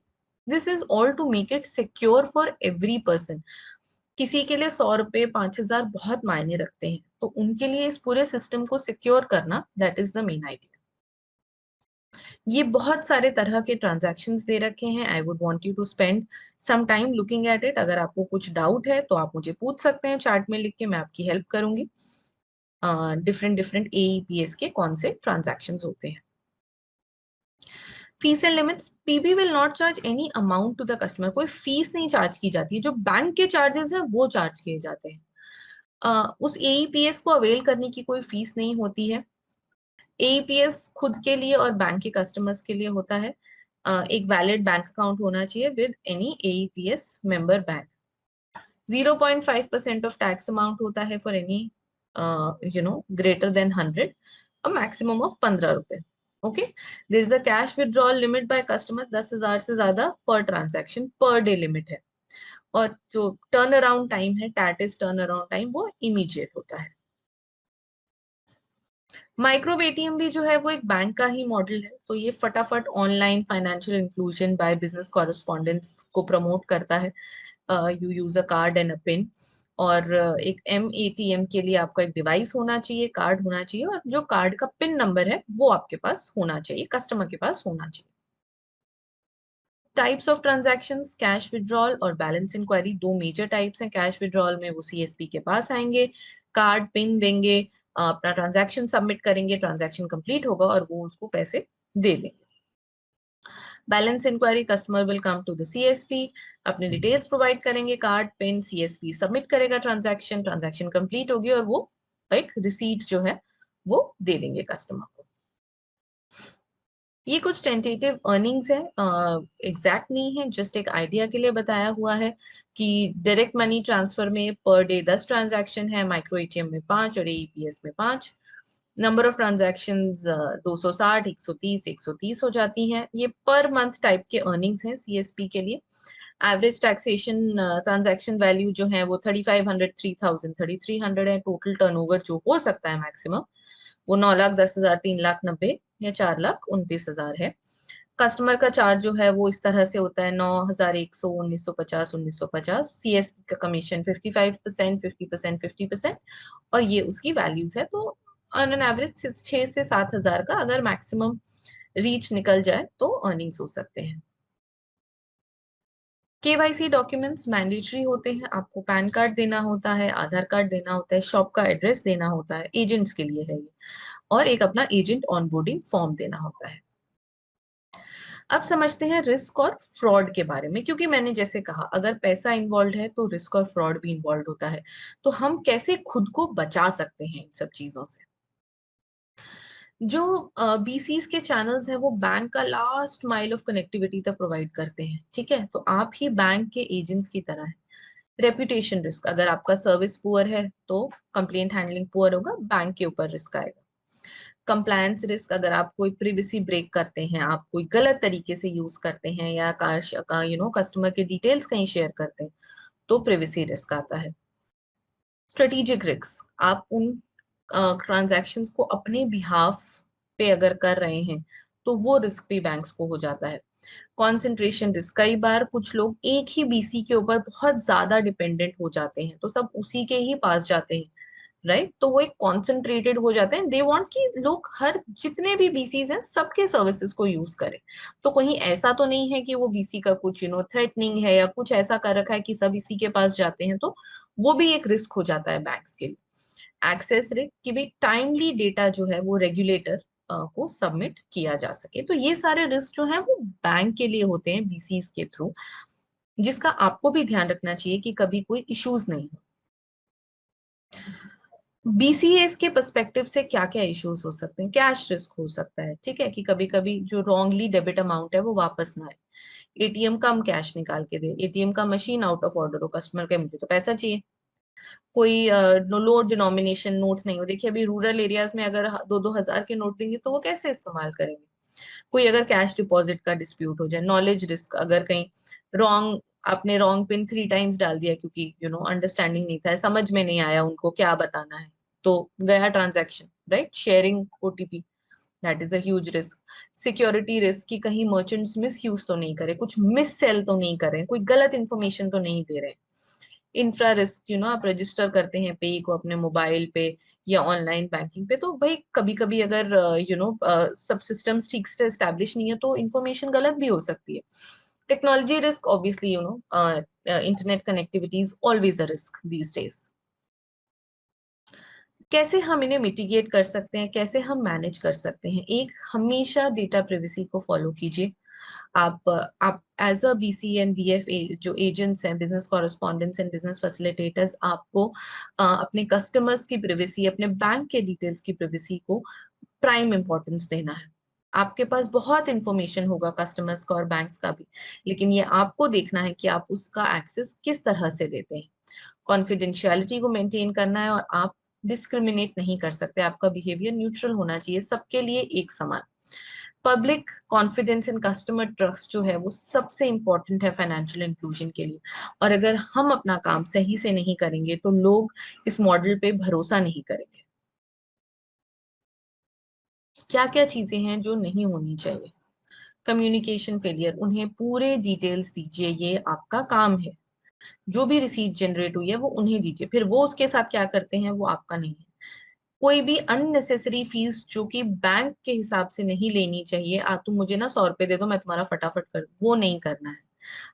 This is all to make it secure for every person. किसी के लिए 100 रुपए 5000 बहुत मायने रखते हैं, तो उनके लिए इस पूरे सिस्टम को सिक्योर करना, that is the main idea. ये बहुत सारे तरह के ट्रांजैक्शंस दे रखे हैं। I would want you to spend some time looking at it. अगर आपको कुछ डाउट है तो आप मुझे पूछ सकते हैं चार्ट में लिख के, मैं आपकी हेल्प करूंगी। डिफरेंट डिफरेंट एईपीएस के कौन से ट्रांजैक्शंस होते हैं। Fees and limits, PB will not charge any amount to the customer, कोई फीस नहीं चार्ज की जाती है। जो बैंक के चार्जेस हैं वो चार्ज किए जाते हैं। उस एईपीएस को अवेल करने की कोई फीस नहीं होती है। एईपीएस खुद के लिए और बैंक के कस्टमर्स के लिए होता है। एक वैलिड बैंक अकाउंट होना चाहिए with any AEPS member bank. 0.5% of tax amount होता है for any greater than 100। a maximum of 15 रुपए. Okay, there is a cash withdrawal limit by customer, 10,000 से ज्यादा पर ट्रांजैक्शन पर डे लिमिट है. और जो टर्न अराउंड टाइम है, TAT is turn around time, वो इमीडिएट होता है. माइक्रो एटीएम भी जो है वो एक बैंक का ही मॉडल है. तो ये फटाफट online financial inclusion by business correspondents को प्रमोट करता है. You use a card and a pin. और एक एटीएम के लिए आपका एक डिवाइस होना चाहिए, कार्ड होना चाहिए, और जो कार्ड का पिन नंबर है वो आपके पास होना चाहिए, कस्टमर के पास होना चाहिए. Types of transactions, cash withdrawal और बैलेंस इंक्वायरी, दो मेजर टाइप्स हैं. कैश विड्रॉल में वो सीएसपी के पास आएंगे, कार्ड पिन देंगे, अपना ट्रांजैक्शन सबमिट करेंगे, ट्रांजैक्शन कंप्लीट होगा और वो उसको पैसे दे देंगे. Balance inquiry, customer will come to the CSP, अपने डिटेल्स प्रोवाइड करेंगे, कार्ड पिन, सीएसपी सबमिट करेगा ट्रांजैक्शन, ट्रांजैक्शन कंप्लीट होगी और वो एक रिसीट जो है वो दे देंगे कस्टमर को. ये कुछ टेंटेटिव अर्निंग्स है, एग्जैक्ट नहीं है, जस्ट एक आइडिया के लिए बताया हुआ है कि डायरेक्ट मनी ट्रांसफर में पर डे 10 ट्रांजैक्शन है, माइक्रो एटीएम में 5 और एईपीएस में 5. नंबर ऑफ ट्रांजैक्शंस 260, 130, 130 हो जाती हैं. ये पर मंथ टाइप के अर्निंग्स हैं सीएसपी के लिए. एवरेज टैक्सेशन ट्रांजैक्शन वैल्यू जो है वो 3500, 3000, 3300 है. टोटल टर्नओवर जो हो सकता है मैक्सिमम वो 9,10,000, 3,90,000 या 4,29,000 है. कस्टमर का चार्ज जो है वो इस तरह से होता है 9,100, 1,950, 1,950. सीएसपी का कमीशन 55%, 50%, 50%, और ये उसकी वैल्यूज है. तो ऑन एन एवरेज 6 से 7,000 का अगर मैक्सिमम रीच निकल जाए तो अर्निंग्स हो सकते हैं. केवाईसी डॉक्यूमेंट्स मैंडेटरी होते हैं. आपको पैन कार्ड देना होता है, आधार कार्ड देना होता है, शॉप का एड्रेस देना होता है, एजेंट्स के लिए है ये, और एक अपना एजेंट ऑनबोर्डिंग फॉर्म देना होता है. अब समझते हैं रिस्क और फ्रॉड के बारे में, क्योंकि मैंने जैसे कहा अगर पैसा इन्वॉल्व है तो रिस्क और फ्रॉड भी इन्वॉल्व होता है. तो हम कैसे खुद को बचा सकते हैं इन सब चीजों से. जो बीसीस के चैनल्स हैं वो बैंक का लास्ट माइल ऑफ कनेक्टिविटी तक प्रोवाइड करते हैं. ठीक है, तो आप ही बैंक के एजेंट्स की तरह हैं. रेपुटेशन रिस्क, अगर आपका सर्विस पुअर है तो कंप्लेंट हैंडलिंग पुअर होगा, बैंक के ऊपर रिस्क आएगा. कंप्लायंस रिस्क, अगर आप कोई प्रिवेसी ब्रेक करते हैं, आप कोई गलत तरीके से यूज करते हैं या कस्टमर के डिटेल्स कहीं शेयर करते हैं तो प्रिवेसी रिस्क आता है. स्ट्रेटेजिक रिस्क, आप उन ट्रांजैक्शंस को अपने बिहाफ पे अगर कर रहे हैं तो वो रिस्क भी बैंक्स को हो जाता है. कॉन्सेंट्रेशन रिस्क, कई बार कुछ लोग एक ही बीसी के ऊपर बहुत ज्यादा डिपेंडेंट हो जाते हैं तो सब उसी के ही पास जाते हैं, राइट. तो वो एक कॉन्सेंट्रेटेड हो जाते हैं. दे वांट कि लोग हर जितने भी बीसीज हैं सबके सर्विसेज को यूज करें. तो कहीं ऐसा तो नहीं है कि वो बीसी का कुछ थ्रेटनिंग है या कुछ ऐसा कर रखा है कि सब इसी के पास जाते हैं, तो वो भी एक रिस्क हो जाता है बैंक्स के लिए. एक्सेस रिस्क, कि भी टाइमली डेटा जो है वो रेगुलेटर को सबमिट किया जा सके. तो ये सारे रिस्क जो हैं वो बैंक के लिए होते हैं बीसीज के थ्रू, जिसका आपको भी ध्यान रखना चाहिए कि कभी कोई इश्यूज नहीं हो. बीसीएस के पर्सपेक्टिव से क्या क्या इश्यूज हो सकते हैं. कैश रिस्क हो सकता है, ठीक है, कि कभी कभी जो रॉन्गली डेबिट अमाउंट है वो वापस ना आए. एटीएम कम कैश निकाल के दे, एटीएम का मशीन आउट ऑफ ऑर्डर हो, कस्टमर के मुझे तो पैसा चाहिए. कोई लो डिनोमिनेशन नोट्स नहीं हो. देखिए अभी रूरल एरियाज में अगर 2-2 हजार के नोट देंगे तो वो कैसे इस्तेमाल करेंगे. कोई अगर कैश डिपॉजिट का डिस्प्यूट हो जाए. नॉलेज रिस्क, अगर कहीं रॉन्ग आपने रॉन्ग पिन 3 टाइम्स डाल दिया क्योंकि अंडरस्टैंडिंग नहीं था, समझ में नहीं आया उनको क्या बताना है, तो गया transaction, right. Sharing OTP, that is a huge risk. Security risk, कि कहीं मर्चेंट्स मिस यूज तो नहीं करे, कुछ मिस सेल तो नहीं करे, कोई गलत इंफॉर्मेशन तो नहीं दे रहे. इंफ्रा रिस्क, आप रजिस्टर करते हैं पे को अपने मोबाइल पे या ऑनलाइन बैंकिंग पे, तो भाई कभी कभी अगर सब सिस्टम्स ठीक से एस्टेब्लिश नहीं है तो इंफॉर्मेशन गलत भी हो सकती है. Technology risk, obviously internet connectivity is always a risk these days. कैसे हम इन्हें मिटिगेट कर सकते हैं, कैसे हम मैनेज कर सकते हैं. एक, हमेशा डेटा प्रिवेसी को फॉलो कीजिए. आप as a BC and BF जो एजेंट्स हैं, business correspondents and business facilitators, आपको अपने कस्टमर्स की प्रिवेसी, अपने बैंक के डिटेल्स की प्रिवेसी को प्राइम इंपॉर्टेंस देना है. आपके पास बहुत इंफॉर्मेशन होगा कस्टमर्स का और बैंक्स का भी, लेकिन ये आपको देखना है कि आप उसका एक्सेस किस तरह से देते हैं. कॉन्फिडेंशियलिटी को मेंटेन करना है और आप डिस्क्रिमिनेट नहीं कर सकते, आपका बिहेवियर न्यूट्रल होना चाहिए, सबके लिए एक समान। Public confidence and customer trust जो है वो सबसे इंपॉर्टेंट है फाइनेंशियल इंक्लूजन के लिए। और अगर हम अपना काम सही से नहीं करेंगे तो लोग इस मॉडल पे भरोसा नहीं करेंगे। क्या क्या चीजें हैं जो नहीं होनी चाहिए? कम्युनिकेशन फेलियर, उन्हें पूरे डिटेल्स दीजिए, ये आपका काम है। जो भी रिसीट जनरेट हुई है वो उन्हें दीजिए, फिर वो उसके साथ क्या करते हैं वो आपका नहीं है। कोई भी अननेसेसरी फीस जो कि बैंक के हिसाब से नहीं लेनी चाहिए, तुम मुझे ना 100 रुपए दे दो मैं तुम्हारा फटाफट कर, वो नहीं करना है।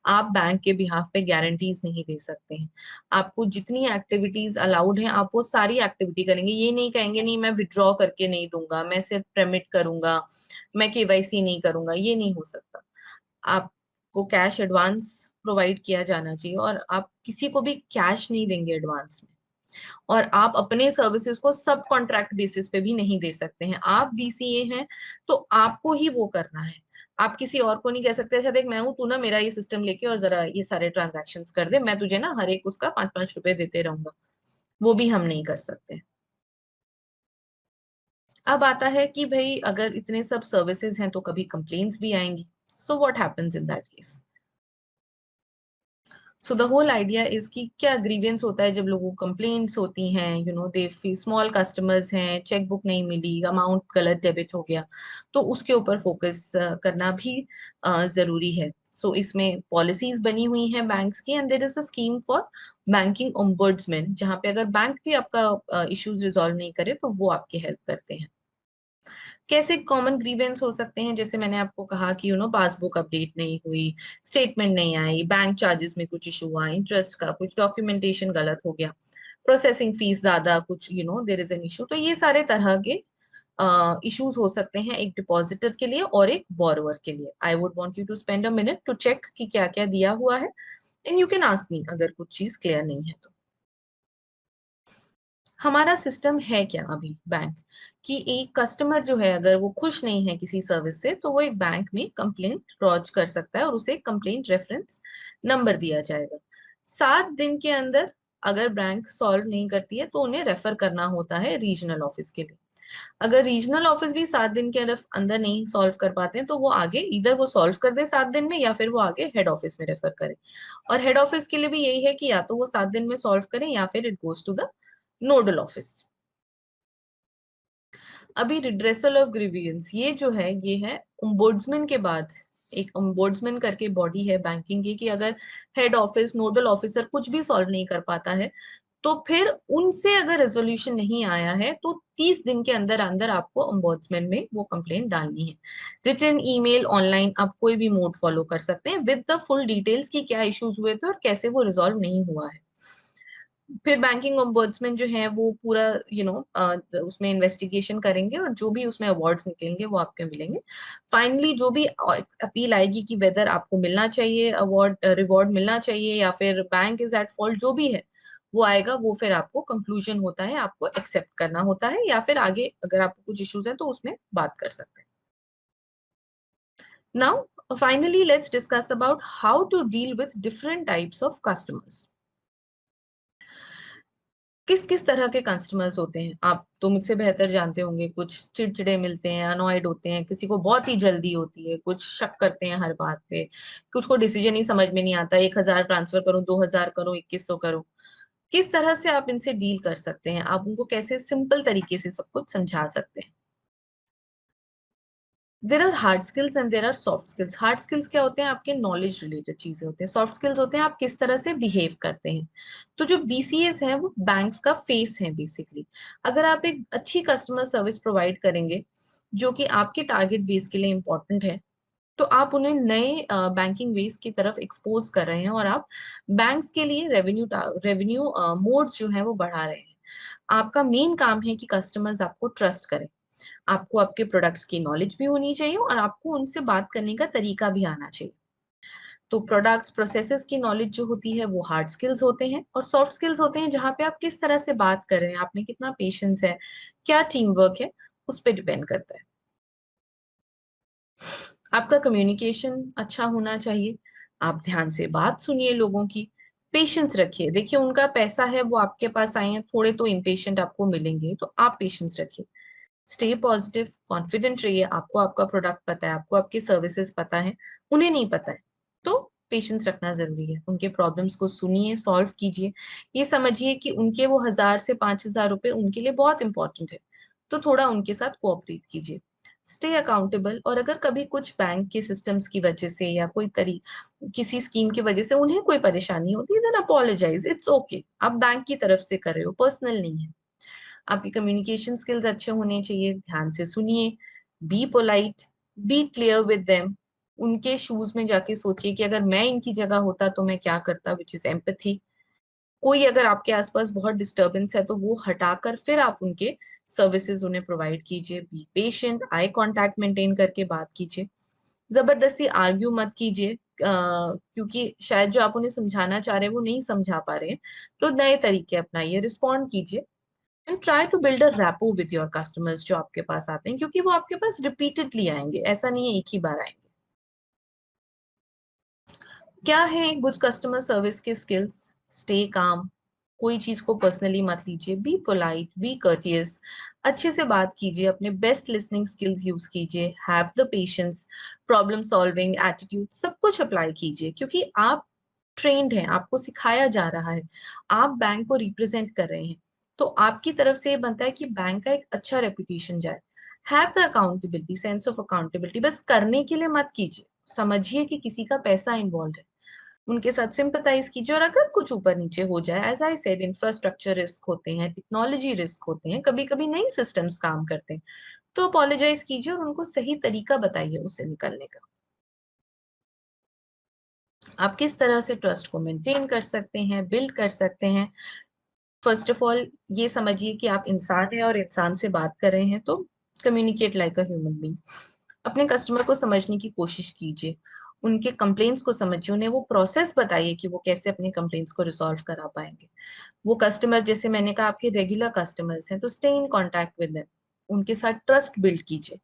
आप बैंक के बिहाफ पे गारंटीज नहीं दे सकते हैं। आपको जितनी एक्टिविटीज अलाउड हैं आप वो सारी एक्टिविटी करेंगे, ये नहीं कहेंगे नहीं मैं विड्रॉ करके नहीं दूंगा, मैं सिर्फ पेमेंट करूंगा, मैं केवाईसी नहीं करूंगा, ये नहीं हो सकता। आपको कैश एडवांस प्रोवाइड किया जाना चाहिए और आप किसी को भी कैश नहीं देंगे एडवांस में। और आप अपने सर्विसेज को सब कॉन्ट्रैक्ट बेसिस पे भी नहीं दे सकते हैं। आप बीसीए हैं तो आपको ही वो करना है। आप किसी और को नहीं कह सकते अच्छा देख मैं हूं, तू ना मेरा ये सिस्टम लेके और जरा ये सारे ट्रांजैक्शंस कर दे, मैं तुझे ना हर एक उसका 5-5 रुपए देते रहूंगा, वो भी हम नहीं कर सकते। अब आता है कि भाई अगर इतने सब सर्विसेज हैं तो कभी कंप्लेन्ट्स भी आएंगी। So what happens in that case? So the whole idea is कि क्या ग्रीवियंस होता है जब लोगों को कंप्लेंट्स होती हैं, दे फील स्मॉल कस्टमर्स हैं, चेकबुक नहीं मिली, अमाउंट गलत डेबिट हो गया, तो उसके ऊपर फोकस करना भी जरूरी है। सो इसमें पॉलिसीज बनी हुई हैं बैंक्स की, and there is a scheme for banking ombudsman, जहाँ पे अगर बैंक भी आपका इश्यूज रिजॉल्व नहीं करे तो वो आपकी हेल्प करते हैं। कैसे कॉमन ग्रीवेंस हो सकते हैं? जैसे मैंने आपको कहा कि पासबुक अपडेट नहीं हुई, स्टेटमेंट नहीं आई, बैंक चार्जेस में कुछ इशू हुआ, इंटरेस्ट का कुछ डॉक्यूमेंटेशन गलत हो गया, प्रोसेसिंग फीस ज्यादा, कुछ देयर इज एन इशू। तो ये सारे तरह के इश्यूज हो सकते हैं एक डिपॉजिटर के लिए और एक बोरोवर के लिए। I would want you to spend a minute to check कि क्या क्या दिया हुआ है, and you can ask me अगर कुछ चीज क्लियर नहीं है तो। हमारा सिस्टम है क्या अभी बैंक, कि एक कस्टमर जो है अगर वो खुश नहीं है किसी सर्विस से तो वो एक बैंक में कंप्लेंट लॉन्च कर सकता है और उसे कंप्लेंट रेफरेंस नंबर दिया जाएगा। 7 दिन के अंदर अगर बैंक सॉल्व नहीं करती है तो उन्हें रेफर करना होता है रीजनल ऑफिस के लिए। अगर रीजनल ऑफिस भी 7 दिन के अंदर नहीं सॉल्व कर पाते हैं तो वो आगे इधर वो सॉल्व कर दे 7 दिन में, या फिर वो आगे हेड ऑफिस में रेफर करे। और हेड ऑफिस के लिए भी यही है कि या तो वो 7 दिन में सॉल्व करें या फिर it goes to the nodal office. अभी रिड्रेसल ऑफ ग्रीवियंस ये जो है ये है ओम्बुड्समैन के बाद। एक ओम्बुड्समैन करके बॉडी है बैंकिंग की, कि अगर हेड ऑफिस नोडल ऑफिसर कुछ भी सॉल्व नहीं कर पाता है तो फिर उनसे अगर रेजोल्यूशन नहीं आया है तो 30 दिन के अंदर अंदर आपको ओम्बुड्समैन में वो कंप्लेंट डालनी है। रिटन, ईमेल, ऑनलाइन, आप कोई भी मोड फॉलो कर सकते हैं विद द फुल डिटेल्स कि क्या इश्यूज हुए थे और कैसे वो रिजॉल्व नहीं हुआ है। फिर बैंकिंग ओम्बुड्समैन जो है वो पूरा उसमें इन्वेस्टिगेशन करेंगे और जो भी उसमें अवार्ड्स निकलेंगे वो आपके मिलेंगे। फाइनली जो भी अपील आएगी कि वेदर आपको मिलना चाहिए अवार्ड, रिवॉर्ड मिलना चाहिए या फिर बैंक इज एट फॉल्ट, जो भी है वो आएगा, वो फिर आपको कंक्लूजन होता है, आपको एक्सेप्ट करना होता है या फिर आगे अगर आपको कुछ इश्यूज है तो उसमें बात कर सकते हैं। Now finally let's discuss about how to deal with different types of customers. किस किस तरह के कस्टमर्स होते हैं आप तो मुझसे बेहतर जानते होंगे। कुछ चिड़चिड़े मिलते हैं, अनॉयड होते हैं, किसी को बहुत ही जल्दी होती है, कुछ शक करते हैं हर बात पे, कुछ को डिसीजन ही समझ में नहीं आता, 1,000 ट्रांसफर करूं, 2,000 करूं, 2,100 करूं। किस तरह से आप इनसे डील कर सकते हैं, आप उनको कैसे सिंपल तरीके से सब कुछ समझा सकते हैं? There are hard skills and there are soft skills. Hard skills क्या होते हैं? आपके नॉलेज रिलेटेड चीजें होते हैं। सॉफ्ट स्किल्स होते हैं आप किस तरह से बिहेव करते हैं। तो जो बीसीएस है वो बैंक्स का फेस है बेसिकली। अगर आप एक अच्छी कस्टमर सर्विस प्रोवाइड करेंगे जो कि आपके टारगेट बेस के लिए इंपॉर्टेंट है, तो आप उन्हें नए बैंकिंग वेज की तरफ एक्सपोज कर रहे हैं और आप बैंक्स के लिए रेवेन्यू मोड्स जो है वो बढ़ा रहे हैं। आपका मेन काम है कि कस्टमर्स आपको ट्रस्ट करें। आपको आपके प्रोडक्ट्स की नॉलेज भी होनी चाहिए और आपको उनसे बात करने का तरीका भी आना चाहिए। तो प्रोडक्ट्स प्रोसेसेस की नॉलेज जो होती है वो हार्ड स्किल्स होते हैं, और सॉफ्ट स्किल्स होते हैं जहाँ पे आप किस तरह से बात कर रहे हैं, आप में कितना पेशेंस है, क्या टीम वर्क है, उस पर डिपेंड करता है। आपका कम्युनिकेशन अच्छा होना चाहिए, आप ध्यान से बात सुनिए लोगों की, पेशेंस रखिए। देखिए उनका पैसा है, वो आपके पास आए हैं, थोड़े तो इम्पेशेंट आपको मिलेंगे, तो आप पेशेंस रखिए। स्टे पॉजिटिव, कॉन्फिडेंट रहिए। आपको आपका प्रोडक्ट पता है, आपको आपकी सर्विसेज पता है, उन्हें नहीं पता है, तो पेशेंस रखना जरूरी है। उनके प्रॉब्लम्स को सुनिए, सॉल्व कीजिए। ये समझिए कि उनके वो 1000 से 5000 रुपए उनके लिए बहुत इंपॉर्टेंट है, तो थोड़ा उनके साथ कोऑपरेट कीजिए। स्टे अकाउंटेबल, और अगर कभी कुछ बैंक के सिस्टम्स की वजह से या कोई किसी स्कीम की वजह से उन्हें कोई परेशानी होती है, देन अपोलोजाइज, इट्स ओके। आप बैंक की तरफ से कर रहे हो, पर्सनल नहीं है। आपकी कम्युनिकेशन स्किल्स अच्छे होने चाहिए, ध्यान से सुनिए, be polite, be clear with them. उनके शूज में जाके सोचिए कि अगर मैं इनकी जगह होता तो मैं क्या करता, विच इज एम्पैथी। कोई अगर आपके आसपास बहुत डिस्टरबेंस है तो वो हटाकर फिर आप उनके सर्विसेज उन्हें प्रोवाइड कीजिए। Be patient, eye contact maintain करके बात कीजिए। जबरदस्ती आर्ग्यू मत कीजिए, क्योंकि शायद जो आप उन्हें समझाना चाह रहे हैं वो नहीं समझा पा रहे हैं, तो नए तरीके अपनाइए, रिस्पॉन्ड कीजिए। And try to build a rapport with your customers जो आपके पास आते हैं, क्योंकि वो आपके पास रिपीटेडली आएंगे, ऐसा नहीं है एक ही बार आएंगे। क्या है गुड कस्टमर सर्विस के स्किल्स? स्टे काम, कोई चीज को पर्सनली मत लीजिए, बी पोलाइट, बी कर्टियस, अच्छे से बात कीजिए, अपने बेस्ट लिसनिंग स्किल्स यूज कीजिए, have the patience, problem solving attitude सब कुछ अप्लाई कीजिए, क्योंकि आप ट्रेंड हैं, आपको सिखाया जा रहा है, आप बैंक को रिप्रेजेंट कर रहे हैं, तो आपकी तरफ से ये बनता है कि बैंक का एक अच्छा रेपुटेशन जाए। Have the accountability, sense of accountability, बस करने के लिए मत कीजिए, समझिए कि किसी का पैसा इन्वॉल्व है, उनके साथ सिंपैथाइज कीजिए। और अगर कुछ ऊपर नीचे हो जाए, as I said, infrastructure risk होते हैं, टेक्नोलॉजी रिस्क होते हैं, कभी कभी नई सिस्टम्स काम करते हैं, तो अपोलोजाइज कीजिए और उनको सही तरीका बताइए उससे निकलने का। आप किस तरह से ट्रस्ट को मेंटेन कर सकते हैं, बिल्ड कर सकते हैं? फर्स्ट ऑफ ऑल ये समझिए कि आप इंसान हैं और इंसान से बात कर रहे हैं, तो communicate like a human being. अपने कस्टमर को समझने की कोशिश कीजिए, उनके कंप्लेंट्स को समझिए, उन्हें वो प्रोसेस बताइए कि वो कैसे अपने कंप्लेंट्स को रिजॉल्व करा पाएंगे। वो कस्टमर, जैसे मैंने कहा, आपके रेगुलर कस्टमर्स हैं, तो stay in contact with them, उनके साथ ट्रस्ट बिल्ड कीजिए।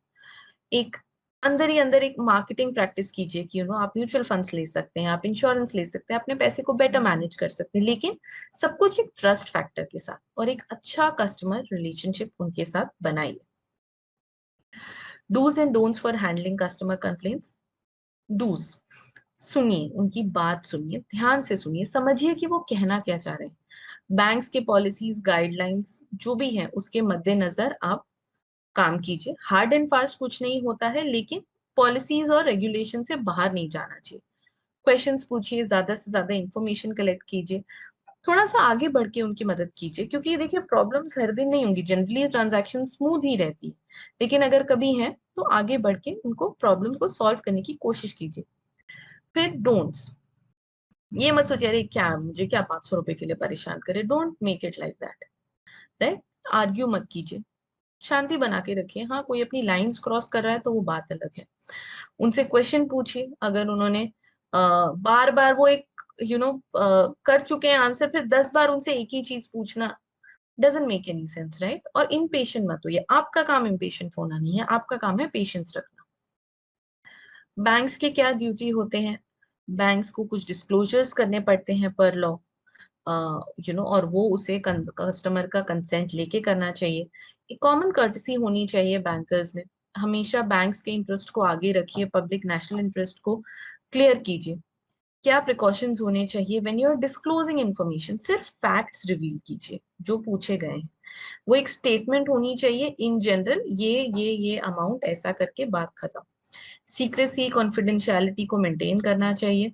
एक अंदर ही अंदर एक मार्केटिंग प्रैक्टिस कीजिए कि आप म्यूचुअल फंड्स ले सकते हैं, आप इंश्योरेंस ले सकते हैं, अपने पैसे को बेटर मैनेज कर सकते हैं, लेकिन सब कुछ एक ट्रस्ट फैक्टर के साथ, और एक अच्छा कस्टमर रिलेशनशिप उनके साथ बनाइए। Do's and don'ts for handling customer complaints. Do's, सुनिए, उनकी बात सुनिए, ध्यान से सुनिए, समझिए कि वो कहना क्या चाह रहे हैं। बैंक्स के पॉलिसीज, गाइडलाइंस जो भी हैं, उसके मद्देनजर आप काम कीजिए। हार्ड एंड फास्ट कुछ नहीं होता है, लेकिन पॉलिसीज और रेगुलेशन से बाहर नहीं जाना चाहिए। क्वेश्चंस पूछिए, ज्यादा से ज्यादा इंफॉर्मेशन कलेक्ट कीजिए, थोड़ा सा आगे बढ़ के उनकी मदद कीजिए, क्योंकि देखिए प्रॉब्लम्स हर दिन नहीं होंगी, जनरली ट्रांजैक्शन स्मूथ ही रहती है, लेकिन अगर कभी है तो आगे बढ़ के उनको प्रॉब्लम को सॉल्व करने की कोशिश कीजिए। फिर डोंट्स, ये मत सोचिए अरे क्या मुझे क्या 500 रुपए के लिए परेशान करे, don't make it like that, right? Argue मत कीजिए, शांति बना के रखिए। हाँ, कोई अपनी लाइंस क्रॉस कर रहा है तो वो बात अलग है। उनसे क्वेश्चन पूछिए, अगर उन्होंने बार बार वो एक कर चुके हैं आंसर, फिर 10 बार उनसे एक ही चीज पूछना doesn't make any sense, right? और इम्पेशेंट मत होइए, आपका काम इम्पेशेंट होना नहीं है, आपका काम है पेशेंस रखना। बैंक्स के क्या ड्यूटी होते हैं? बैंक्स को कुछ डिस्क्लोजर्स करने पड़ते हैं पर लॉ, और वो उसे कस्टमर का कंसेंट लेके करना चाहिए। एक कॉमन कर्टसी होनी चाहिए बैंकर्स में। हमेशा बैंक्स के इंटरेस्ट को आगे रखिए, पब्लिक नेशनल इंटरेस्ट को क्लियर कीजिए। क्या प्रिकॉशंस होने चाहिए when you are disclosing information? सिर्फ फैक्ट्स रिवील कीजिए जो पूछे गए हैं, वो एक स्टेटमेंट होनी चाहिए इन जनरल, ये अमाउंट ऐसा करके बात खत्म। सीक्रेसी, कॉन्फिडेंशियलिटी को मेंटेन करना चाहिए,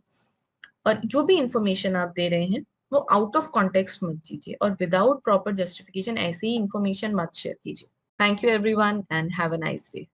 और जो भी इंफॉर्मेशन आप दे रहे हैं वो आउट ऑफ कॉन्टेक्स्ट मत दीजिए, और विदाउट प्रॉपर जस्टिफिकेशन ऐसे ही इंफॉर्मेशन मत शेयर कीजिए। Thank you everyone and have a nice day.